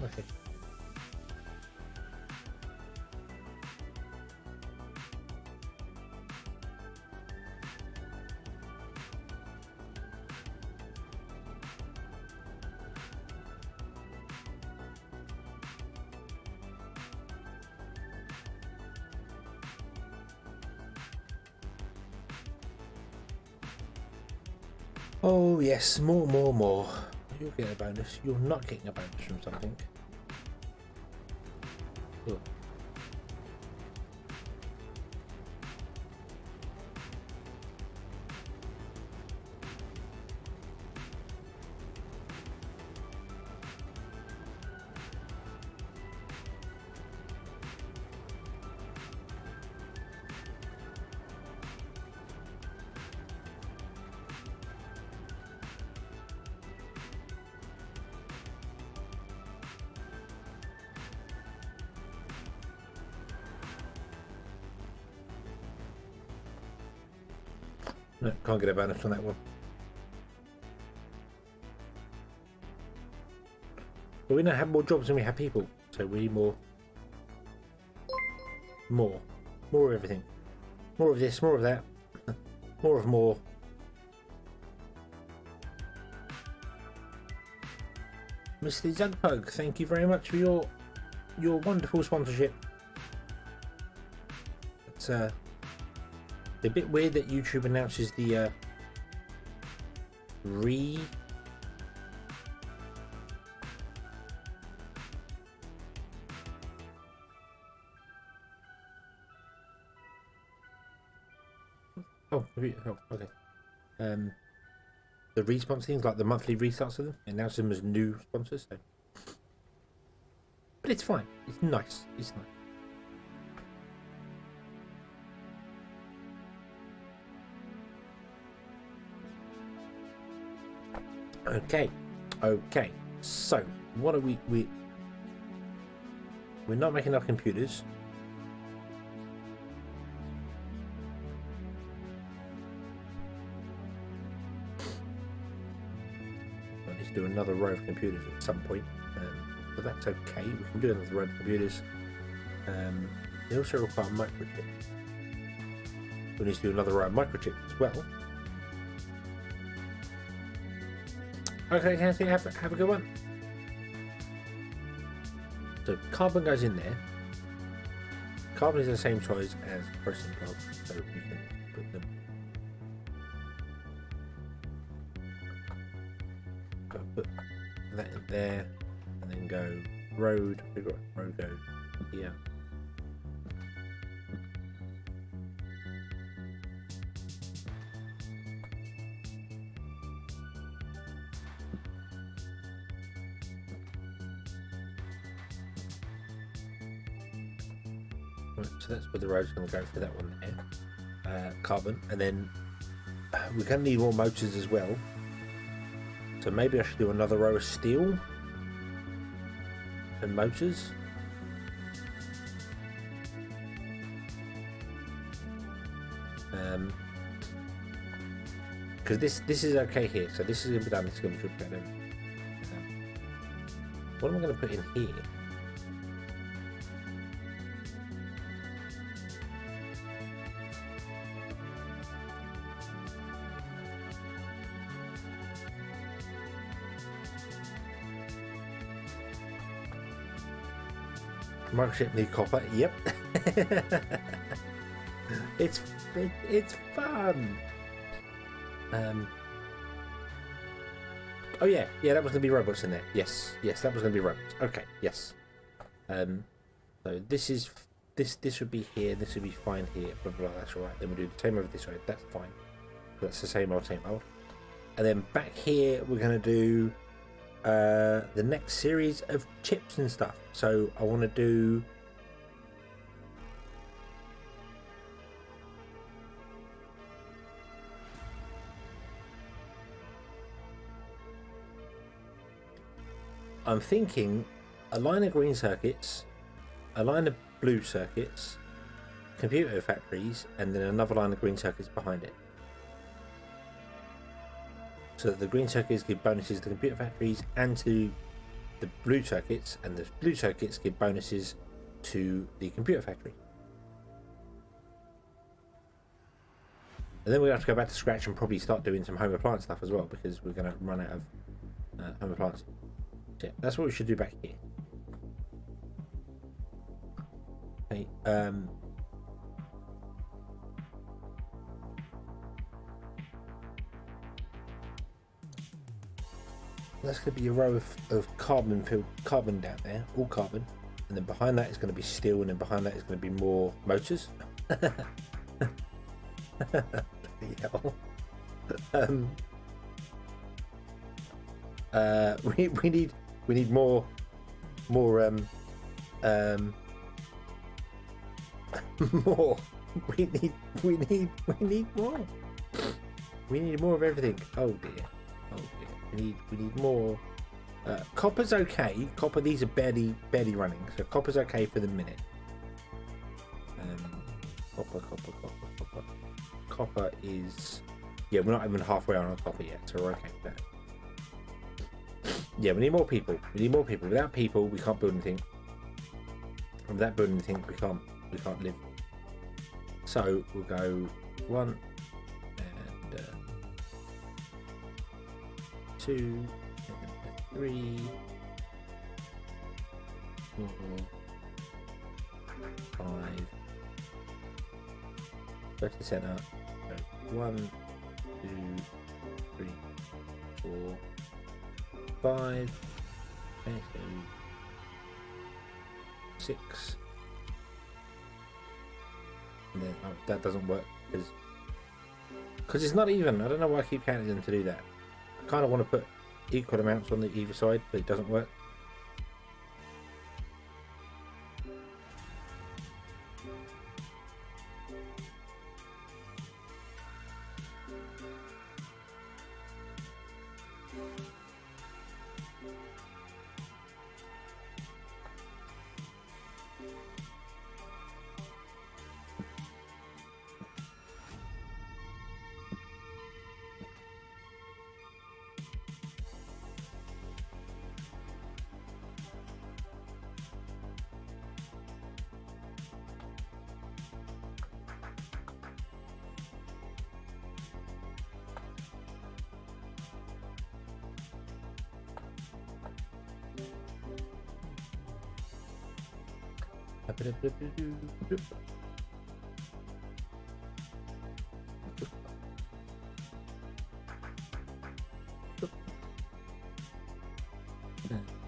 Okay. Oh yes, more. You'll get a bonus. You're not getting a bonus from something. Cool. No, can't get a bonus on that one. But we don't have more jobs than we have people, so we need more of everything. More of this, more of that, more of more. Mr. Zugpug, thank you very much for your wonderful sponsorship. It's a bit weird that YouTube announces the Oh, okay. The response things, like the monthly restarts of them, announce them as new sponsors. So. But it's fine. It's nice. It's nice. Okay. So, what are we're not making our computers. Do another row of computers at some point, but that's okay. We can do another row of computers. They also require microchip. We need to do another row of microchip as well. Okay, Kathy, have a good one. So carbon goes in there. Carbon is the same size as processing plant, so we can put them. Put that in there, and then go road. We've got road go here. Right, so that's where the road's going to go for that one there. Carbon, and then we're going to need more motors as well. So maybe I should do another row of steel and motors. Because this is okay here. So this is going to be done. This is going to be good. What am I going to put in here? Microchip need copper. Yep. it's fun. Oh yeah, that was gonna be robots in there. Yes, that was gonna be robots. Okay, yes. So this would be here. This would be fine here. Blah blah. That's all right. Then we'll do the same over this way. That's fine. That's the same old. And then back here we're gonna do the next series of chips and stuff. So I want to do I'm thinking a line of green circuits, a line of blue circuits, computer factories, and then another line of green circuits behind it. So that the green circuits give bonuses to the computer factories and to the blue circuits, and the blue circuits give bonuses to the computer factory. And then we're going to have to go back to scratch and probably start doing some home appliance stuff as well, because we're going to run out of home appliances. So yeah, that's what we should do back here. Okay. That's going to be a row of carbon down there, all carbon, and then behind that is going to be steel, and then behind that is going to be more motors. We need more more. We need more. We need more of everything. Oh dear. We need more. Copper's okay. Copper, these are barely running, so copper's okay for the minute. Copper. Copper is, yeah, we're not even halfway on our copper yet, so we're okay with that. Yeah, we need more people. We need more people. Without people, we can't build anything. And without building anything, we can't live. So we'll go 1 and 2 and 3, 4, 5. Go to the center. So 1, 2, 3, 4, 5. Okay, so 6. And then that doesn't work because it's not even. I don't know why I keep counting them to do that. I kind of want to put equal amounts on either side, but it doesn't work.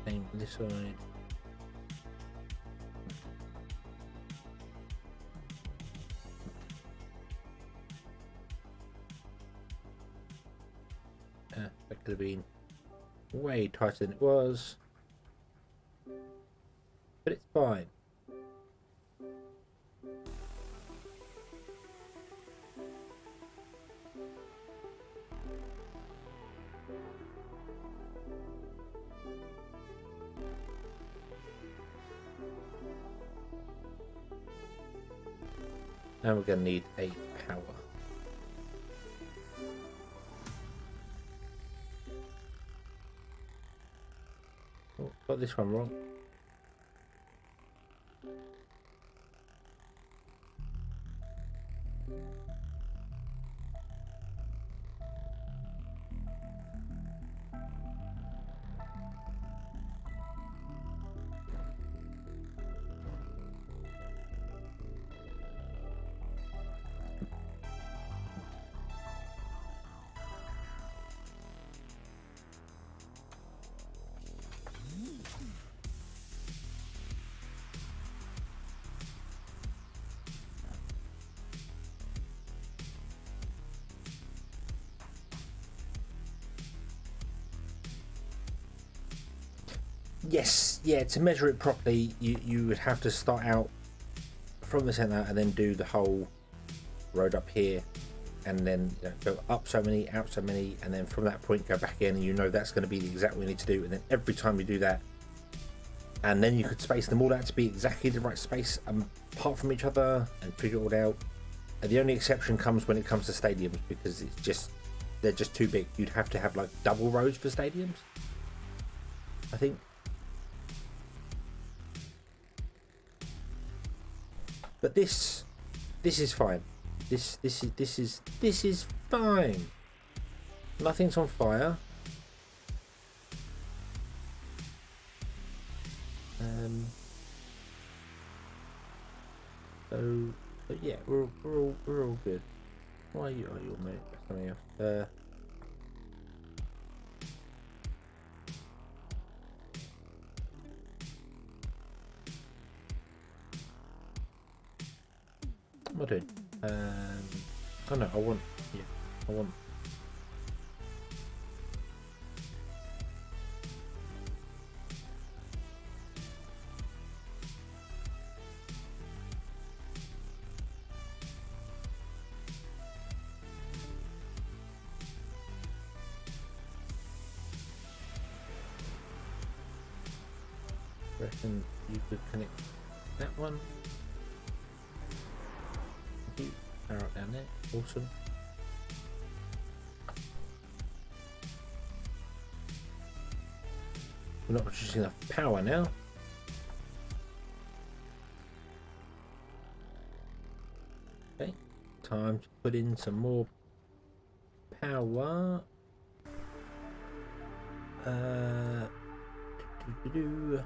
Same this side. That could have been way tighter than it was, but it's fine. Now we're going to need a power. Oh, got this one wrong. Yes, yeah, to measure it properly, you would have to start out from the center and then do the whole road up here, and then go up so many, out so many, and then from that point go back in, and you know that's going to be the exact what you need to do. And then every time you do that, and then you could space them all out to be exactly the right space apart from each other and figure it all out. And the only exception comes when it comes to stadiums, because they're just too big. You'd have to have like double roads for stadiums, I think. But this is fine. This is fine. Nothing's on fire. But yeah, we're all good. Why are you mate? Coming off. What am I doing? Oh no, I want reckon you could connect that one. Arrow down there, awesome. We're not producing enough power now. Okay, time to put in some more power. Do-do-do-do.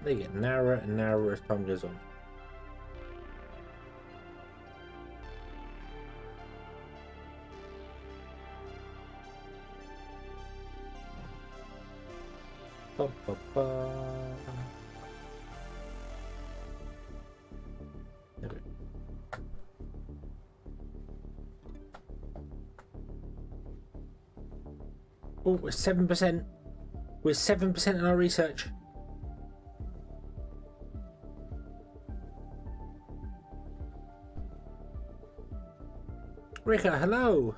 They get narrower and narrower as time goes on. Ba, ba, ba. Okay. Oh, we're 7%. We're 7% in our research. Rika, hello.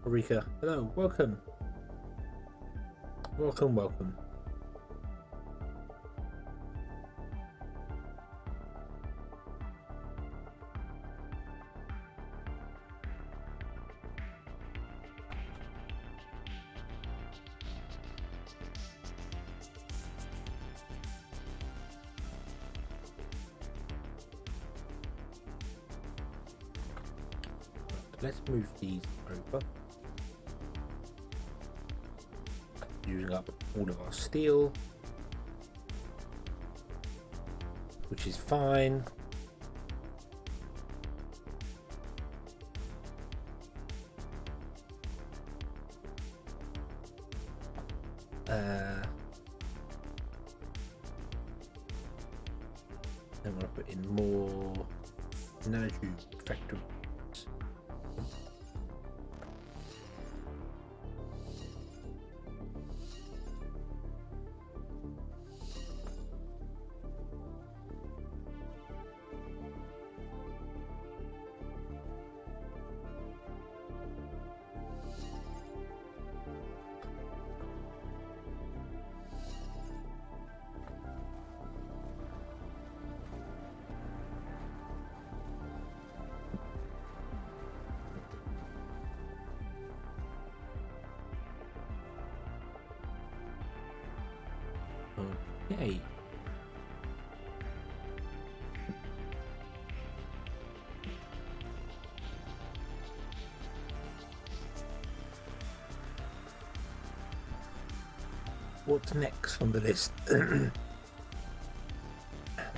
Rika, hello. Welcome. Welcome, welcome. Let's move these over. Using up all of our steel, which is fine. I'm going to put in more nanotube factories. Okay. What's next on the list?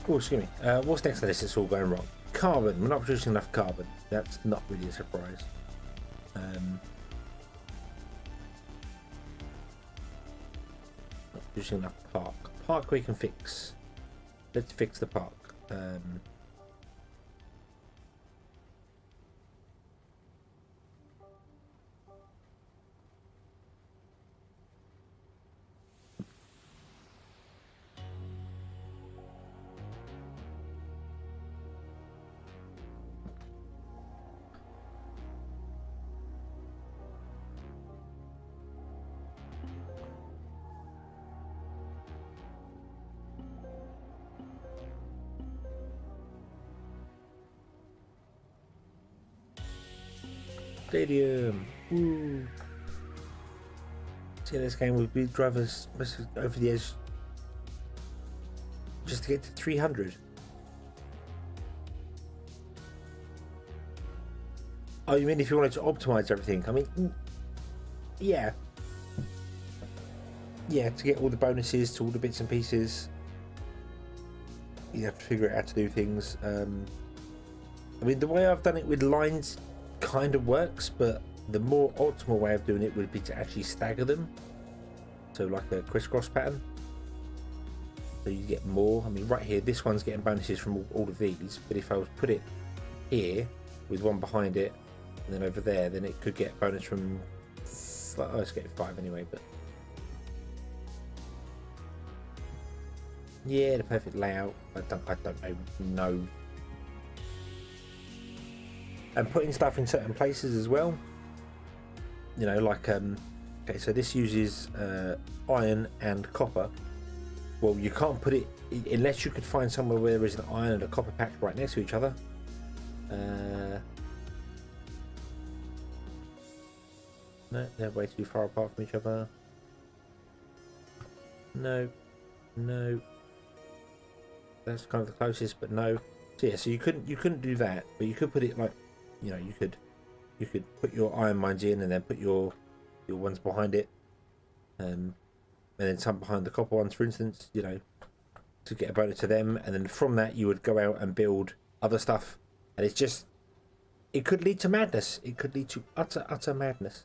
Oh, excuse me. What's next on the list? It's all going wrong. Carbon. We're not producing enough carbon. That's not really a surprise. Not producing enough park. Park we can fix. Let's fix the park. Stadium. Ooh. See, this game would be drivers over the edge just to get to 300. Oh, you mean if you wanted to optimize everything? I mean, yeah. Yeah, to get all the bonuses to all the bits and pieces, you have to figure out how to do things. I mean, the way I've done it with lines kind of works, but the more optimal way of doing it would be to actually stagger them, so like a crisscross pattern, so you get more. I mean, right here this one's getting bonuses from all of these, but if I was put it here with one behind it and then over there, then it could get bonus from, oh, let's get 5 anyway. But yeah, the perfect layout, I don't know and putting stuff in certain places as well. You know, like okay, so this uses iron and copper. Well, you can't put it unless you could find somewhere where there is an iron and a copper patch right next to each other. No, they're way too far apart from each other. No, no. That's kind of the closest, but no. So yeah, so you couldn't do that, but you could put it like, you know, you could put your iron mines in and then put your ones behind it, and then some behind the copper ones, for instance. You know, to get a bonus to them, and then from that you would go out and build other stuff, and it's just, it could lead to madness. It could lead to utter madness.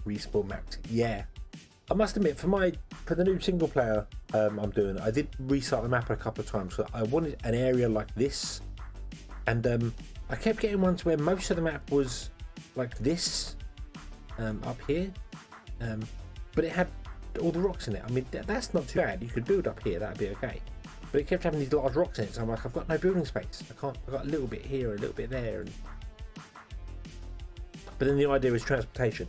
Respawn maps, yeah. I must admit, for the new single player I'm doing, I did restart the map a couple of times. So I wanted an area like this, and I kept getting ones where most of the map was like this, up here, but it had all the rocks in it. I mean, that's not too bad. You could build up here, that'd be okay. But it kept having these large rocks in it, so I'm like, I've got no building space. I've got a little bit here, a little bit there, but then the idea is transportation.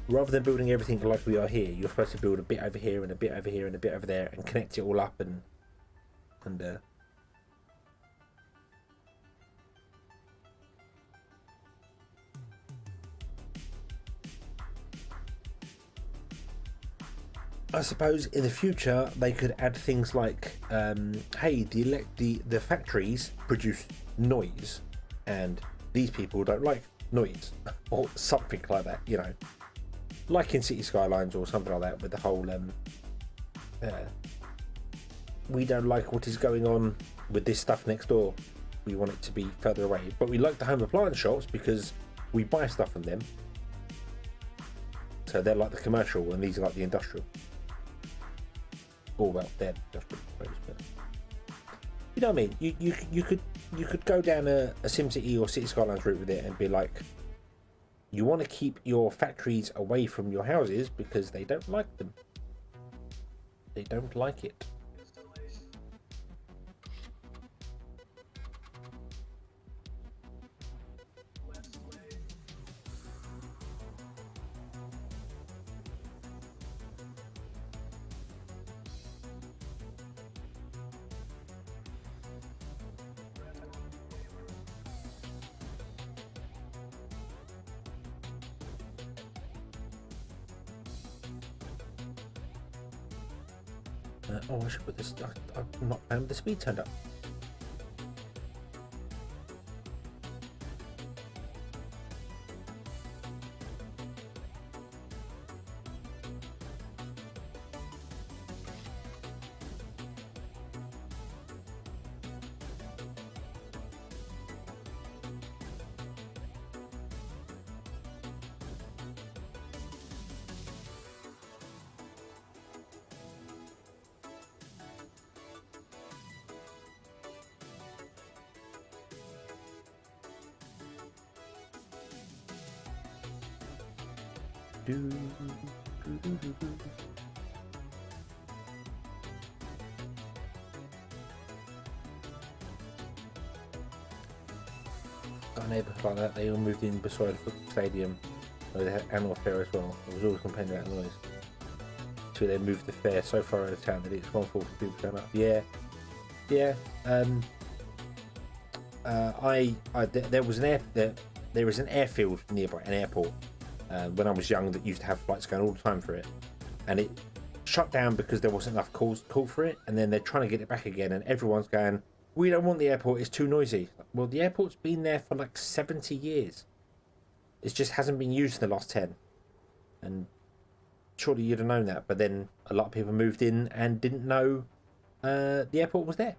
Rather than building everything like we are here, you're supposed to build a bit over here and a bit over here and a bit over there and connect it all up and I suppose in the future they could add things like, hey, the factories produce noise, and these people don't like noise, or something like that, you know. Like in City Skylines or something like that, with the whole we don't like what is going on with this stuff next door, we want it to be further away, but we like the home appliance shops because we buy stuff from them, so they're like the commercial and these are like the industrial. Or well, they're industrial, but you know what I mean. You could go down a SimCity or City Skylines route with it and be like, you want to keep your factories away from your houses because they don't like them. They don't like it. Oh, I should put this. I'm not found the speed turned up. Got neighbours like that. They all moved in beside the football stadium where they had animal fair as well. I was always complaining about noise. So they moved the fair so far out of town that it's one for people turn up. Yeah, yeah. There was an airfield nearby, an airport, when I was young, that used to have flights going all the time for it, and it shut down because there wasn't enough call for it, and then they're trying to get it back again, and everyone's going, we don't want the airport, it's too noisy. Well, the airport's been there for like 70 years. It just hasn't been used in the last 10. And surely you'd have known that, but then a lot of people moved in and didn't know the airport was there.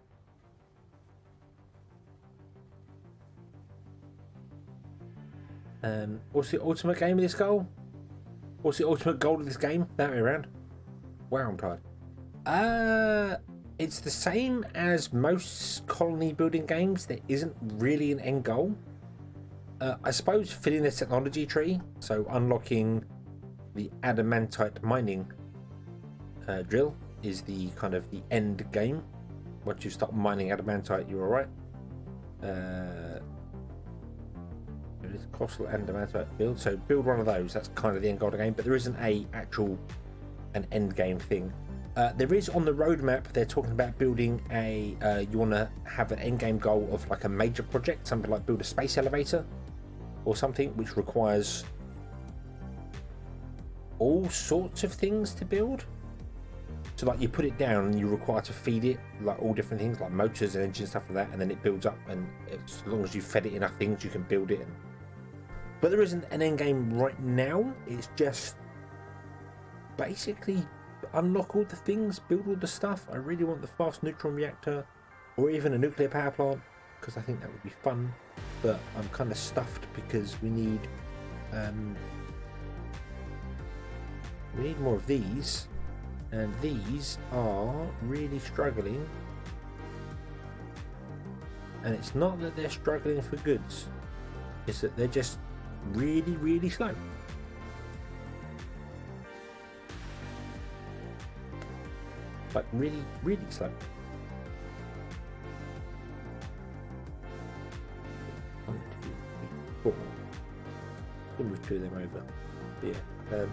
What's the ultimate game of this goal? What's the ultimate goal of this game? That way around. Wow, I'm tired. It's the same as most colony building games. There isn't really an end goal. I suppose filling the technology tree, so unlocking the adamantite mining drill is the kind of the end game. Once you start mining adamantite, you're alright. There is costly adamantite build, so build one of those. That's kind of the end goal of the game, but there isn't an end game thing. There is on the roadmap. They're talking about building a. You want to have an end game goal of like a major project, something like build a space elevator or something, which requires all sorts of things to build. So like you put it down and you're required to feed it like all different things like motors and engines, stuff like that, and then it builds up, and as long as you fed it enough things you can build it. But there isn't an end game right now. It's just basically unlock all the things, build all the stuff. I really want the fast neutron reactor or even a nuclear power plant because I think that would be fun, but I'm kind of stuffed because we need more of these. And these are really struggling. And it's not that they're struggling for goods. It's that they're just really, really slow. Like really, really slow. 1, 2, 3, 4. We'll move 2 of them over. But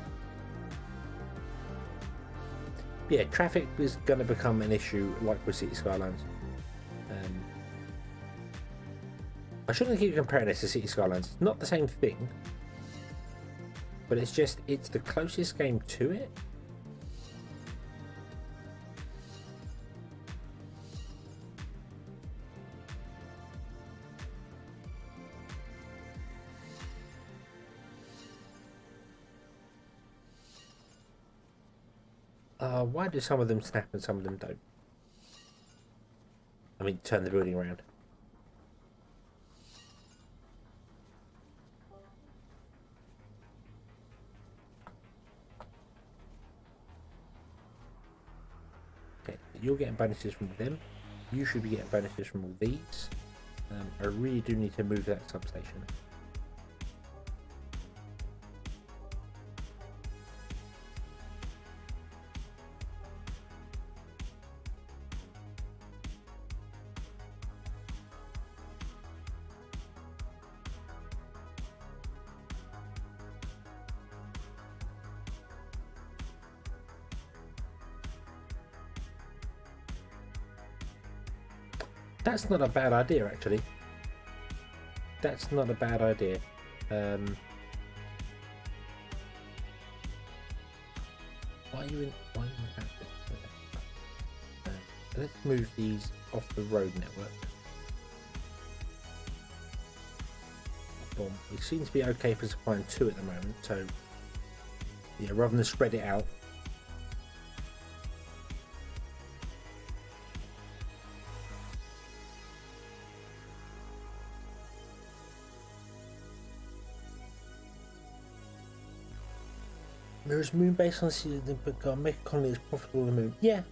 yeah, traffic is going to become an issue like with City Skylines. I shouldn't keep comparing this to City Skylines. It's not the same thing, but it's the closest game to it. Why do some of them snap and some of them don't? I mean, turn the building around. Okay, you're getting bonuses from them. You should be getting bonuses from all these. I really do need to move that substation. That's not a bad idea, actually. That's not a bad idea. Why are you in let's move these off the road network. Boom. We seem to be okay for supplying 2 at the moment, so yeah, rather than spread it out. Mirror's moon base on the sea, but make a colony as profitable on the moon. Yeah.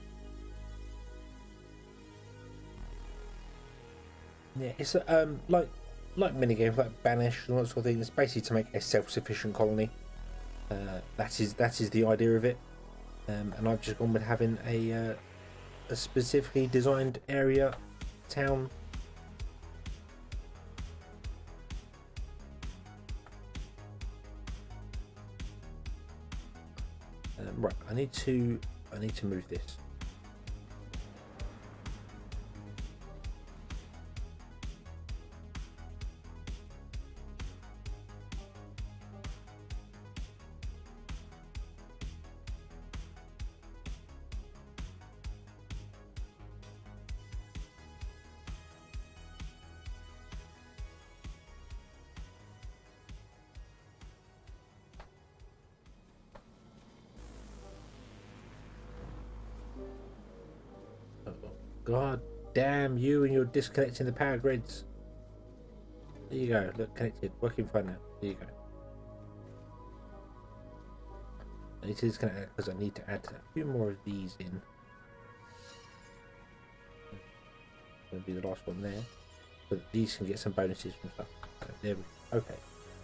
Yeah, it's like minigames like Banish and that sort of thing. It's basically to make a self-sufficient colony. That is the idea of it. And I've just gone with having a specifically designed area, town. Right, I need to move this. God damn you and you're disconnecting the power grids. There you go, look, connected, working fine now. There you go. I need to disconnect because I need to add a few more of these in. That'll be the last one there. But these can get some bonuses from stuff. So there we go. Okay,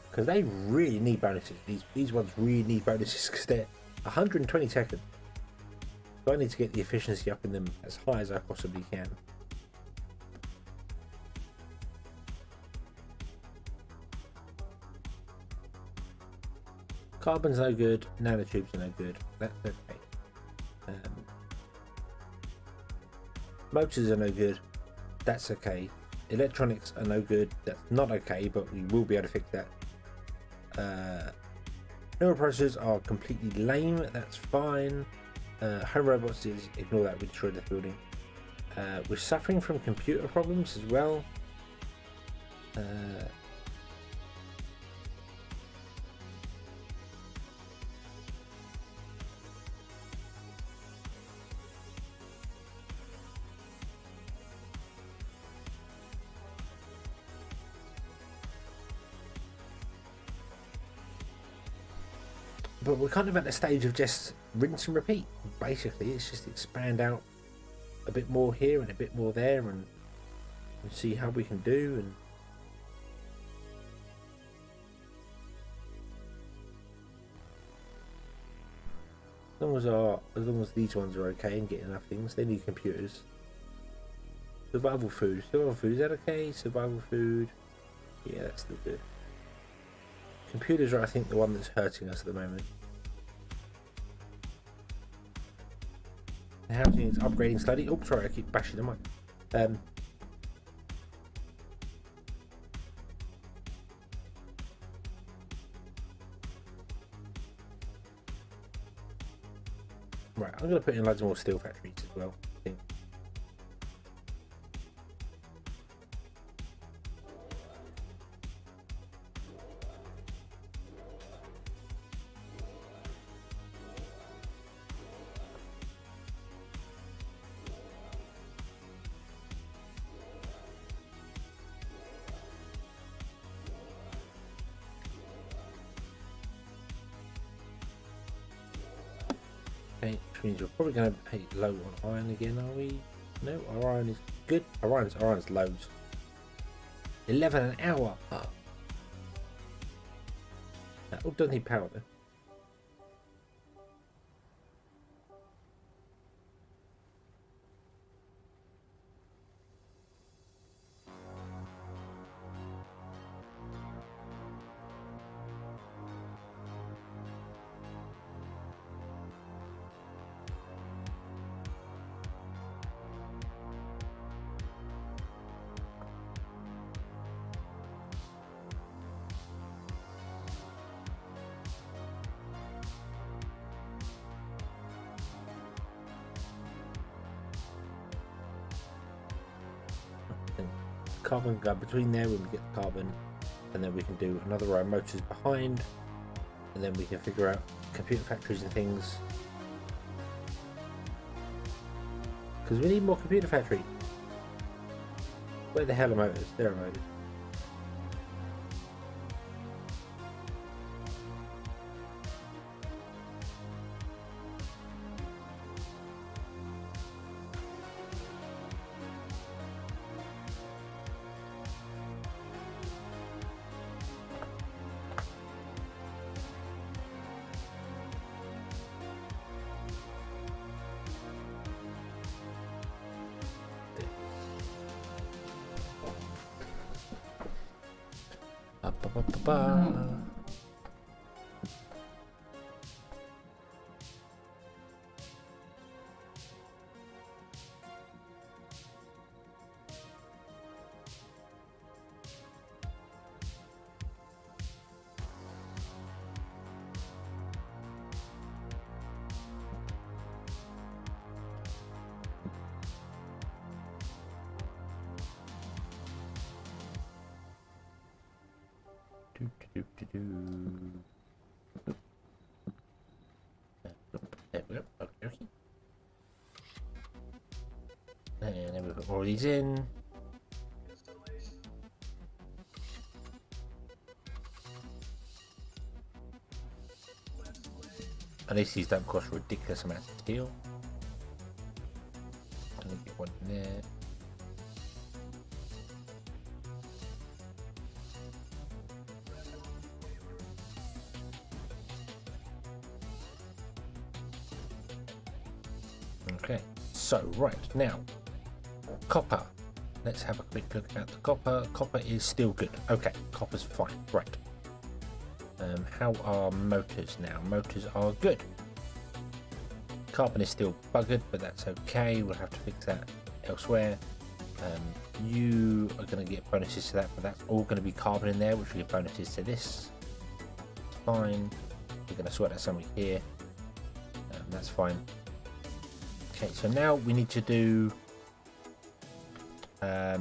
because they really need bonuses. These ones really need bonuses because they're 120 seconds. So I need to get the efficiency up in them as high as I possibly can. Carbon's no good, nanotubes are no good. That's okay. Motors are no good. That's okay. Electronics are no good. That's not okay, but we will be able to fix that. Neural processors are completely lame. That's fine. Home robots is ignore that. We destroyed the building. We're suffering from computer problems as well. But we're kind of at the stage of just rinse and repeat. Basically, it's just expand out a bit more here and a bit more there, and see how we can do. And as long as these ones are okay and getting enough things, they need computers. Survival food. Survival food, is that okay? Survival food. Yeah, that's still good. Computers are, I think, the one that's hurting us at the moment. The housing is upgrading slightly. Oh, sorry, I keep bashing the mic. Right, I'm going to put in loads more steel factories as well, I think. Okay, which means we're probably going to pay low on iron again, are we? No, our iron is good. Our iron's loads. 11 an hour. Oh, don't need power though. Carbon go between there when we get the carbon, and then we can do another row of motors behind, and then we can figure out computer factories and things, because we need more computer factory. Where the hell are motors? There are motors. There we go. Okay. And then we put more of these in. At least these don't cost ridiculous amounts of steel. I'm gonna get one in there. Okay, so right now, copper. Let's have a quick look at the copper. Copper is still good. Okay, copper's fine. Right. How are motors now? Motors are good. Carbon is still buggered, but that's okay. We'll have to fix that elsewhere. You are going to get bonuses to that, but that's all going to be carbon in there, which will give bonuses to this. It's fine. We're going to sort out something here. That's fine. Okay, so now we need to do a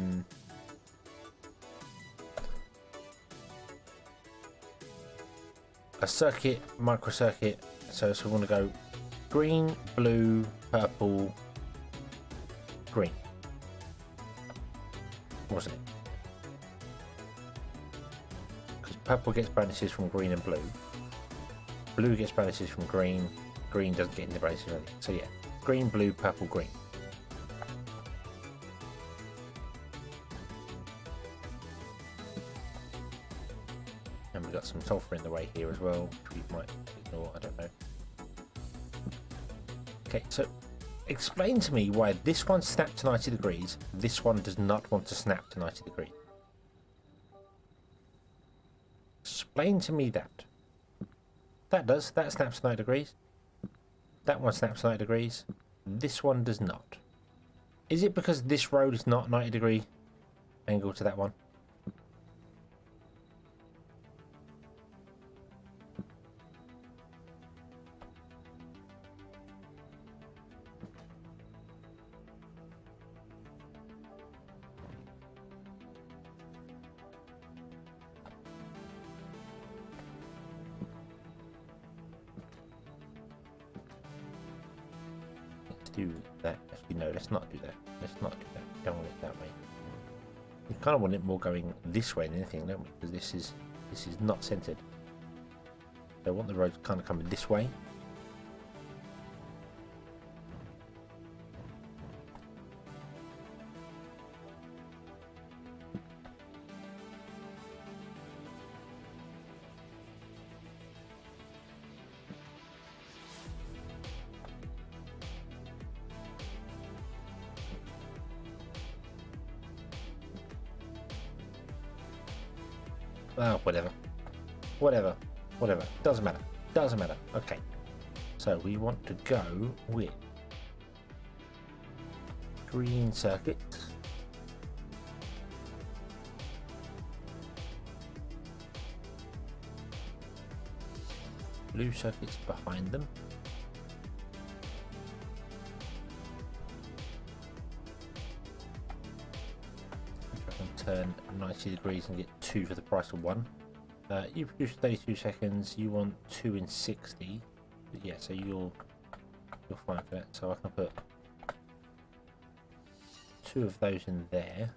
circuit, microcircuit. So we want to go green, blue, purple, green. Wasn't it? Because purple gets bonuses from green and blue. Blue gets bonuses from green. Green doesn't get any bonuses. So yeah, green, blue, purple, green. And we've got some sulfur in the way here as well, which we might ignore. I don't know. Okay, so explain to me why this one snapped to 90 degrees, this one does not want to snap to 90 degrees. Explain to me that. That snaps to 90 degrees. That one snaps to 90 degrees. This one does not. Is it because this road is not 90 degree angle to that one? Do that. Actually, no, let's not do that. Let's not do that. Don't want it that way. We kind of want it more going this way than anything, don't we? Because this is not centered. So I want the road kind of coming this way. Oh, whatever, doesn't matter. Okay, so we want to go with green circuits, blue circuits behind them, turn 90 degrees and get 2 for the price of 1. You produce 32 seconds, you want 2 in 60. But yeah, so you'll find for that. So I can put 2 of those in there.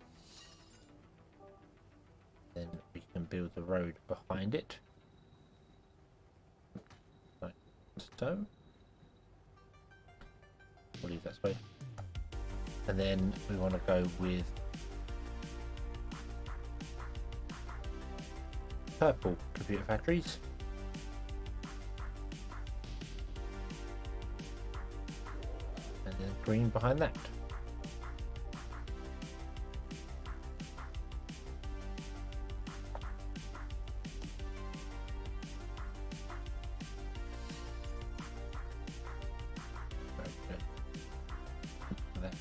Then we can build the road behind it. Like so. We'll leave that space. And then we want to go with purple computer factories. And then green behind that. Very good. That.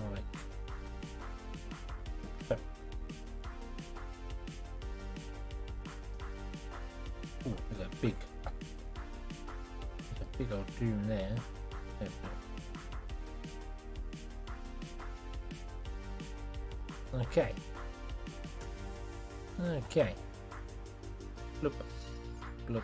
Alright. So. Oh, there's a big old dune there. There we go. Okay. Okay. Bloop. Bloop.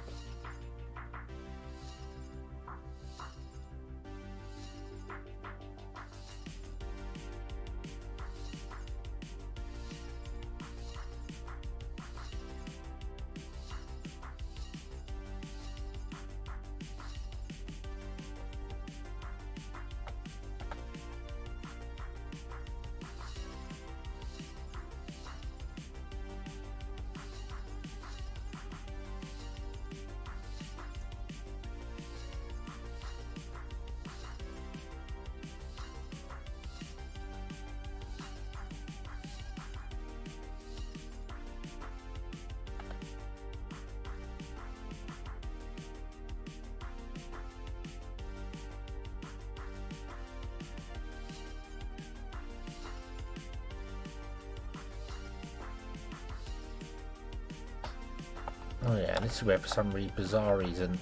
Oh yeah, this is where for some really bizarre reason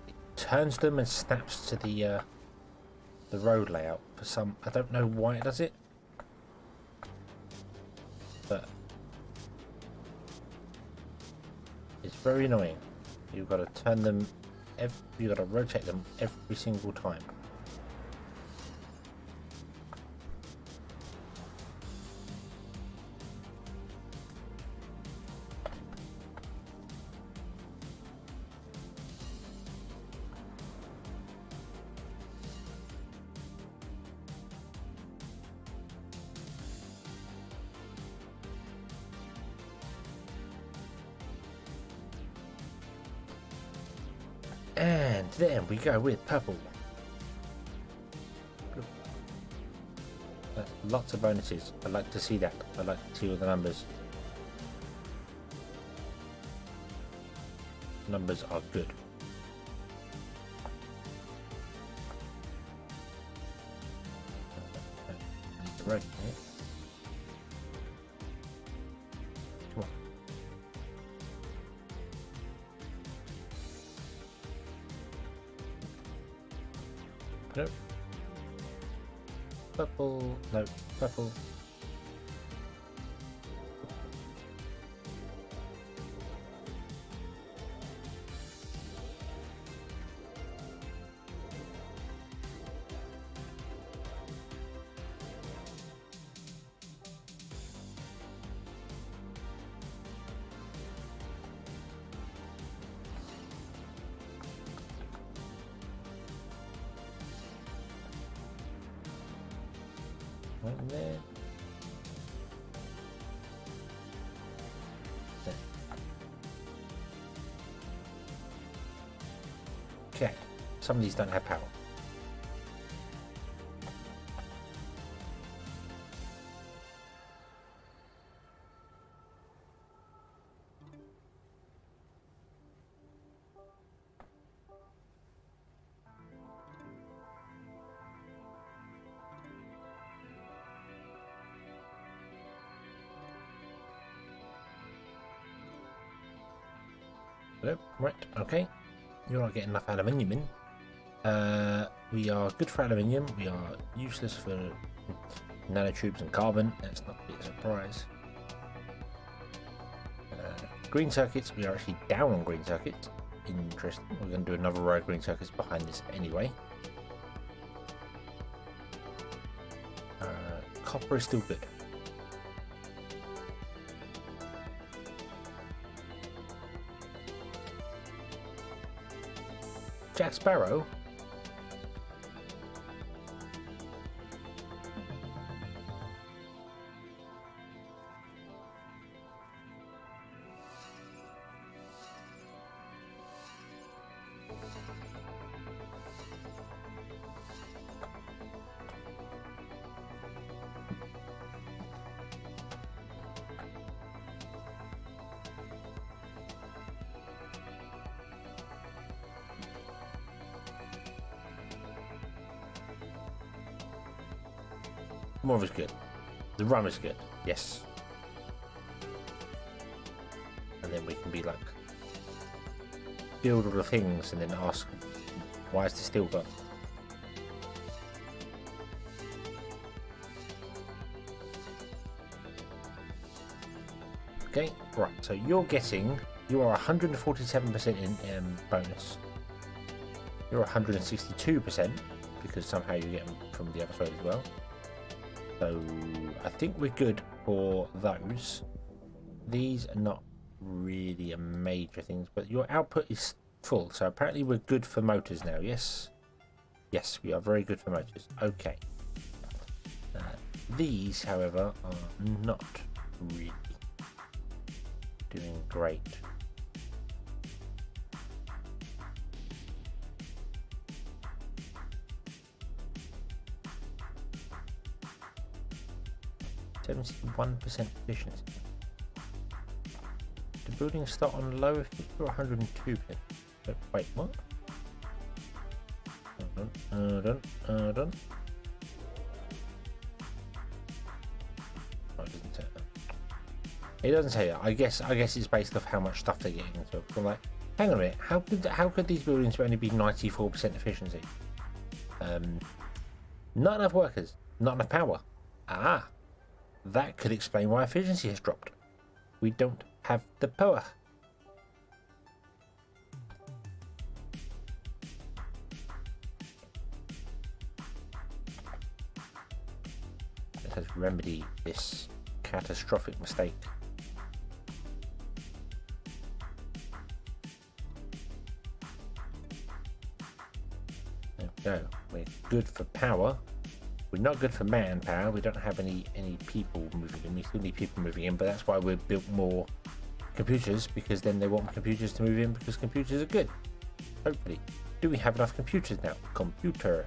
it turns them and snaps to the road layout for some. I don't know why it does it, but it's very annoying. You've got to turn them. You've got to rotate them every single time. And then we go with purple. Lots of bonuses. I like to see that. I like to see all the numbers. Numbers are good. Need to rotate it. Come on. Nope. Purple. No, purple. Right in there. There. Okay, some of these don't have power. Nope. Right, okay. You're not getting enough aluminium in. We are good for aluminium. We are useless for nanotubes and carbon. That's not a big surprise. Green circuits, we are actually down on green circuits. Interesting. We're going to do another row of green circuits behind this anyway. Copper is still good. Jack Sparrow? More of is good. The rum is good. Yes. And then we can be like, build all the things and then ask, why is this still got? Okay, right. So you are 147% in bonus. You're 162% because somehow you get them from the other side as well. So I think we're good for those. These are not really a major things, but your output is full. So apparently we're good for motors now. Yes. Yes, we are very good for motors. Okay. These, however, are not really doing great. %1% efficiency. The building start on low if you're 102%. Wait, what? Hold on. Oh, it doesn't say that. It doesn't tell you. I guess it's based off how much stuff they're getting into. I'm like, hang on a minute. How could these buildings only be 94% efficiency? Not enough workers. Not enough power. Ah, that could explain why efficiency has dropped. We don't have the power. Let us remedy this catastrophic mistake. There we go. We're good for power. We're not good for manpower. We don't have any people moving in. We still need people moving in, but that's why we've built more computers, because then they want computers to move in because computers are good. Hopefully. Do we have enough computers now? Computer.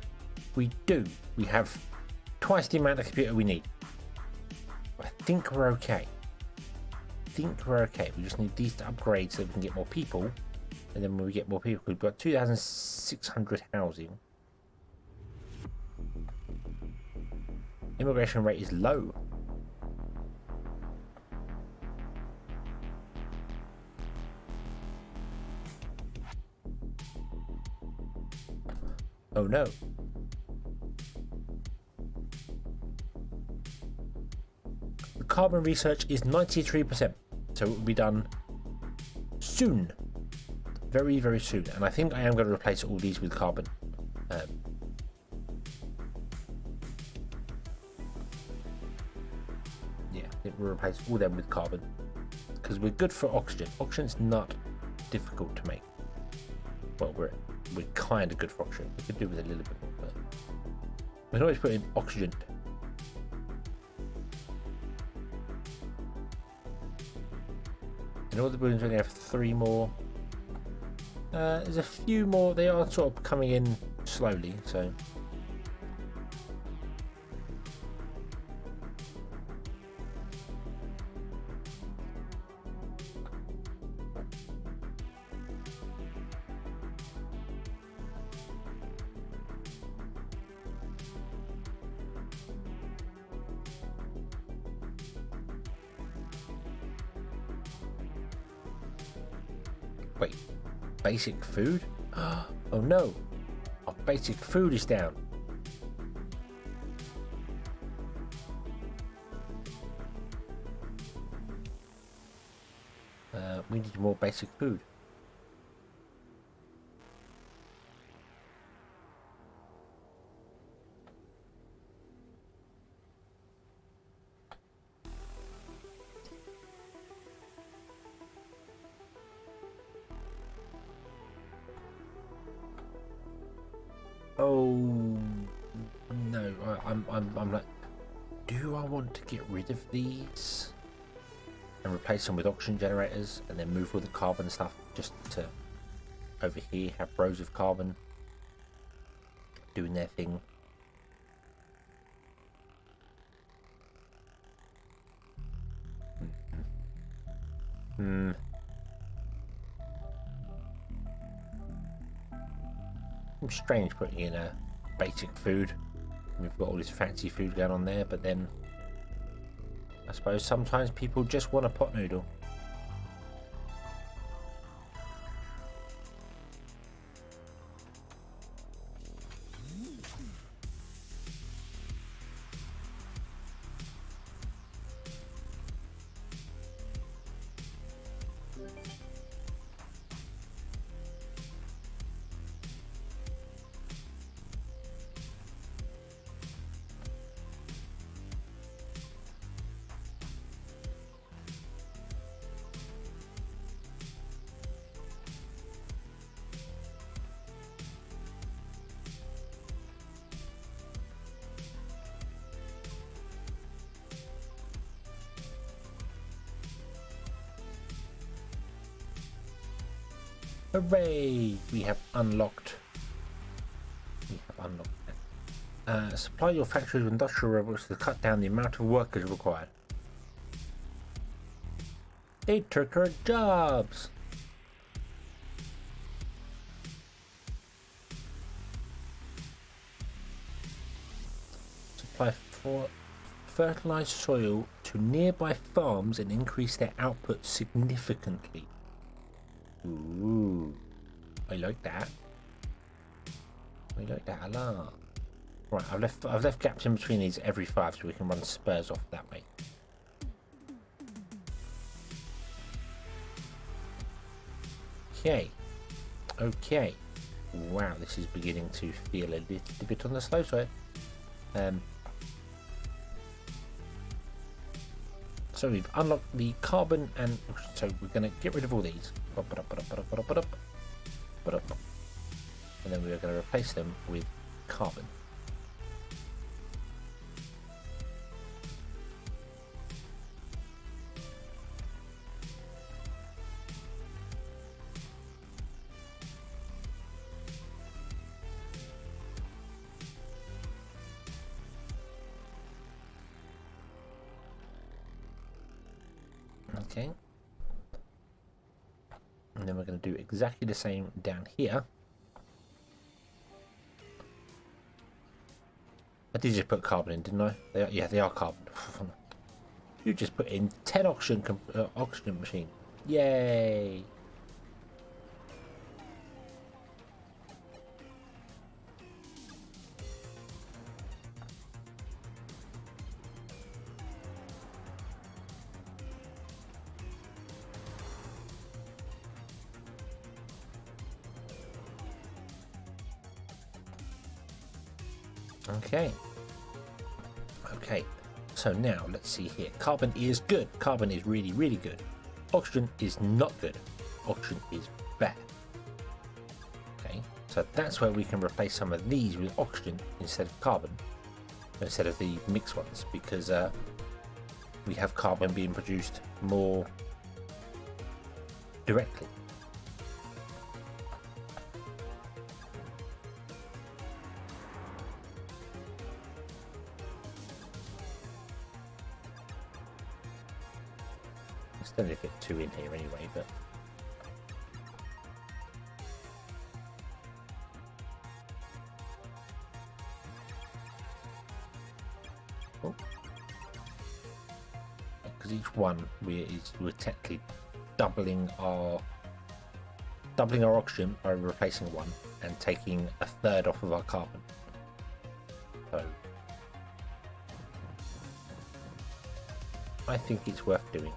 We do. We have twice the amount of computer we need. I think we're okay. We just need these to upgrade so we can get more people. And then when we get more people, we've got 2,600 housing. Immigration rate is low. Oh no. The carbon research is 93%, so it will be done soon. Very, very soon. And I think I am going to replace all these with carbon. Yeah, I think we'll replace all them with carbon. Because we're good for oxygen. Oxygen's not difficult to make. Well, we're kind of good for oxygen. We could do with a little bit more, but we can always put in oxygen. And all the buildings only have 3 more. There's a few more. They are sort of coming in slowly, so. Wait, basic food? Oh no, our basic food is down. We need more basic food. Oh no, I'm like, do I want to get rid of these and replace them with oxygen generators and then move all the carbon stuff just to over here have rows of carbon doing their thing? It's strange putting in a basic food. We've got all this fancy food going on there, but then I suppose sometimes people just want a pot noodle. Hooray! We have unlocked. Supply your factories with industrial robots to cut down the amount of workers required. They took our jobs. Supply for fertilized soil to nearby farms and increase their output significantly. Ooh, I like that. I like that a lot. Right, I've left gaps in between these every 5 so we can run spurs off that way. Okay. Wow, this is beginning to feel a little bit on the slow side. So we've unlocked the carbon, and so we're going to get rid of all these. And then we're going to replace them with carbon. Okay, and then we're going to do exactly the same down here. I did just put carbon in, didn't I? They are carbon. You just put in 10 oxygen machine. Yay! Okay, so now let's see here. Carbon is good. Carbon is really, really good. Oxygen is not good. Oxygen is bad. Okay, so that's where we can replace some of these with oxygen instead of carbon, instead of the mixed ones, because we have carbon being produced more directly. Still need to fit 2 in here anyway, but because each one we're technically doubling our oxygen by replacing one and taking a third off of our carbon. So I think it's worth doing.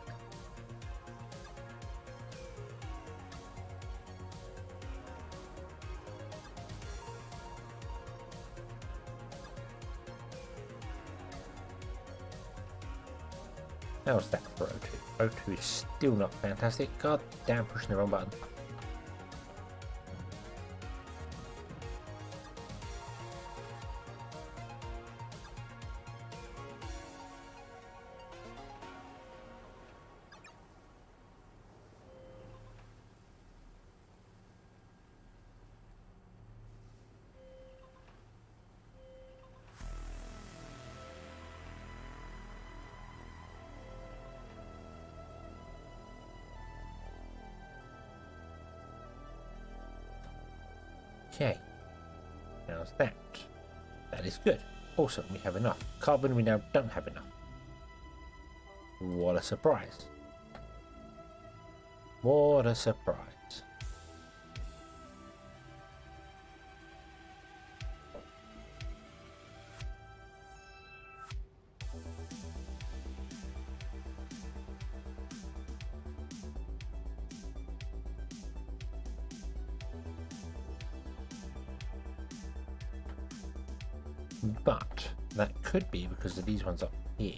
How's that for O2? O2 is still not fantastic. God damn, pushing the wrong button. Okay, how's that? That is good. Awesome, we have enough. Carbon we now don't have enough. What a surprise. What a surprise. But that could be because of these ones up here.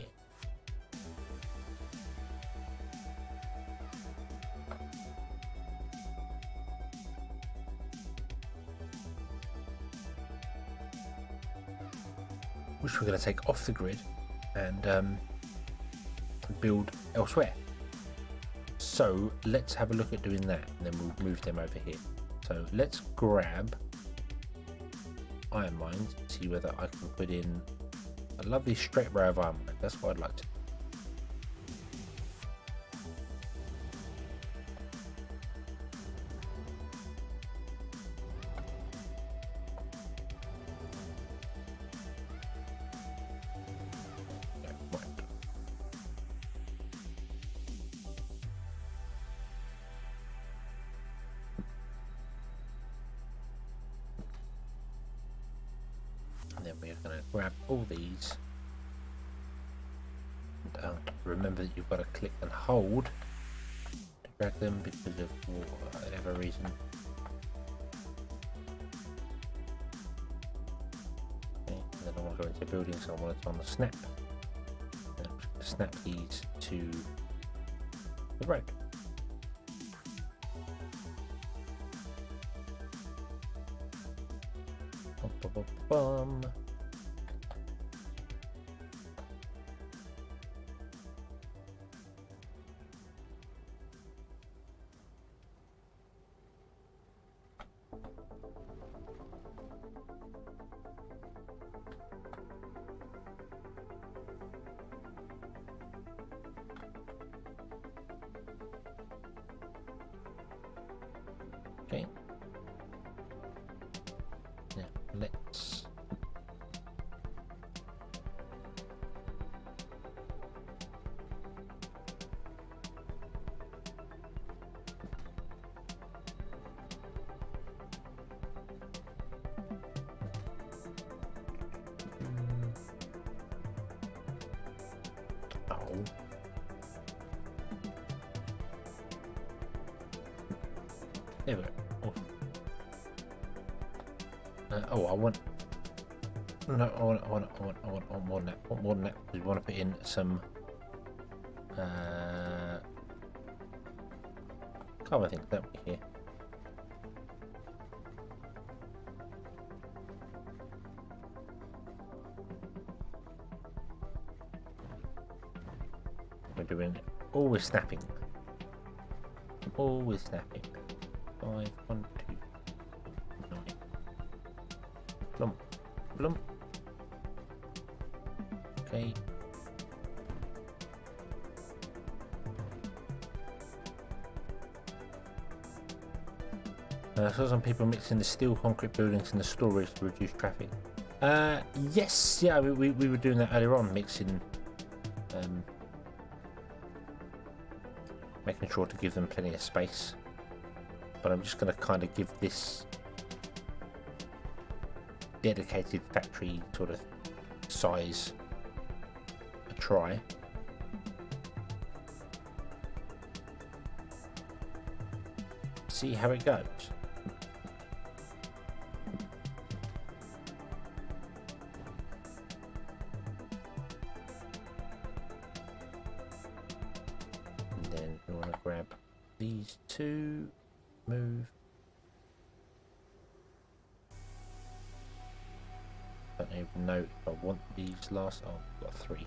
Which we're going to take off the grid and build elsewhere. So let's have a look at doing that, and then we'll move them over here. So let's grab iron mines, see whether I can put in a lovely straight row of iron mines. That's what I'd like to. Gonna grab all these. And, remember that you've got to click and hold to drag them because of whatever reason. Okay, and then I want to go into building, so I want it on the snap. And I'm just going to snap these to the road. Bum, bum, bum, bum. Okay. Now let's oh. There we go. Oh, I want. No, I want more than that. I want more than that. We want to put in some carbon things, don't we? Here. We're doing always snapping. Always snapping. 5, 1, 2, 9. Lump, lump. Okay. I saw some people mixing the steel concrete buildings and the storage to reduce traffic. Yes, yeah, we were doing that earlier on, mixing, making sure to give them plenty of space. But I'm just going to kind of give this dedicated factory sort of size a try. See how it goes. And then we want to grab these two, move. Don't even know if I want these last. Oh, I've got 3.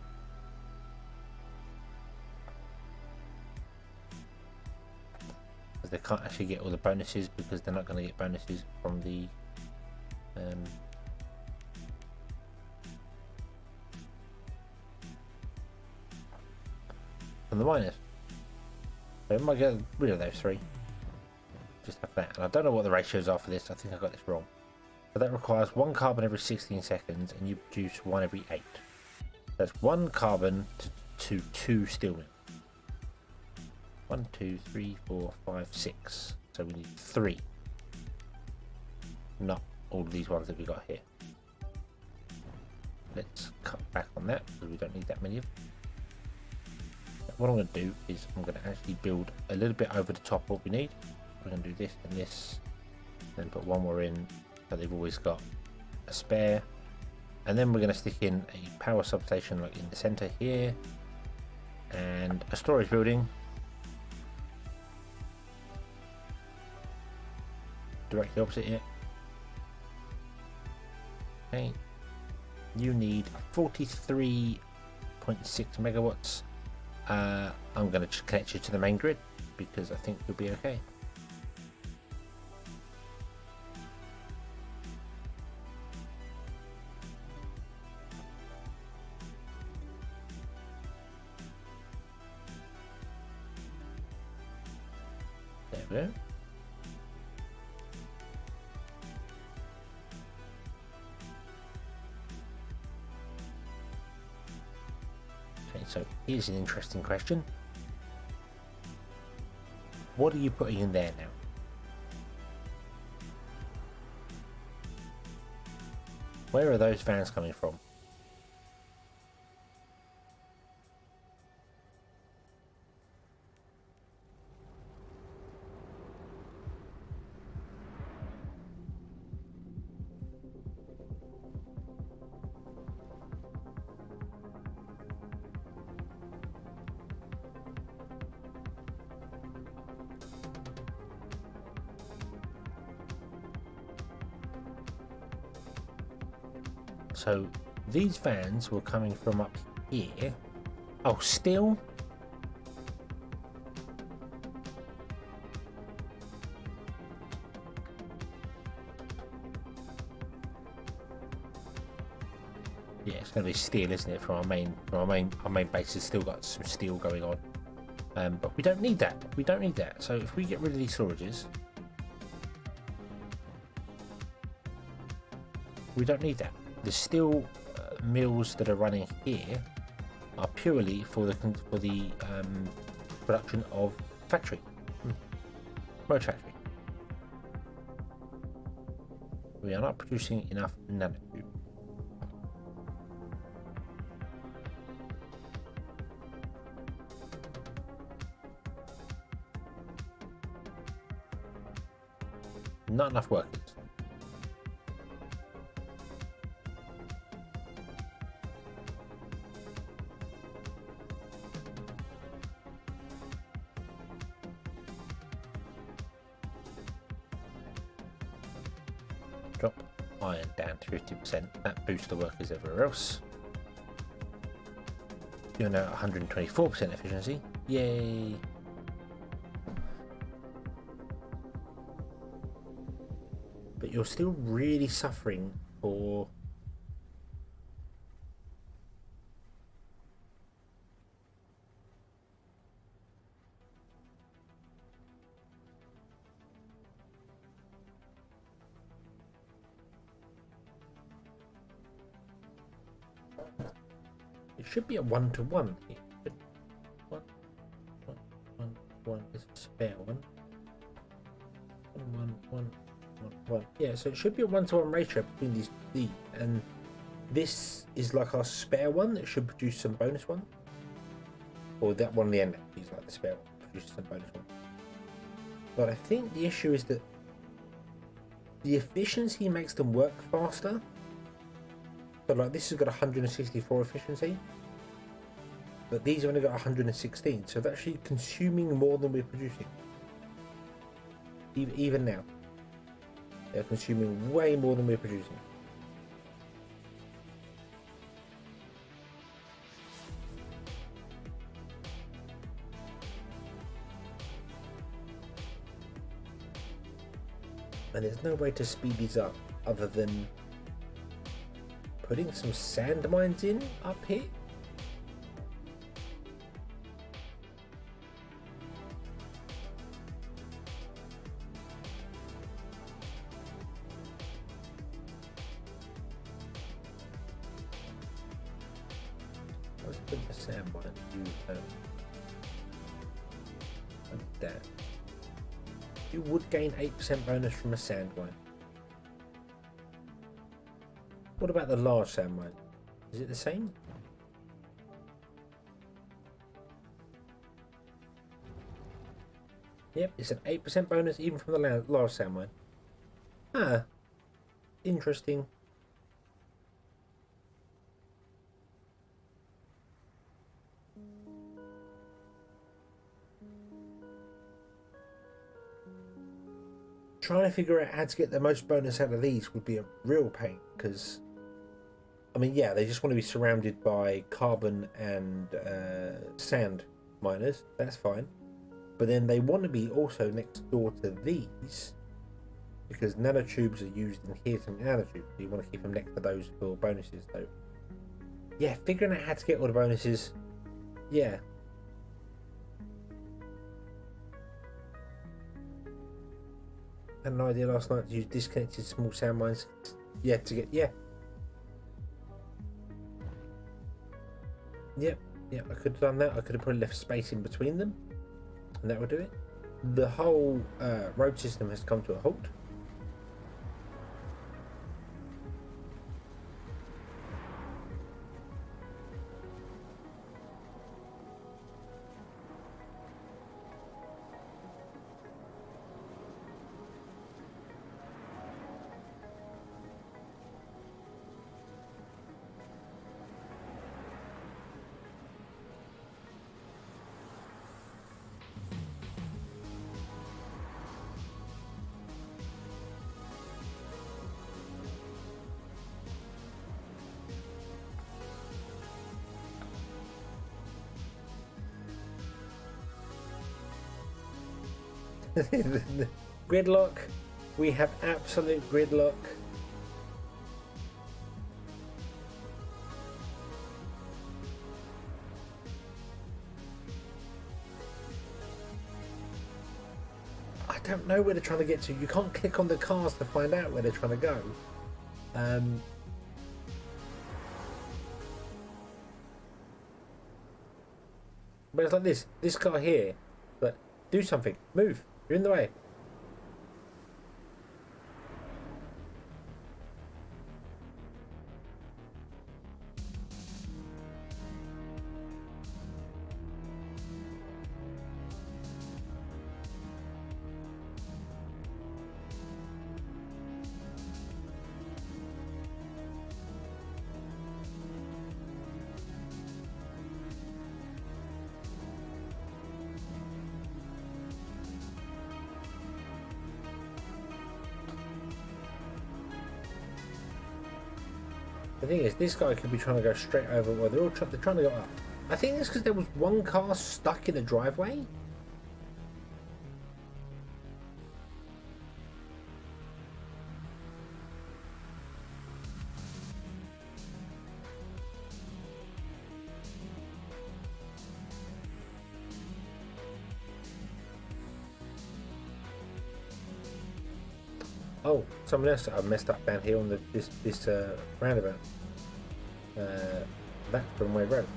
Because they can't actually get all the bonuses because they're not going to get bonuses from the miners. So I might get rid of those 3. Just have that. And I don't know what the ratios are for this. I think I got this wrong. But that requires 1 carbon every 16 seconds, and you produce 1 every 8. That's 1 carbon to 2 steel mills. 1, 2, 3, 4, 5, 6. So we need 3. Not all of these ones that we got here. Let's cut back on that because we don't need that many of them. What I'm going to do is I'm going to actually build a little bit over the top what we need. We're going to do this and this, then put 1 more in. So they've always got a spare, and then we're going to stick in a power substation like in the center here, and a storage building directly opposite it. Okay, you need 43.6 megawatts. I'm going to connect you to the main grid because I think you'll be okay. There we go. Okay, so here's an interesting question. What are you putting in there now? Where are those fans coming from? So these fans were coming from up here. Oh, still? Yeah, it's going to be steel, isn't it? From our main base has still got some steel going on. But we don't need that. We don't need that. So if we get rid of these storages, we don't need that. The steel mills that are running here are purely for the production of factory, road factory. We are not producing enough nanotube. Not enough workers. Drop iron down to 50%. That boosts the workers everywhere else. You're now at 124% efficiency. Yay! But you're still really suffering for it should be a 1-to-1 here. One is a spare one. One. Yeah, so it should be a 1-to-1 ratio between these, and this is like our spare one that should produce some bonus one, or that one at the end is like the spare one produces some bonus one. But I think the issue is that the efficiency makes them work faster. So like this has got 164 efficiency, but these have only got 116, so they're actually consuming more than we're producing. Even now, they're consuming way more than we're producing. And there's no way to speed these up other than putting some sand mines in up here. Let's put the sand mine like that. You would gain 8% bonus from a sand mine. What about the large sand mine? Is it the same? Yep, it's an 8% bonus even from the large sand mine. Ah, interesting. Trying to figure out how to get the most bonus out of these would be a real pain, because I mean, yeah, they just want to be surrounded by carbon and sand miners. That's fine. But then they want to be also next door to these, because nanotubes are used in here to nanotubes. So you want to keep them next to those for bonuses. So, yeah, figuring out how to get all the bonuses. Yeah. Had an idea last night to use disconnected small sand mines. Yeah, to get, yeah. Yep, I could have done that. I could have probably left space in between them, and that would do it. The whole road system has come to a halt. Gridlock. We have absolute gridlock. I don't know where they're trying to get to. You can't click on the cars to find out where they're trying to go. But it's like this car here. But do something. Move. You're in the way. The thing is, this guy could be trying to go straight over. Well, they're trying to go up. I think it's because there was one car stuck in the driveway. Oh, someone else I messed up down here on this roundabout. That's Bromway Road.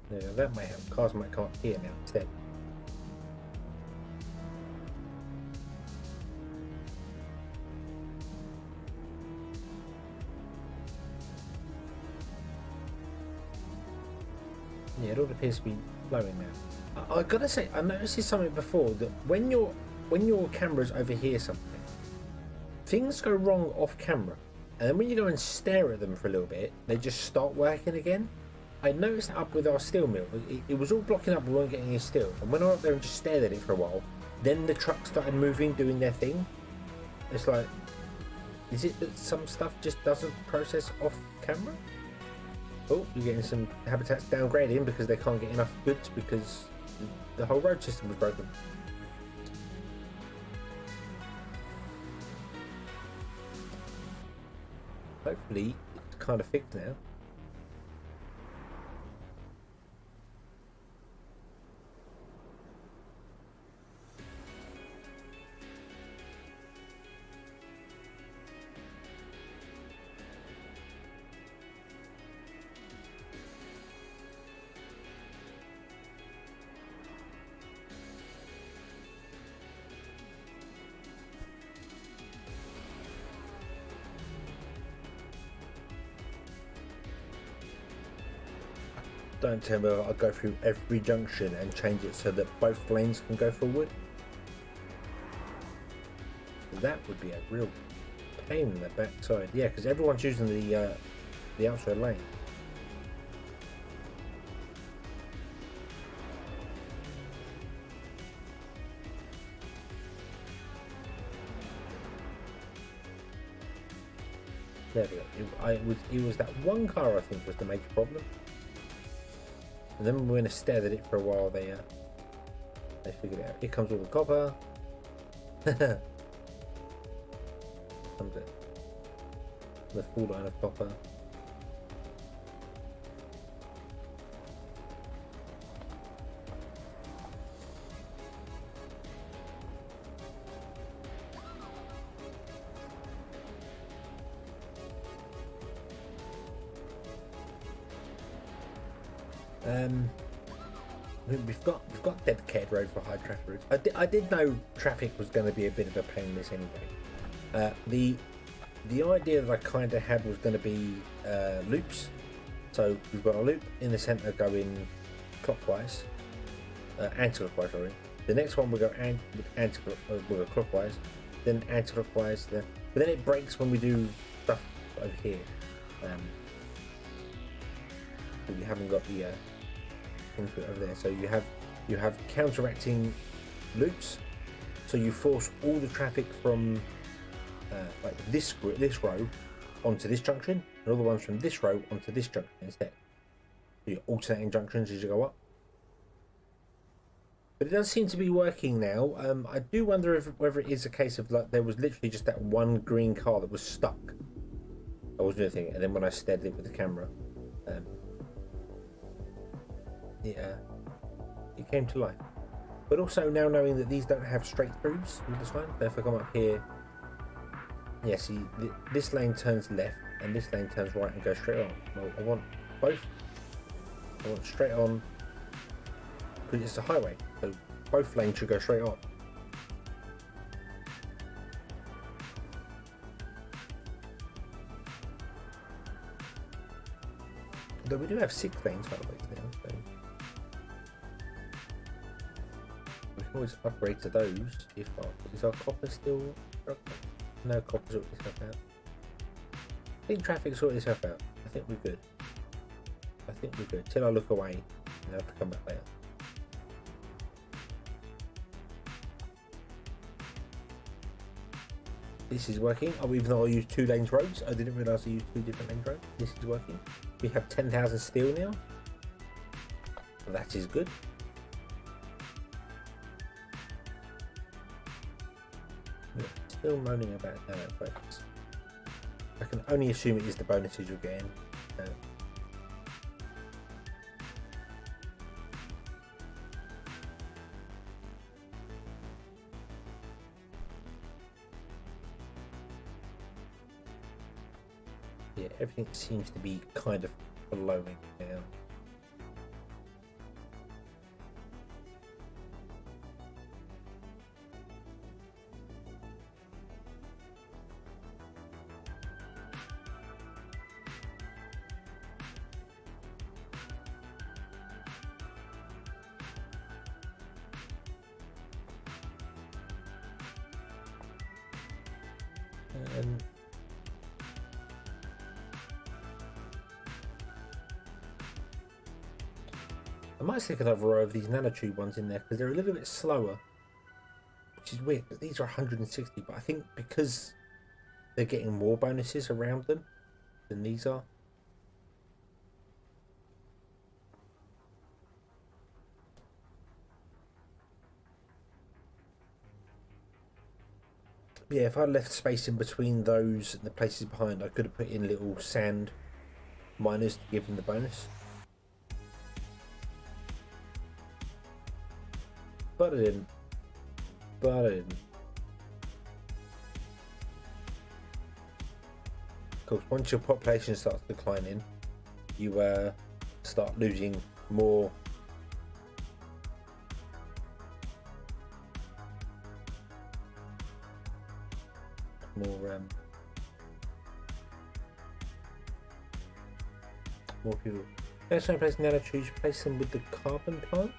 Yeah, that might help. Cars might come up here now instead. Yeah, it all appears to be flowing now. I gotta say, I noticed something before that when your camera's overhear something, things go wrong off camera, and then when you go and stare at them for a little bit, they just start working again. I noticed that up with our steel mill. It was all blocking up, we weren't getting any steel. And when I went up there and just stared at it for a while, then the truck started moving, doing their thing. It's like, is it that some stuff just doesn't process off camera? Oh, you're getting some habitats downgrading because they can't get enough goods because the whole road system was broken. Hopefully, it's kind of fixed now. Don't tell me I'll go through every junction and change it so that both lanes can go forward. That would be a real pain in the backside. Yeah, because everyone's using the outside lane. There we go. It was that one car I think was the major problem. And then we went and stared at it for a while. They figured it out. Here comes all the copper. Comes it. The full line of copper. We've got dedicated road for high traffic routes. I did know traffic was going to be a bit of a pain in this anyway. The idea that I kind of had was going to be loops. So we've got a loop in the centre going clockwise, anti-clockwise. Sorry. The next one will go we'll go clockwise, then anti-clockwise. But then it breaks when we do stuff over here. We haven't got the input over there, so you have counteracting loops, so you force all the traffic from like this row onto this junction, and all the ones from this row onto this junction instead. Your alternating junctions as you go up. But it does seem to be working now. I do wonder whether it is a case of like there was literally just that one green car that was stuck. I wasn't doing anything, and then when I steadied it with the camera, it came to life. But also now knowing that these don't have straight throughs all the time, so if I come up here, yeah, see, this lane turns left and this lane turns right and goes straight on. Well, I want both. I want straight on because it's a highway, so both lanes should go straight on. Though we do have 6 lanes highways now, so we can always upgrade to those if is our copper still. No, copper sorted itself out. I think traffic sorted itself out. I think we're good. Till I look away and I have to come back later. This is working. Oh, even though I used 2 lanes roads, I didn't realise I used 2 different lanes roads. This is working. We have 10,000 steel now. That is good. Still moaning about that, but I can only assume it is the bonuses you're getting. Yeah, everything seems to be kind of flowing now. I might stick another row of these nanotube ones in there because they're a little bit slower, which is weird. These are 160, but I think because they're getting more bonuses around them than these are. Yeah, if I left space in between those and the places behind, I could have put in little sand miners to give them the bonus. But I didn't. Of course, once your population starts declining, you start losing more people. Next time I place nanotubes, place them with the carbon plant.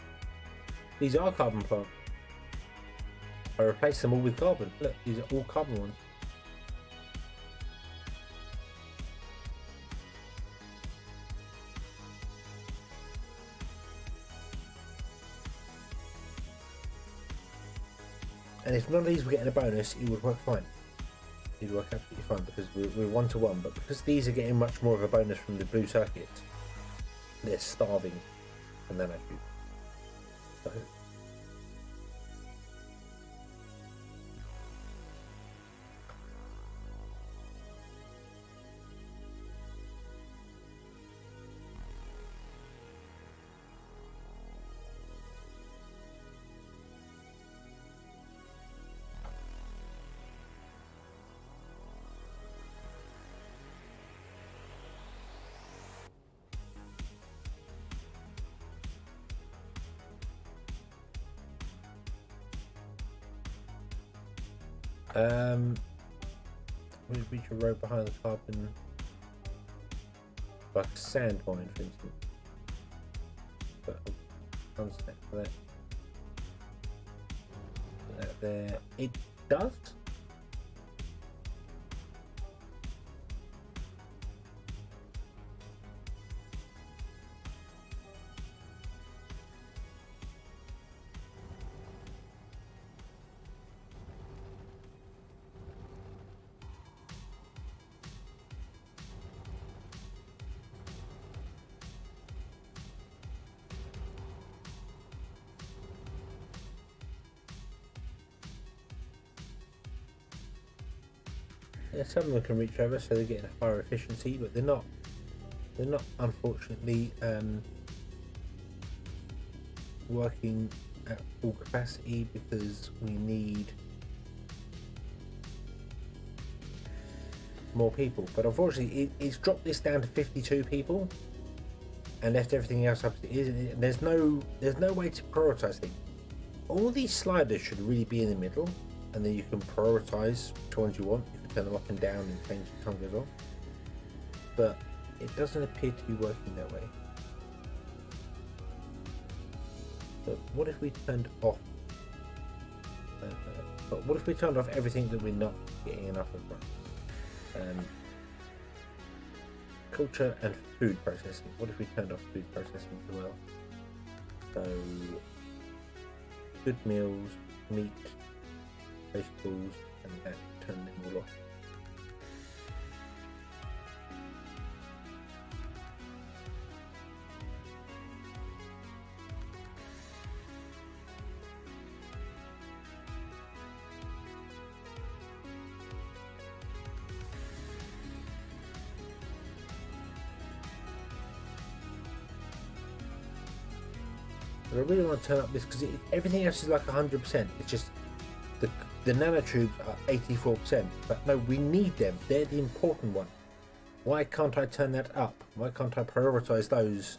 These are carbon plant. I replaced them all with carbon. Look, these are all carbon ones. And if none of these were getting a bonus, it would work fine. It would work absolutely fine because we're 1-to-1. But because these are getting much more of a bonus from the blue circuits, they're starving for nanotubes. So, we'll reach a road behind the carbon, like a sand mine, for instance. But one step for that. Put that there. It does. some of them can reach over, so they're getting a higher efficiency, but they're not. They're not, unfortunately, working at full capacity because we need more people. But unfortunately, it's dropped this down to 52 people and left everything else up as it is. And there's no way to prioritize things. All these sliders should really be in the middle, and then you can prioritize which ones you want. You can turn them up and down and change the time goes on. But it doesn't appear to be working that way. But what if we turned off? But what if we turned off everything that we're not getting enough of? Culture and food processing. What if we turned off food processing as well? So, good meals, meat, vegetables, and that turn them all off. But I really want to turn up this because everything else is like 100%. It's just the nanotubes are 84%. But no, we need them. They're the important one. Why can't I turn that up? Why can't I prioritize those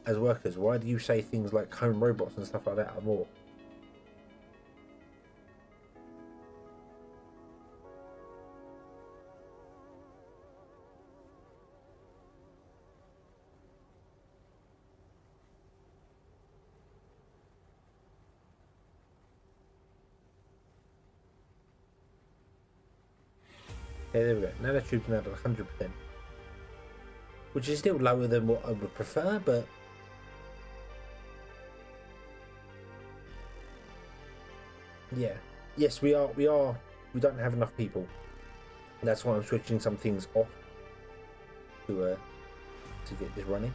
as workers? Why do you say things like home robots and stuff like that are more? Okay, there we go. Nanotubes now at 100%, which is still lower than what I would prefer, but yeah, yes, we are. We don't have enough people. That's why I'm switching some things off to get this running.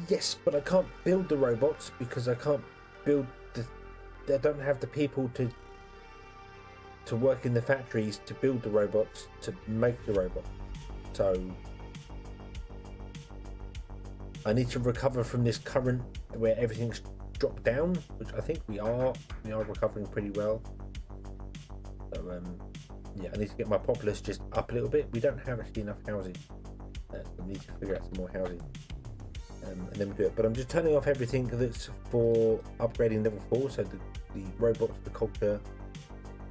Yes, but I can't build the robots because I can't build I don't have the people to work in the factories to build the robots to make the robot. So I need to recover from this current where everything's dropped down, which I think we are recovering pretty well. So yeah, I need to get my populace just up a little bit. We don't have actually enough housing. We need to figure out some more housing. And then we do it. But I'm just turning off everything that's for upgrading level 4, so the robots, the culture,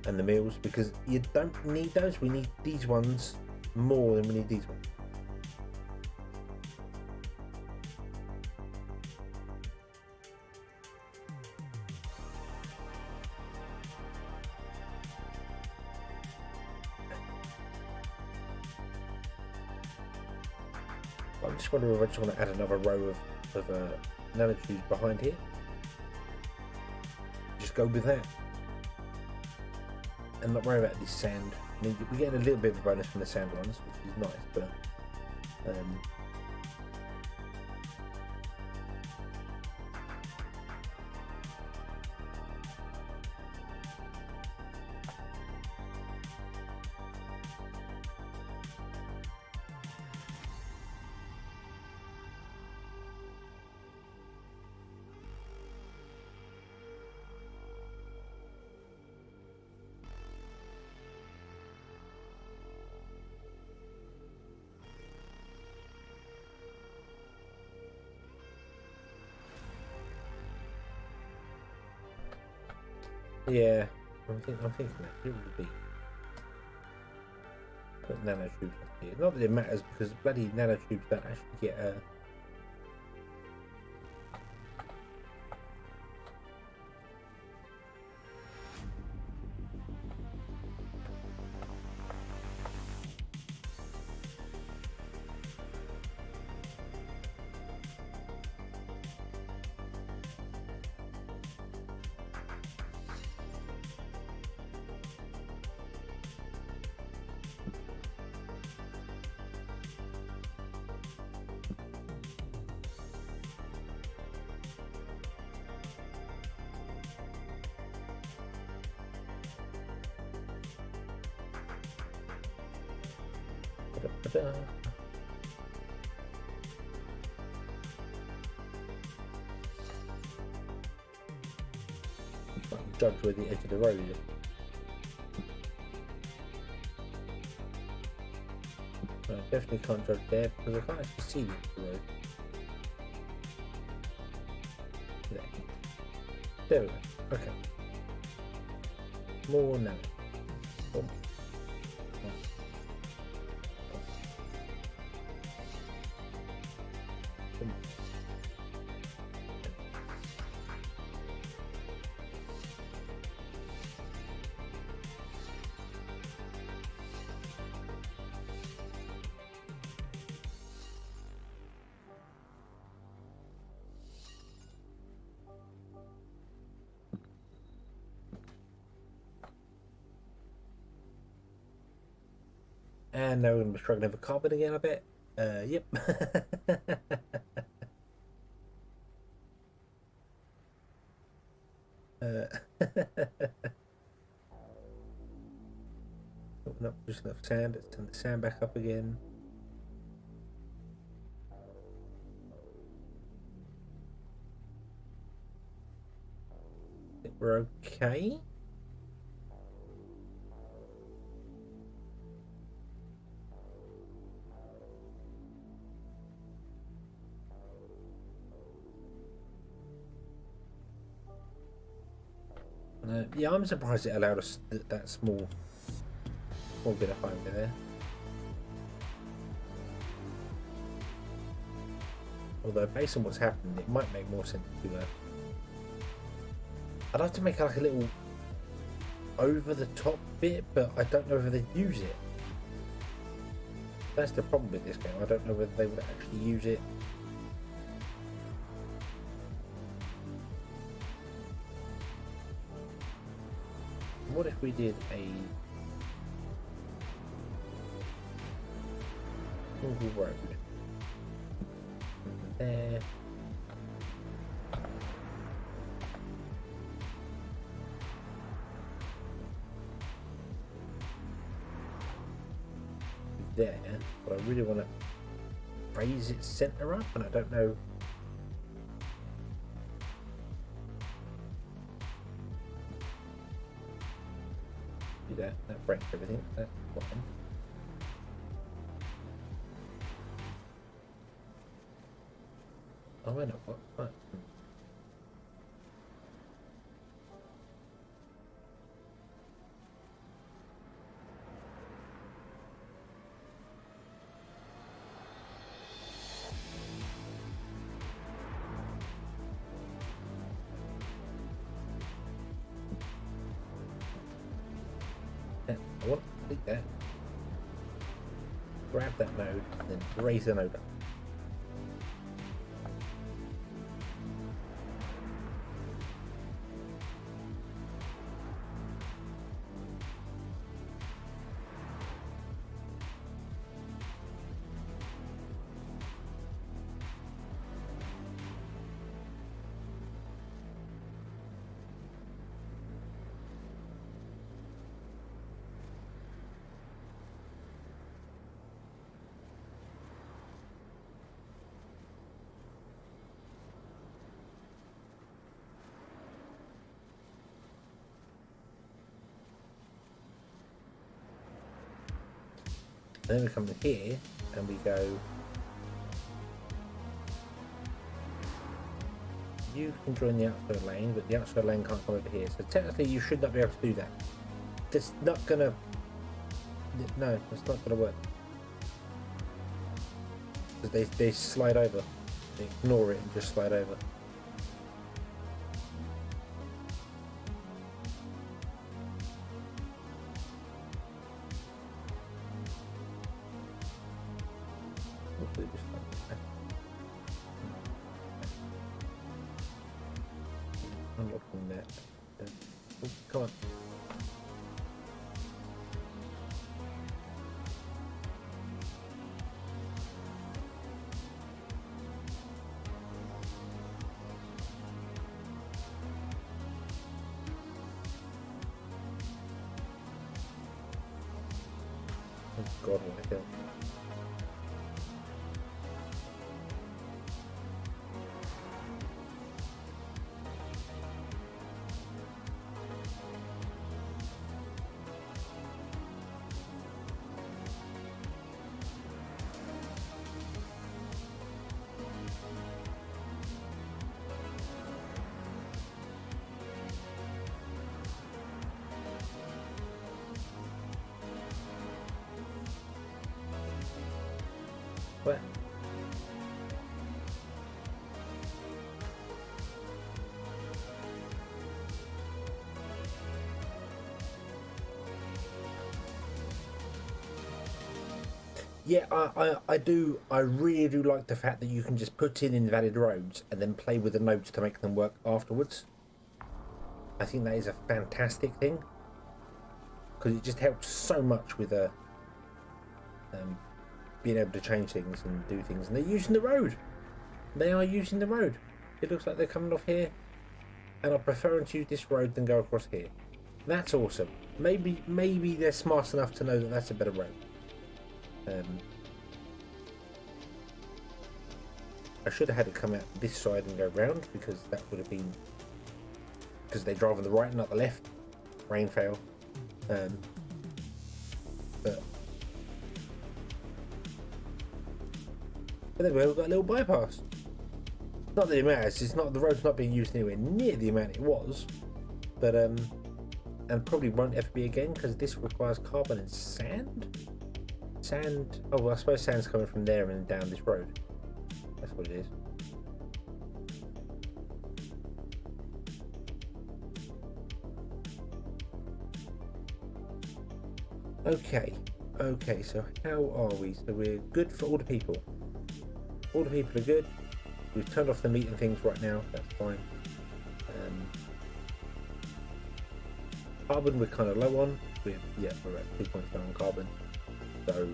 and the meals, because you don't need those. We need these ones more than we need these ones. I'm just wondering if I just want to add another row of nanotubes behind here. Just go with that. And not worry about this sand. I mean, we're getting a little bit of a bonus from the sand ones, which is nice, but yeah, I'm thinking that it would be put nanotubes up here. Not that it matters because bloody nanotubes don't actually get a Da-da. Judge where the edge of the road is. I definitely can't judge there because I can't actually see the road. There we go. Okay. More now. Oh. And now we're going to be struggling with carbon again, I bet. Yep. Not just enough sand. Let's turn the sand back up again. I think we're okay. Yeah, I'm surprised it allowed us that small bit of over there. Although based on what's happened, it might make more sense to I'd like to make like a little over the top bit, but I don't know whether they'd use it. That's the problem with this game. I don't know whether they would actually use it. What if we did a single road there? There, but I really want to raise its center up, and I don't know. Do that breaks everything. That's fine. Oh, I know what. Right. I want to delete that. Grab that node and then raise the node up. And then we come to here and we go, you can join the outside lane, but the outside lane can't come over here. So technically you should not be able to do that. That's not gonna, no, it's not gonna work. Because they slide over. They ignore it and just slide over. Unlocking that. Oh, come on. Oh God, what the hell. Where? Yeah, I do. I really do like the fact that you can just put in invalid roads and then play with the nodes to make them work afterwards. I think that is a fantastic thing because it just helps so much with being able to change things and do things. And they're using the road. They are using the road. It looks like they're coming off here, and I prefer them to use this road than go across here. That's awesome. Maybe they're smart enough to know that that's a better road. I should have had it come out this side and go round because that would have been because they drive on the right, not the left. Rain fail. But then we've got a little bypass. Not that it matters. It's not the road's not being used anywhere near the amount it was, but and probably won't ever be again because this requires carbon and sand. Sand. Oh, well, I suppose sand's coming from there and down this road. That's what it is. Okay, so how are we? So we're good for all the people. All the people are good. We've turned off the meat and things right now. That's fine. Carbon we're kind of low on. We're at 2 points low on carbon. So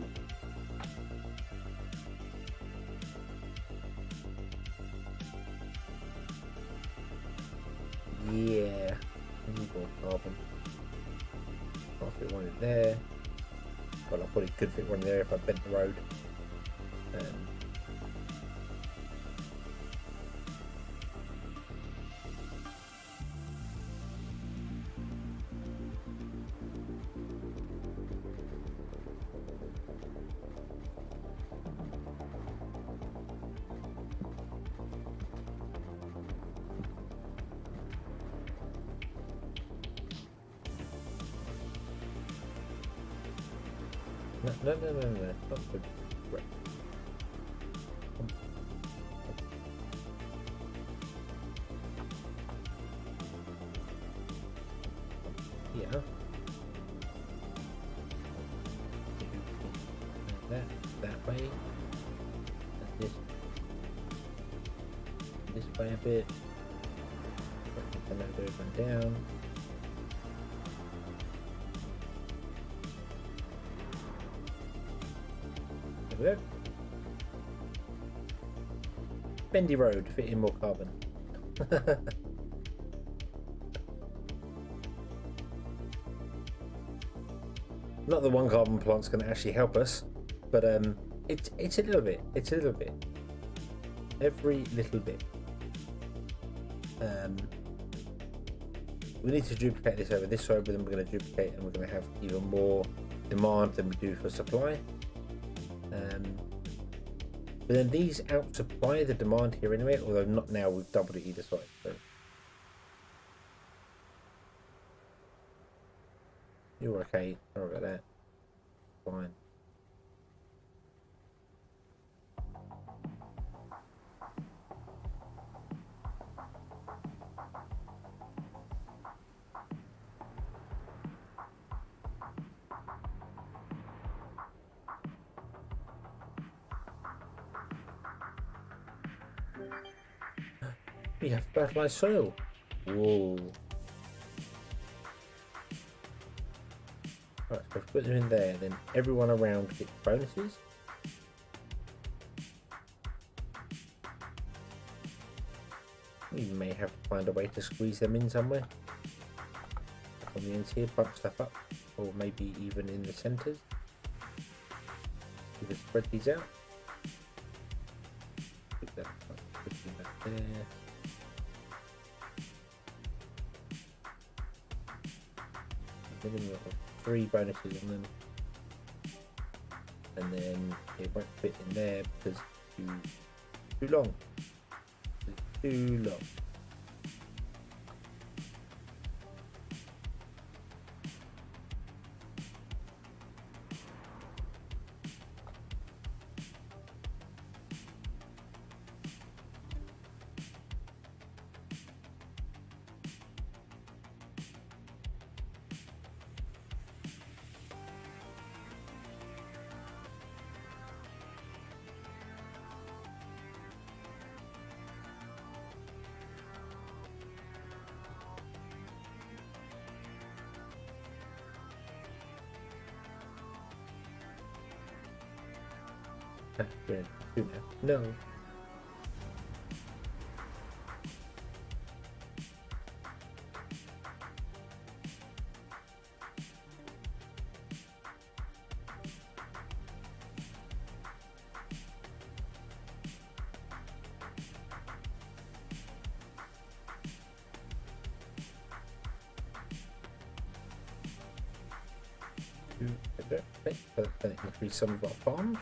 yeah, we need more carbon. I'll fit one in there. Well, I probably could fit one there if I bent the road. No, not good. Right. Yeah. That way. And this way a bit. And then go down. There we go. Bendy road, fit in more carbon. Not that one carbon plant's going to actually help us, but it's a little bit. It's a little bit. Every little bit. We need to duplicate this over this side, but then we're going to duplicate and we're going to have even more demand than we do for supply. But then these outsupply the demand here anyway, although not now, we've doubled it either side. So you're okay, sorry about that. Fine. We have fertilized soil. Whoa. Right, so if we put them in there, then everyone around gets bonuses. We may have to find a way to squeeze them in somewhere. On the ends here, bunch stuff up, or maybe even in the centres. We can spread these out. Put that back there. Minimum of 3 bonuses on them, and then it won't fit in there because it's too long. It's too long. we're in two now. No. Increase some of our farms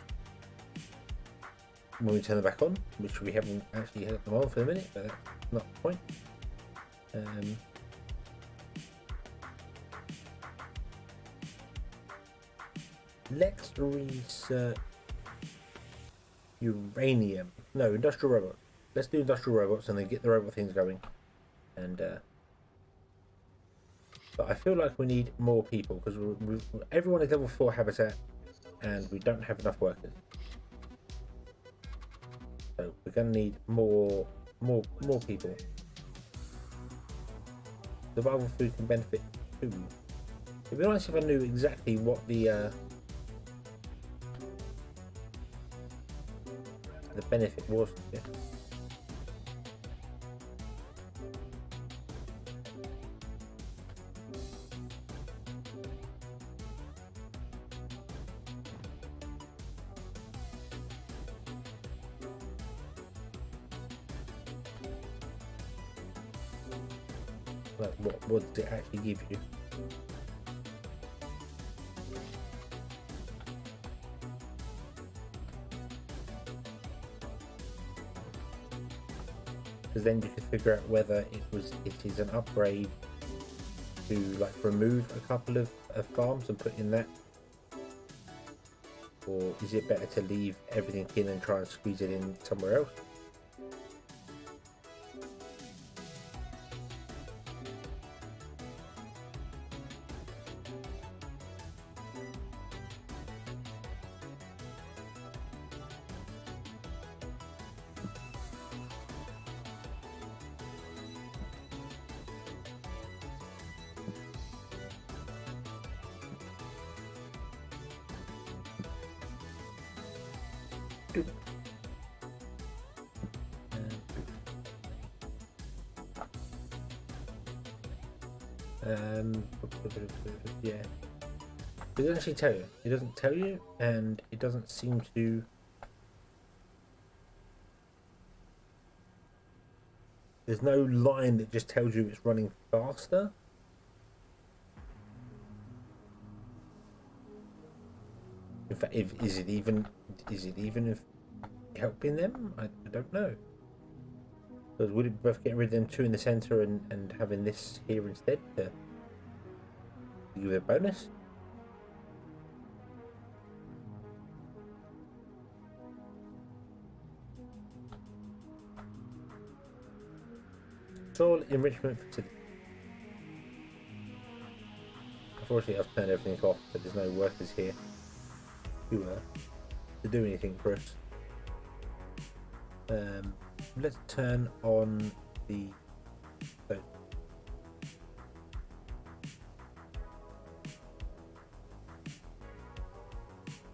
when we turn them back on, which we haven't actually had them on for a minute, but that's not the point. Let's research uranium. No, industrial robots. Let's do industrial robots and then get the robot things going. And but I feel like we need more people because everyone is level 4 habitat and we don't have enough workers. So we're going to need more people. Survival food can benefit too. It'd be nice if I knew exactly what the benefit was. Yeah. Like what does it actually give you? Because then you could figure out whether it is an upgrade to like remove a couple of farms and put in that, or is it better to leave everything in and try and squeeze it in somewhere else? Yeah. It doesn't actually tell you. It doesn't tell you, and it doesn't seem to. There's no line that just tells you it's running faster. In fact, is it even helping them? I don't know. Because would it be worth getting rid of them two in the centre and having this here instead to give it a bonus? Soil enrichment facility. Unfortunately, I've turned everything off, but there's no workers here to do anything for us. Let's turn on the.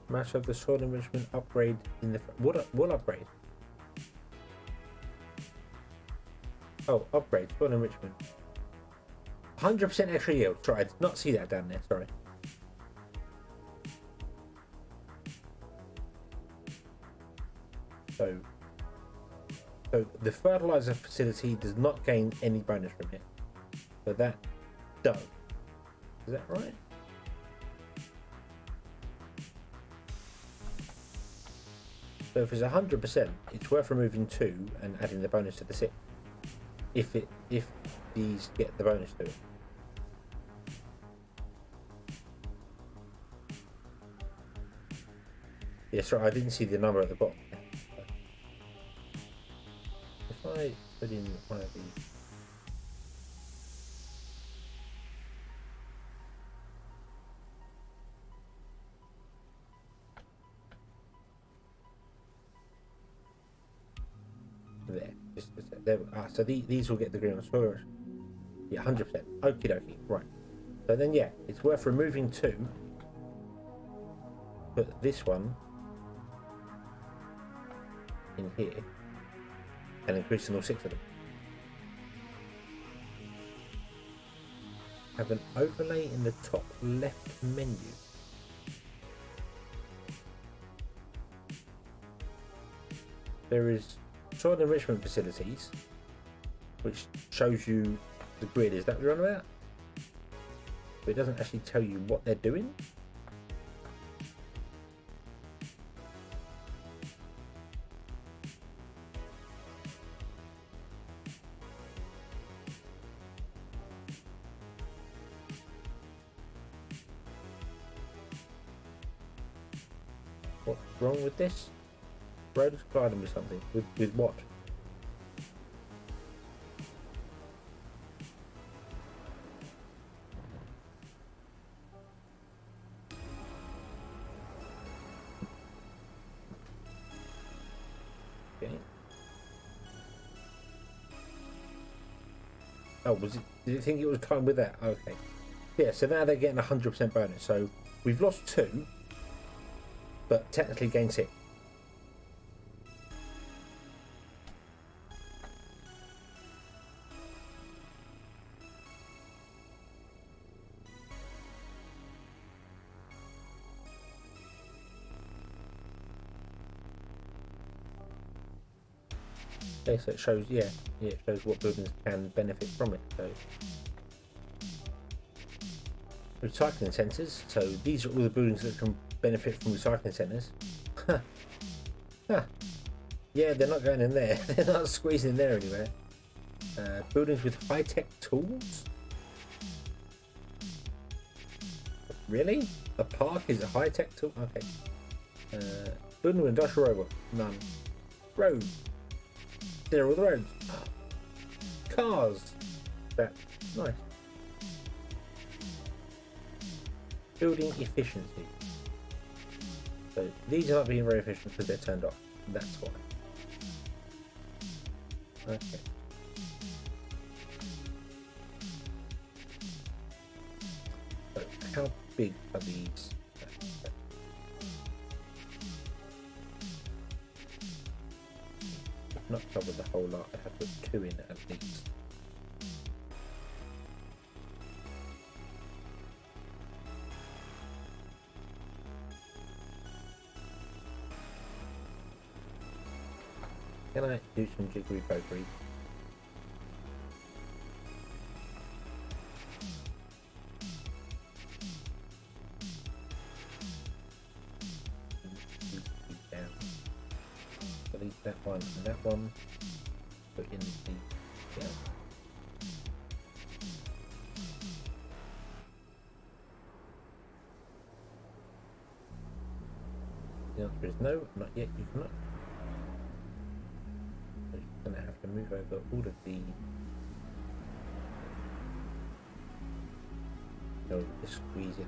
Match of the soil enrichment upgrade in the what upgrade? Oh, upgrade soil enrichment. 100% extra yield. Sorry, I did not see that down there. Sorry. So the fertilizer facility does not gain any bonus from it, but that does. Is that right? So if it's 100%, it's worth removing 2 and adding the bonus to the 6. If these get the bonus to it. Yeah, sorry, I didn't see the number at the bottom. If I put in one of these. There. So these will get the green on soil. Yeah, 100%. Okie dokie. Right. So then, yeah, it's worth removing 2. Put this one in here and increasing all 6 of them. Have an overlay in the top left menu. There is soil enrichment facilities, which shows you the grid. Is that what you're on about? But it doesn't actually tell you what they're doing. What's wrong with this? Road's colliding with something. With what? Okay. Oh, was it? Did it think it was colliding with that? Okay. Yeah. So now they're getting 100% bonus. So we've lost 2, but technically gained 6. Okay, so it shows, it shows what buildings can benefit from it. So recycling centres. So these are all the buildings that can benefit from recycling centres. Yeah, they're not going in there. They're not squeezing in there anywhere. Buildings with high-tech tools. Really? A park is a high-tech tool? Okay. Building with industrial robot. None. Road. There are all the roads. Cars. That's nice. Building efficiency. So these are not being very efficient because they're turned off. That's why. Okay. So how big are these? Not cover the whole lot. I have to put 2 in at least. Can I do some jiggery pokery? Down. Delete that one and that one. Put in the down. The answer is no, not yet. You cannot. Going to have to move over all of the just squeeze it.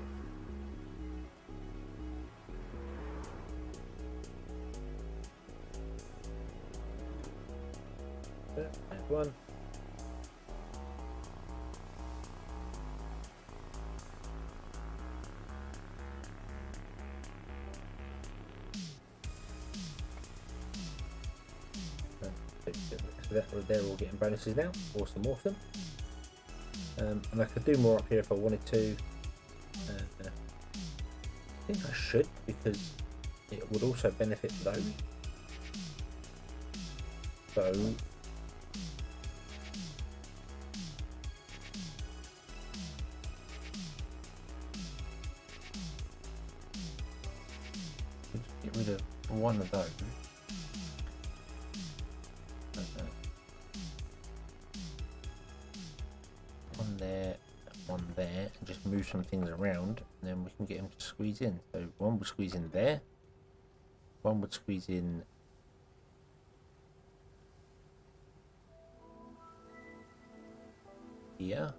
And one. So they're all getting bonuses now. Awesome, awesome. And I could do more up here if I wanted to. I think I should, because it would also benefit those. So just get rid of one of those. One there, and just move some things around, and then we can get him to squeeze in. So one would squeeze in there, one would squeeze in here.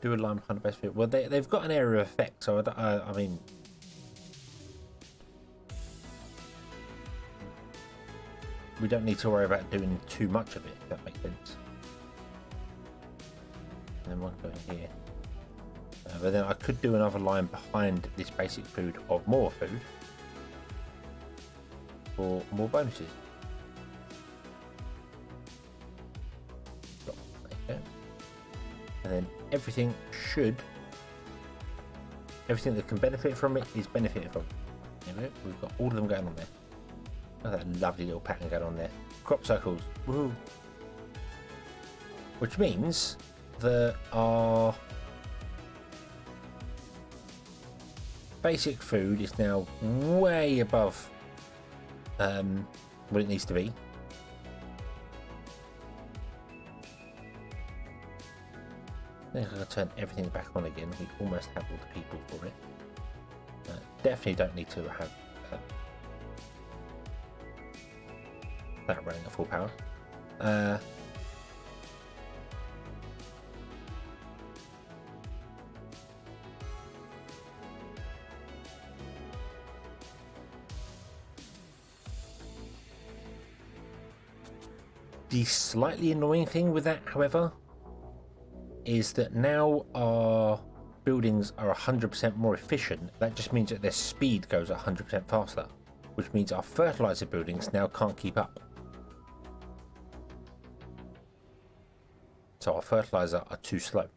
Do a line behind the best fit. Well, they've got an area of effect, so I mean, we don't need to worry about doing too much of it, if that makes sense. And then we'll go in here. But then I could do another line behind this basic food of more food for more bonuses. Okay. And then everything that can benefit from it is benefiting from it. Anyway, we've got all of them going on there. Look at that lovely little pattern going on there. Crop circles. Woohoo! Which means that our basic food is now way above what it needs to be. I think I can turn everything back on again. We almost have all the people for it. Definitely don't need to have that running at full power. The slightly annoying thing with that, however, is that now our buildings are 100% more efficient. That just means that their speed goes 100% faster, which means our fertilizer buildings now can't keep up. So our fertilizer are too slow.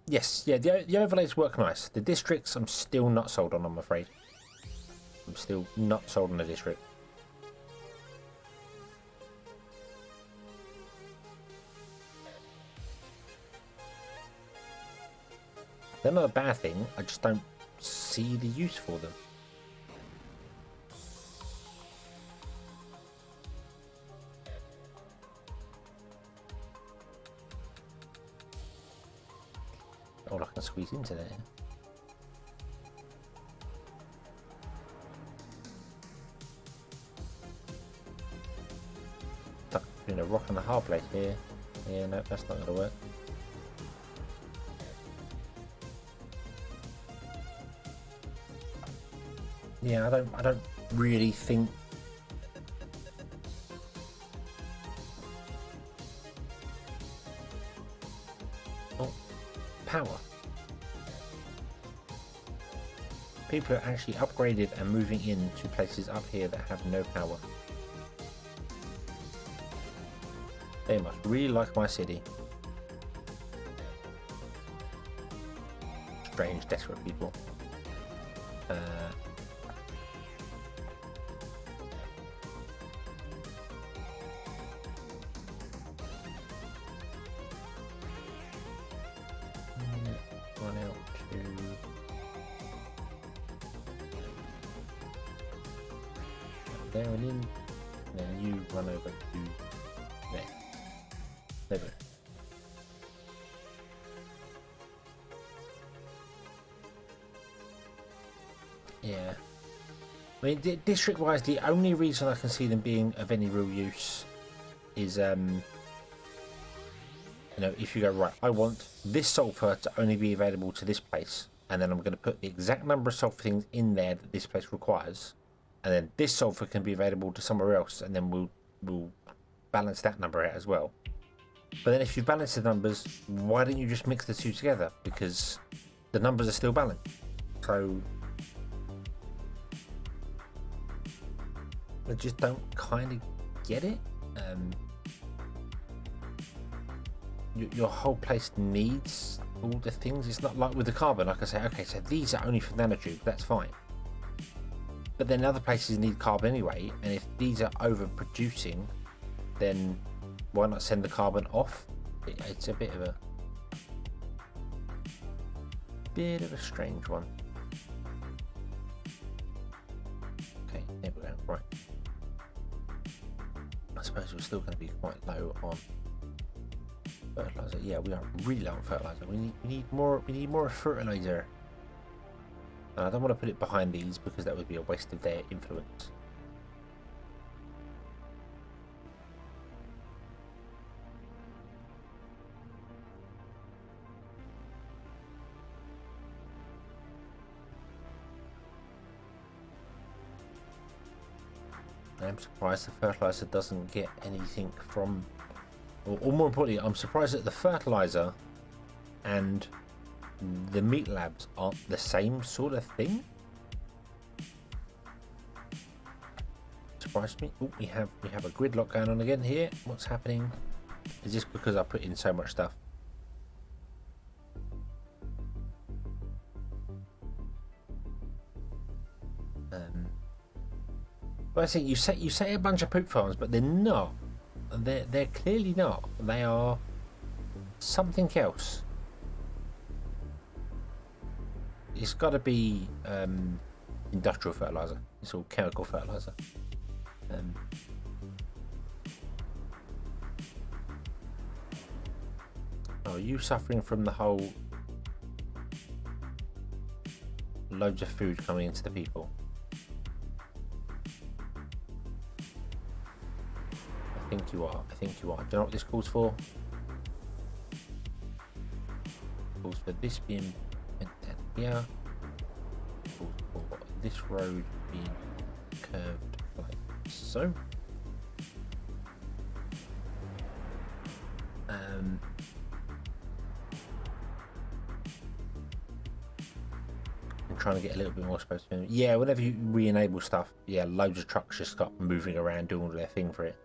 Yes, yeah, the overlays work nice. The districts I'm still not sold on, I'm afraid. I'm still not sold on the district. They're not a bad thing, I just don't see the use for them. All I can squeeze into there. Stuck between a rock and a hard place here. Yeah, no, that's not going to work. Yeah, I don't really think power. People are actually upgraded and moving into places up here that have no power. They must really like my city. Strange, desperate people. Run out to there and in, and then you run over to there. There we go. Yeah. I mean, district-wise, the only reason I can see them being of any real use is, you know, if you go, right, I want this sulfur to only be available to this place, and then I'm going to put the exact number of sulfur things in there that this place requires, and then this sulfur can be available to somewhere else, and then we'll balance that number out as well. But then if you balance the numbers, why don't you just mix the two together? Because the numbers are still balanced. So I just don't kind of get it. Your whole place needs all the things. It's not like with the carbon. Like I say, okay, so these are only for nanotube. That's fine. But then other places need carbon anyway. And if these are overproducing, then why not send the carbon off? It's a bit of a strange one. Okay, there we go. Right. I suppose we're still going to be quite low on fertilizer. Yeah, we are really low on fertilizer. We need more fertilizer. And I don't want to put it behind these because that would be a waste of their influence. I'm surprised the fertilizer doesn't get anything from, or more importantly, I'm surprised that the fertilizer and the meat labs aren't the same sort of thing. Surprised me. Oh, we have a gridlock going on again here. What's happening? Is this because I put in so much stuff? But I think you say a bunch of poop farms, but they're not. They're clearly not. They are something else. It's got to be industrial fertilizer. It's all chemical fertilizer. Are you suffering from the whole loads of food coming into the people? I think you are. Do you know what this calls for? It calls for this being bent down here. It calls for this road being curved like so. I'm trying to get a little bit more space. Yeah, whenever you re-enable stuff, yeah, loads of trucks just start moving around, doing all their thing for it.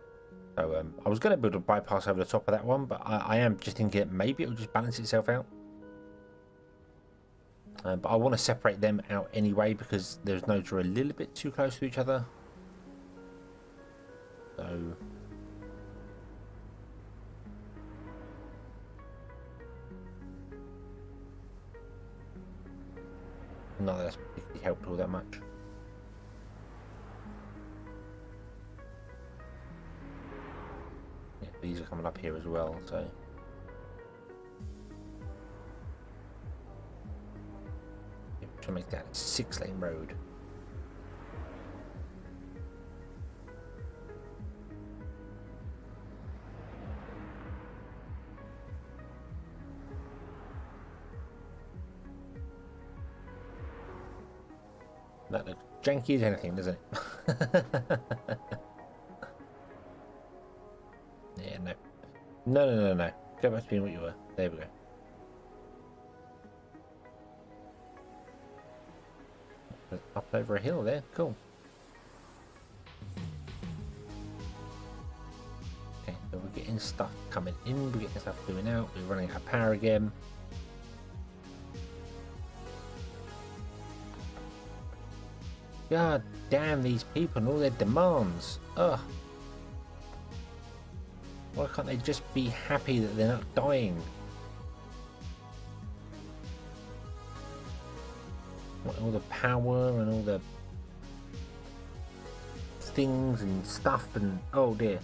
So I was going to build a bypass over the top of that one, but I am just thinking that maybe it'll just balance itself out. But I want to separate them out anyway because those nodes are a little bit too close to each other. So not that that's particularly helped all that much. Yeah, these are coming up here as well, so yeah, to make that a 6-lane road. That looks janky as anything, doesn't it? Yeah, no. Go back to being what you were. There we go. Up over a hill there. Cool. Okay, so we're getting stuff coming in. We're getting stuff going out. We're running out of power again. God damn these people and all their demands. Ugh. Why can't they just be happy that they're not dying? What, all the power and all the things and stuff and oh dear.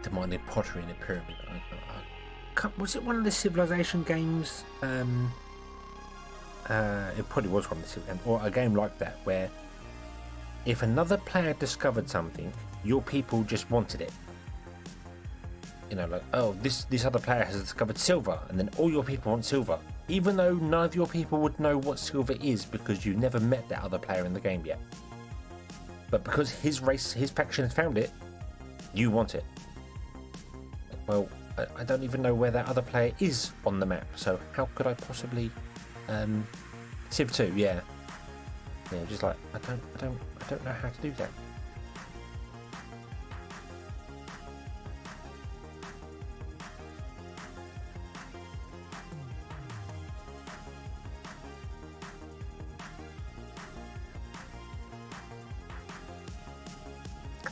Demanded pottery in a pyramid. Was it one of the Civilization games? It probably was one of the Civilization, or a game like that, where if another player discovered something, your people just wanted it. You know, like, oh, this other player has discovered silver, and then all your people want silver, even though none of your people would know what silver is because you've never met that other player in the game yet. But because his race, his faction has found it, you want it. Well, I don't even know where that other player is on the map, so how could I possibly Civ 2, yeah. Yeah, just like I don't know how to do that.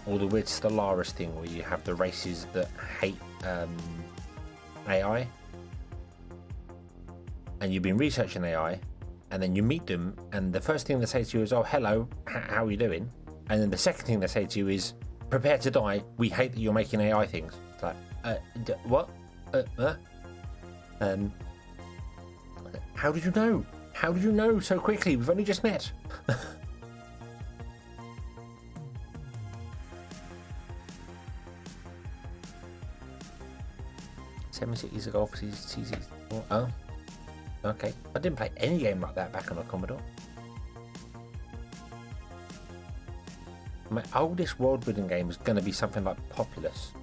Or the weird Stellaris thing where you have the races that hate AI, and you've been researching AI, and then you meet them, and the first thing they say to you is, "Oh, hello, how are you doing?" And then the second thing they say to you is, prepare to die. We hate that you're making AI things. It's like, what? How did you know? How did you know so quickly? We've only just met. 7 cities ago for CZ. Oh, okay. I didn't play any game like that back on a Commodore. My oldest world building game is going to be something like Populous,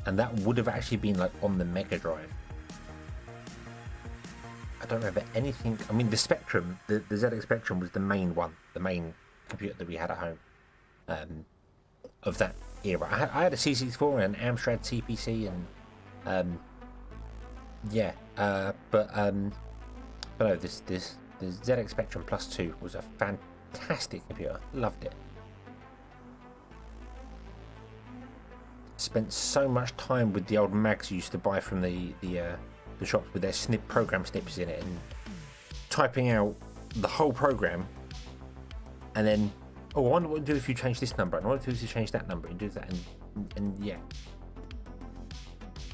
and that would have actually been like on the Mega Drive. I don't remember anything. I mean, the Spectrum, the ZX Spectrum was the main one, the main computer that we had at home of that era. I had a C64 and an Amstrad CPC and but no, the ZX Spectrum Plus 2 was a fantastic computer. Loved it. Spent so much time with the old mags you used to buy from the shops with their program snippets in it, and typing out the whole program, and then I wonder what to do if you change this number, and I wonder what to do if you change that number, and do that, and yeah.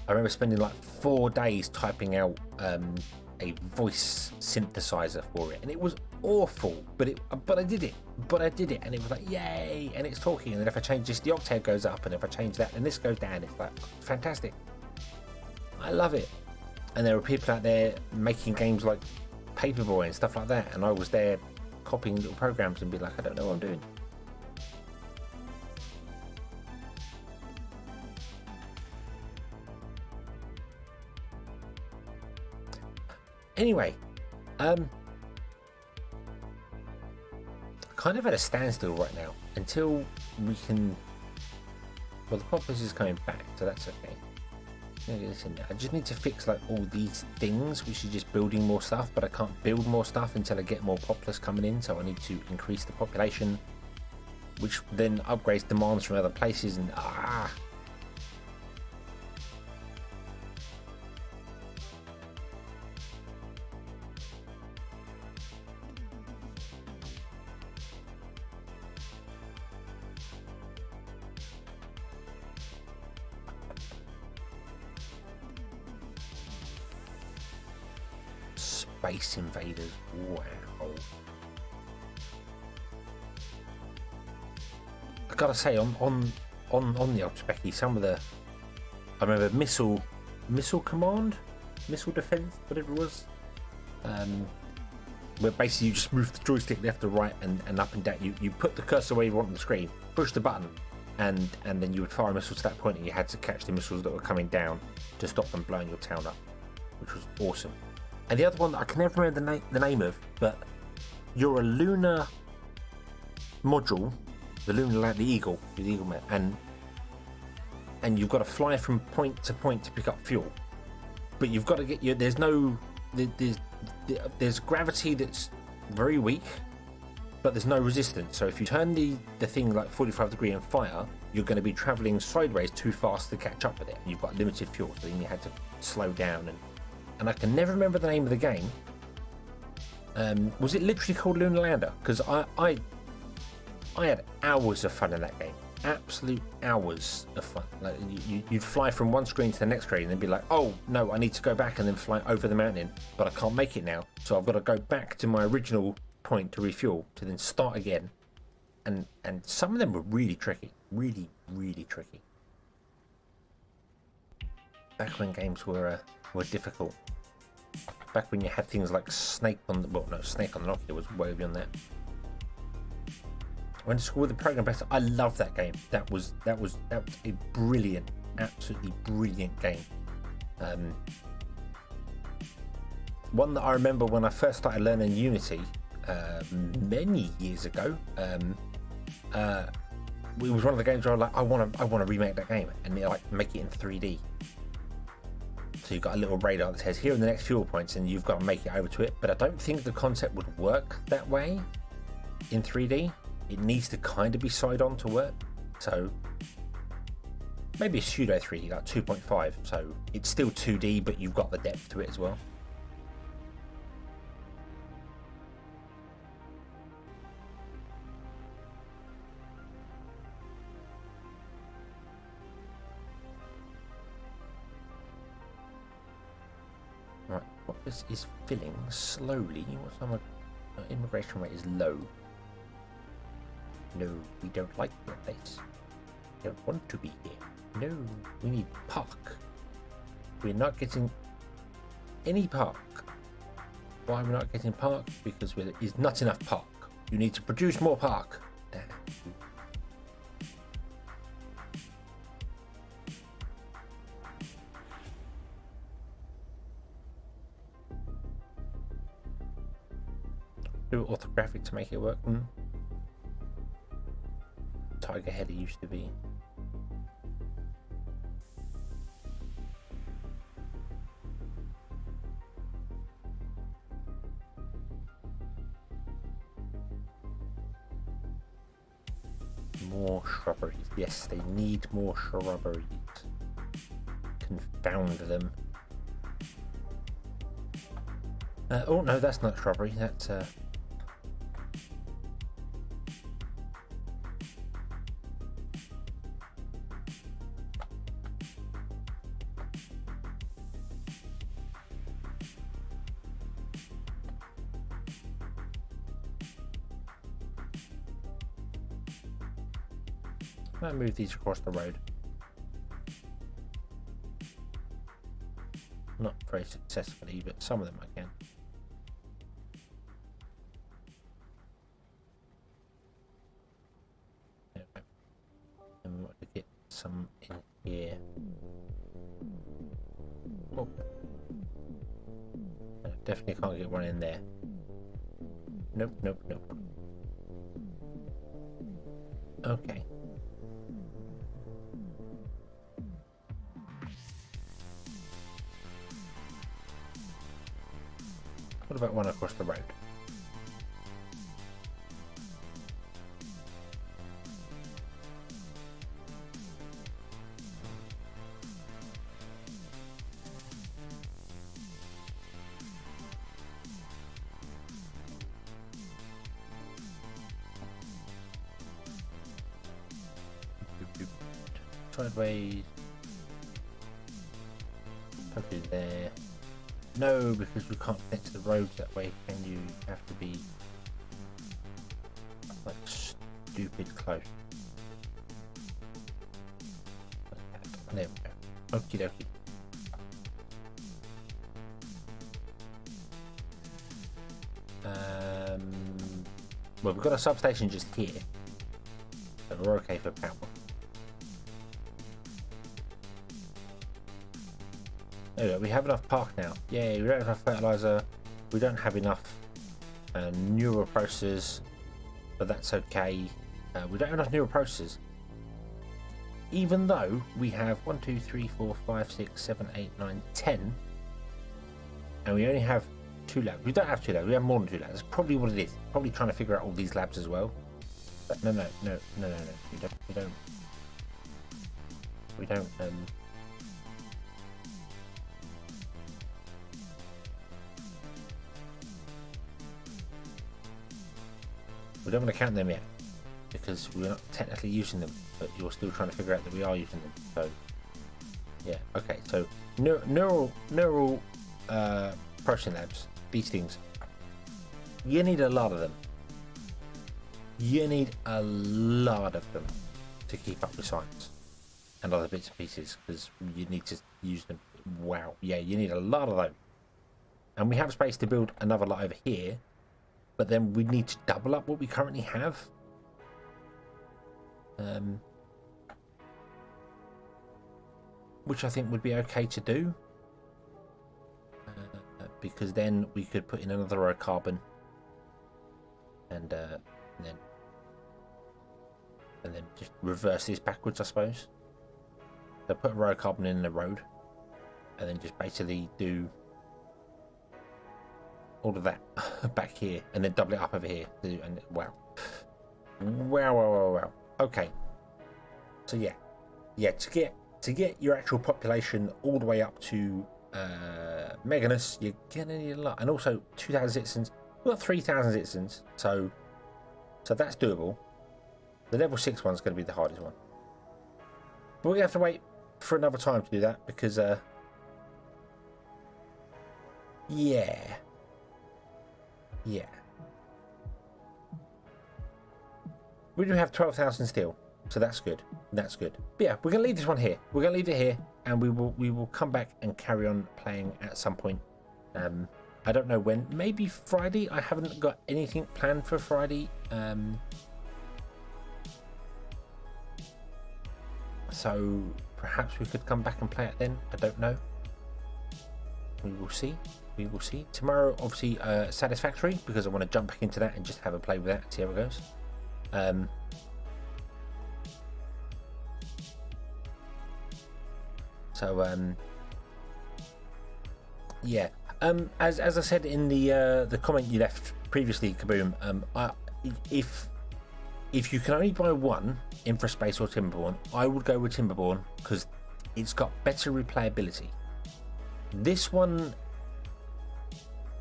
I remember spending like 4 days typing out a voice synthesizer for it, and it was awful, but I did it, and it was like, yay, and it's talking, and then if I change this, the octave goes up, and if I change that, and this goes down. It's like fantastic. I love it. And there were people out there making games like Paperboy and stuff like that, and I was there copying little programs and be like, I don't know what I'm doing. Anyway, kind of at a standstill right now until we can. Well, the Populous is coming back, so that's okay. I just need to fix like all these things, which is just building more stuff, but I can't build more stuff until I get more Populous coming in, so I need to increase the population, which then upgrades demands from other places, and Space Invaders, wow. I gotta say, on the old Specky, some of the, I remember missile command, missile defense, whatever it was, where basically you just move the joystick left to right and up and down. You put the cursor where you want on the screen, push the button, and then you would fire a missile to that point, and you had to catch the missiles that were coming down to stop them blowing your town up, which was awesome. And the other one that I can never remember the name of, but you're a lunar module, the Eagle man, and you've got to fly from point to point to pick up fuel. But you've got to get there's gravity that's very weak, but there's no resistance. So if you turn the thing like 45 degree and fire, you're going to be traveling sideways too fast to catch up with it. And you've got limited fuel, so then you had to slow down and I can never remember the name of the game. Was it literally called Lunar Lander? Because I had hours of fun in that game. Absolute hours of fun. Like you'd fly from one screen to the next screen and then be like, oh no, I need to go back and then fly over the mountain, but I can't make it now, so I've got to go back to my original point to refuel to then start again. And some of them were really tricky, really tricky. Back when games were difficult. Back when you had things like Snake on the Nokia was way beyond that. I went to school with the program best. I love that game. That was a brilliant, absolutely brilliant game. One that I remember when I first started learning Unity many years ago. It was one of the games where I was like, I want to remake that game and like make it in 3D. So you've got a little radar that says here are the next fuel points, and you've got to make it over to it. But I don't think the concept would work that way in 3D. It needs to kind of be side on to work. So maybe a pseudo 3D, like 2.5. So it's still 2D, but you've got the depth to it as well. This is filling slowly. What's our immigration rate is low. No, we don't like your place. We don't want to be here. No, we need park. We're not getting any park. Why we're not getting park? Because there is not enough park. You need to produce more park. Damn. Do orthographic to make it work. Tiger head it used to be. More shrubberies. Yes, they need more shrubberies. Confound them. Oh no, that's not shrubbery. That's I'll move these across the road. Not very successfully, but some of them I can. There we go. And we want to get some in here. Oh. I definitely can't get one in there. Nope, nope, nope. Okay. What about one across the road? Sideways. Probably there. No, because we can't connect to the roads that way, can you? You have to be like stupid close. Like there we go. Okie dokie. Well, we've got a substation just here, so we're okay for power. There we have enough park now. Yay, we don't have enough fertilizer. We don't have enough neural processors, but that's okay. We don't have enough neural processors. Even though we have 1, 2, 3, 4, 5, 6, 7, 8, 9, 10. And we only have 2 labs. We don't have 2 labs, we have more than 2 labs. That's probably what it is. Probably trying to figure out all these labs as well. But no. We don't we don't want to count them yet because we're not technically using them, but you're still trying to figure out that we are using them. So yeah, okay. So neural processing labs, these things, you need a lot of them. You need a lot of them to keep up with science and other bits and pieces because you need to use them. Wow, yeah, you need a lot of those, and we have space to build another lot over here. But then we need to double up what we currently have. Which I think would be okay to do. Because then we could put in another row of carbon. And then just reverse this backwards, I suppose. So put a row of carbon in the road. And then just basically do all of that back here and then double it up over here and wow. Okay, so yeah, to get your actual population all the way up to Meganus, you're gonna need a lot. And also 2,000 citizens. We've got 3,000 citizens, so that's doable. The level 6 one's going to be the hardest one, but we're gonna have to wait for another time to do that because Yeah. Yeah. We do have 12,000 steel, so that's good. That's good. But yeah, we're gonna leave this one here. We're gonna leave it here, and we will come back and carry on playing at some point. I don't know when. Maybe Friday. I haven't got anything planned for Friday. So perhaps we could come back and play it then. I don't know. We will see. We will see. Tomorrow, obviously, Satisfactory, because I want to jump back into that and just have a play with that and see how it goes. Yeah. As I said in the comment you left previously, Kaboom, if you can only buy one, InfraSpace or Timberborn, I would go with Timberborn because it's got better replayability. This one,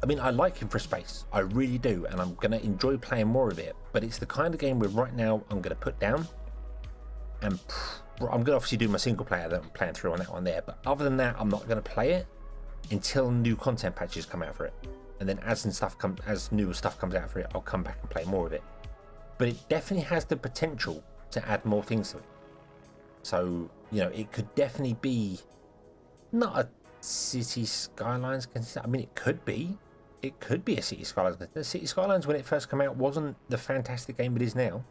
I mean, I like InfraSpace, I really do, and I'm going to enjoy playing more of it, but it's the kind of game where right now I'm going to put down, and I'm going to obviously do my single player that I'm playing through on that one there, but other than that, I'm not going to play it until new content patches come out for it, and then as newer stuff comes out for it, I'll come back and play more of it. But it definitely has the potential to add more things to it. So, you know, it could definitely be not a City Skylines. I mean, it could be. It could be a City Skylines. The City Skylines, when it first came out, wasn't the fantastic game it is now.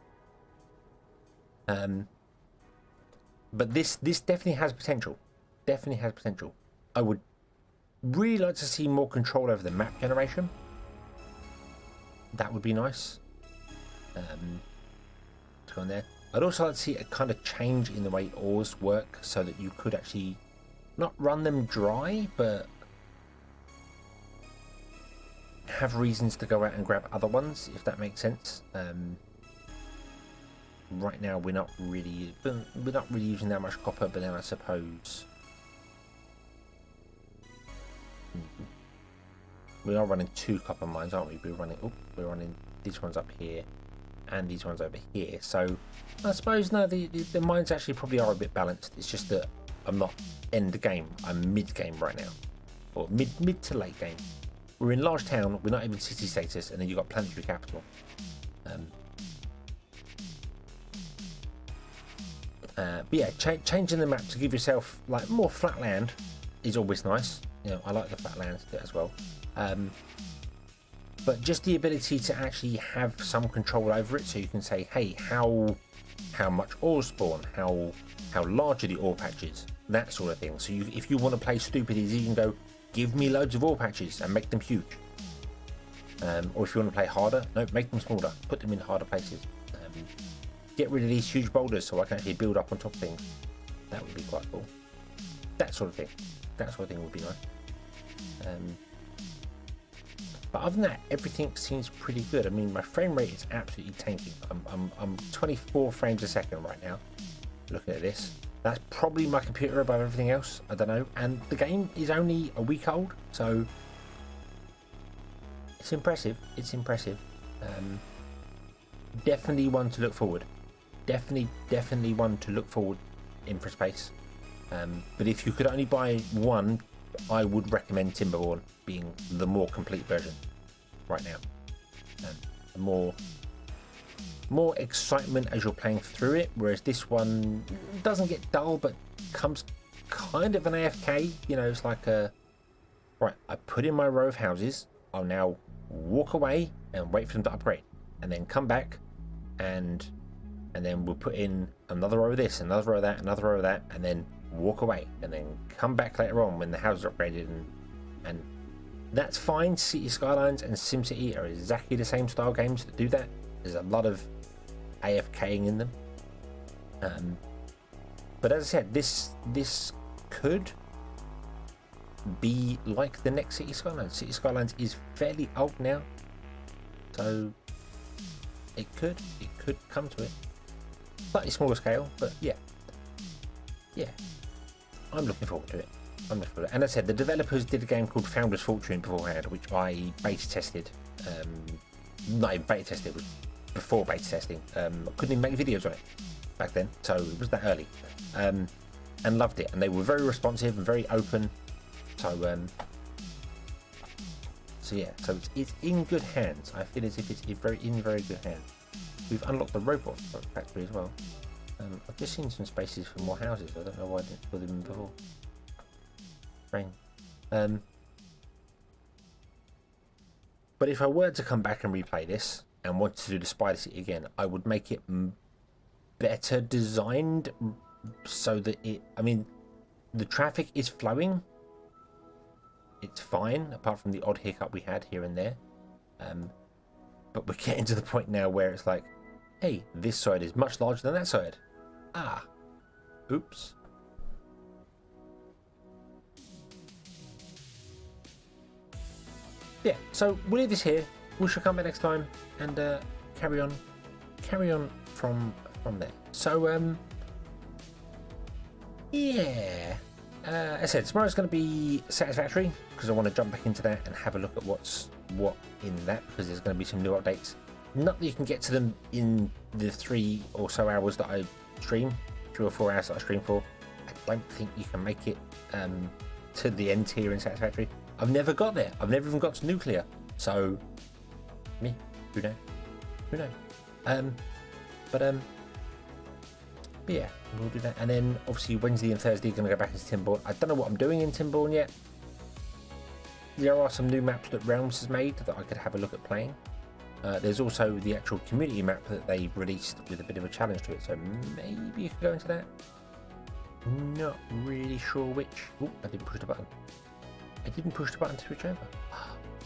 But this definitely has potential. Definitely has potential. I would really like to see more control over the map generation. That would be nice. To go on there. I'd also like to see a kind of change in the way ores work, so that you could actually not run them dry, but have reasons to go out and grab other ones, if that makes sense. Right now we're not really using that much copper, but then I suppose we are running 2 copper mines, aren't we? We're running these ones up here and these ones over here, so I suppose no, the mines actually probably are a bit balanced. It's just that I'm not end game, I'm mid game right now, or mid to late game. We're in large town, we're not even city status, and then you've got planetary capital. But yeah, changing the map to give yourself like more flat land is always nice. You know, I like the flat land as well. But just the ability to actually have some control over it, so you can say, hey, how much ore spawn, how large are the ore patches, that sort of thing. So if you want to play stupid easy, you can go, give me loads of ore patches and make them huge. Or if you want to play harder, no, make them smaller, put them in harder places. Get rid of these huge boulders so I can actually build up on top of things. That would be quite cool. That sort of thing. That sort of thing would be nice. But other than that, everything seems pretty good. I mean, my frame rate is absolutely tanking. I'm 24 frames a second right now. Looking at this, that's probably my computer above everything else. I don't know. And the game is only a week old, so it's impressive. It's impressive. Definitely one to look forward. Definitely one to look forward. InfraSpace. But if you could only buy one, I would recommend Timberborn being the more complete version right now. More excitement as you're playing through it, whereas this one doesn't get dull, but comes kind of an AFK. You know, it's like right, I put in my row of houses, I'll now walk away and wait for them to upgrade, and then come back and then we'll put in another row of this, another row of that, another row of that, and then walk away, and then come back later on when the houses are upgraded, and that's fine. City Skylines and SimCity are exactly the same style games that do that. There's a lot of AFKing in them, but as I said, this could be like the next City Skylines. City Skylines is fairly old now, so it could come to it. Slightly smaller scale, but yeah, I'm looking forward to it. And as I said, the developers did a game called Founder's Fortune beforehand, which I beta tested. Not even beta tested, it was before beta testing. I couldn't even make videos on it back then, so it was that early. And loved it, and they were very responsive and very open. So So yeah, so it's in good hands. I feel as if it's in very good hands. We've unlocked the robot factory as well. I've just seen some spaces for more houses. I don't know why I didn't put them in before. Rain. But if I were to come back and replay this and wanted to do the Spider City again, I would make it better designed so that it... I mean, the traffic is flowing. It's fine, apart from the odd hiccup we had here and there. But we're getting to the point now where it's like, hey, this side is much larger than that side. Ah. Oops. Yeah, so we'll leave this here. We shall come back next time and carry on from there. So yeah, as I said, tomorrow's going to be Satisfactory because I want to jump back into that and have a look at what in that, because there's going to be some new updates. Not that you can get to them in the 3 or so hours that I stream, 3 or 4 hours that I stream for. I don't think you can make it to the end tier in Satisfactory. I've never got there. I've never even got to nuclear. So, me, who knows? Who knows? But yeah, we'll do that. And then obviously Wednesday and Thursday, going to go back into Timborne. I don't know what I'm doing in Timborne yet. There are some new maps that Realms has made that I could have a look at playing. There's also the actual community map that they released with a bit of a challenge to it. So maybe you could go into that. Not really sure which. Oh, I didn't push the button. I didn't push the button to switch over.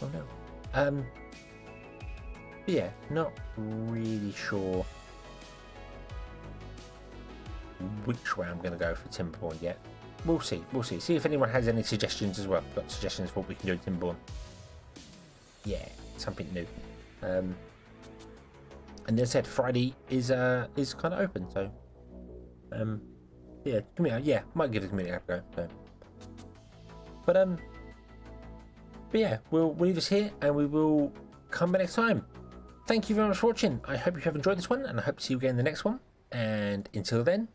Oh no. Yeah, not really sure which way I'm going to go for Timborne yet. We'll see. We'll see. See if anyone has any suggestions as well. Got suggestions for what we can do in Timborne. Yeah, something new. And then I said Friday is kind of open. So yeah, might give the community a go. So. But yeah, we'll leave this here and we will come back next time. Thank you very much for watching. I hope you have enjoyed this one and I hope to see you again in the next one. And until then,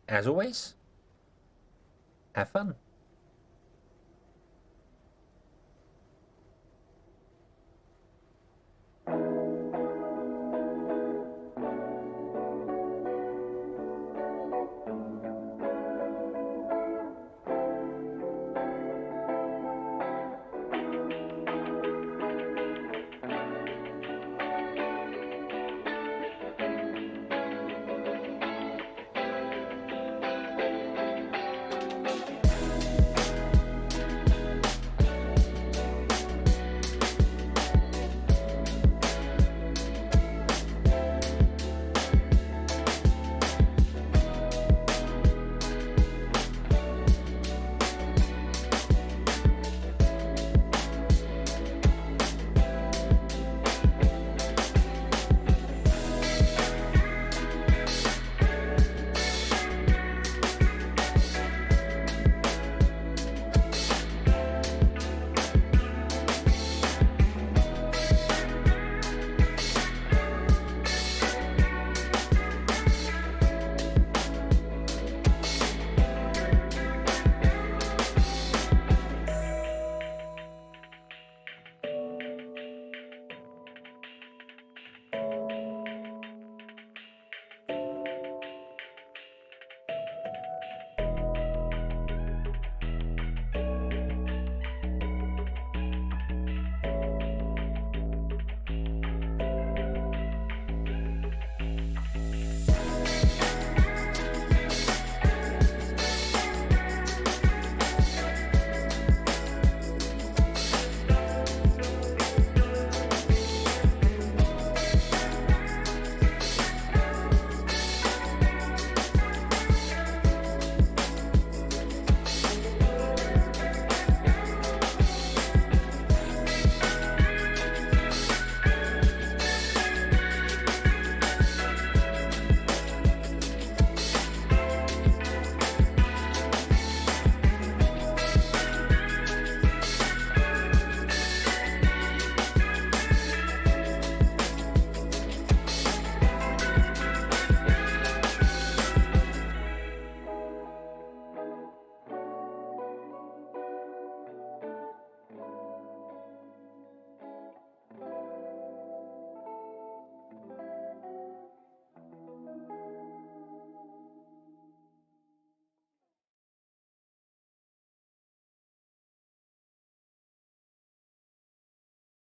as always, have fun.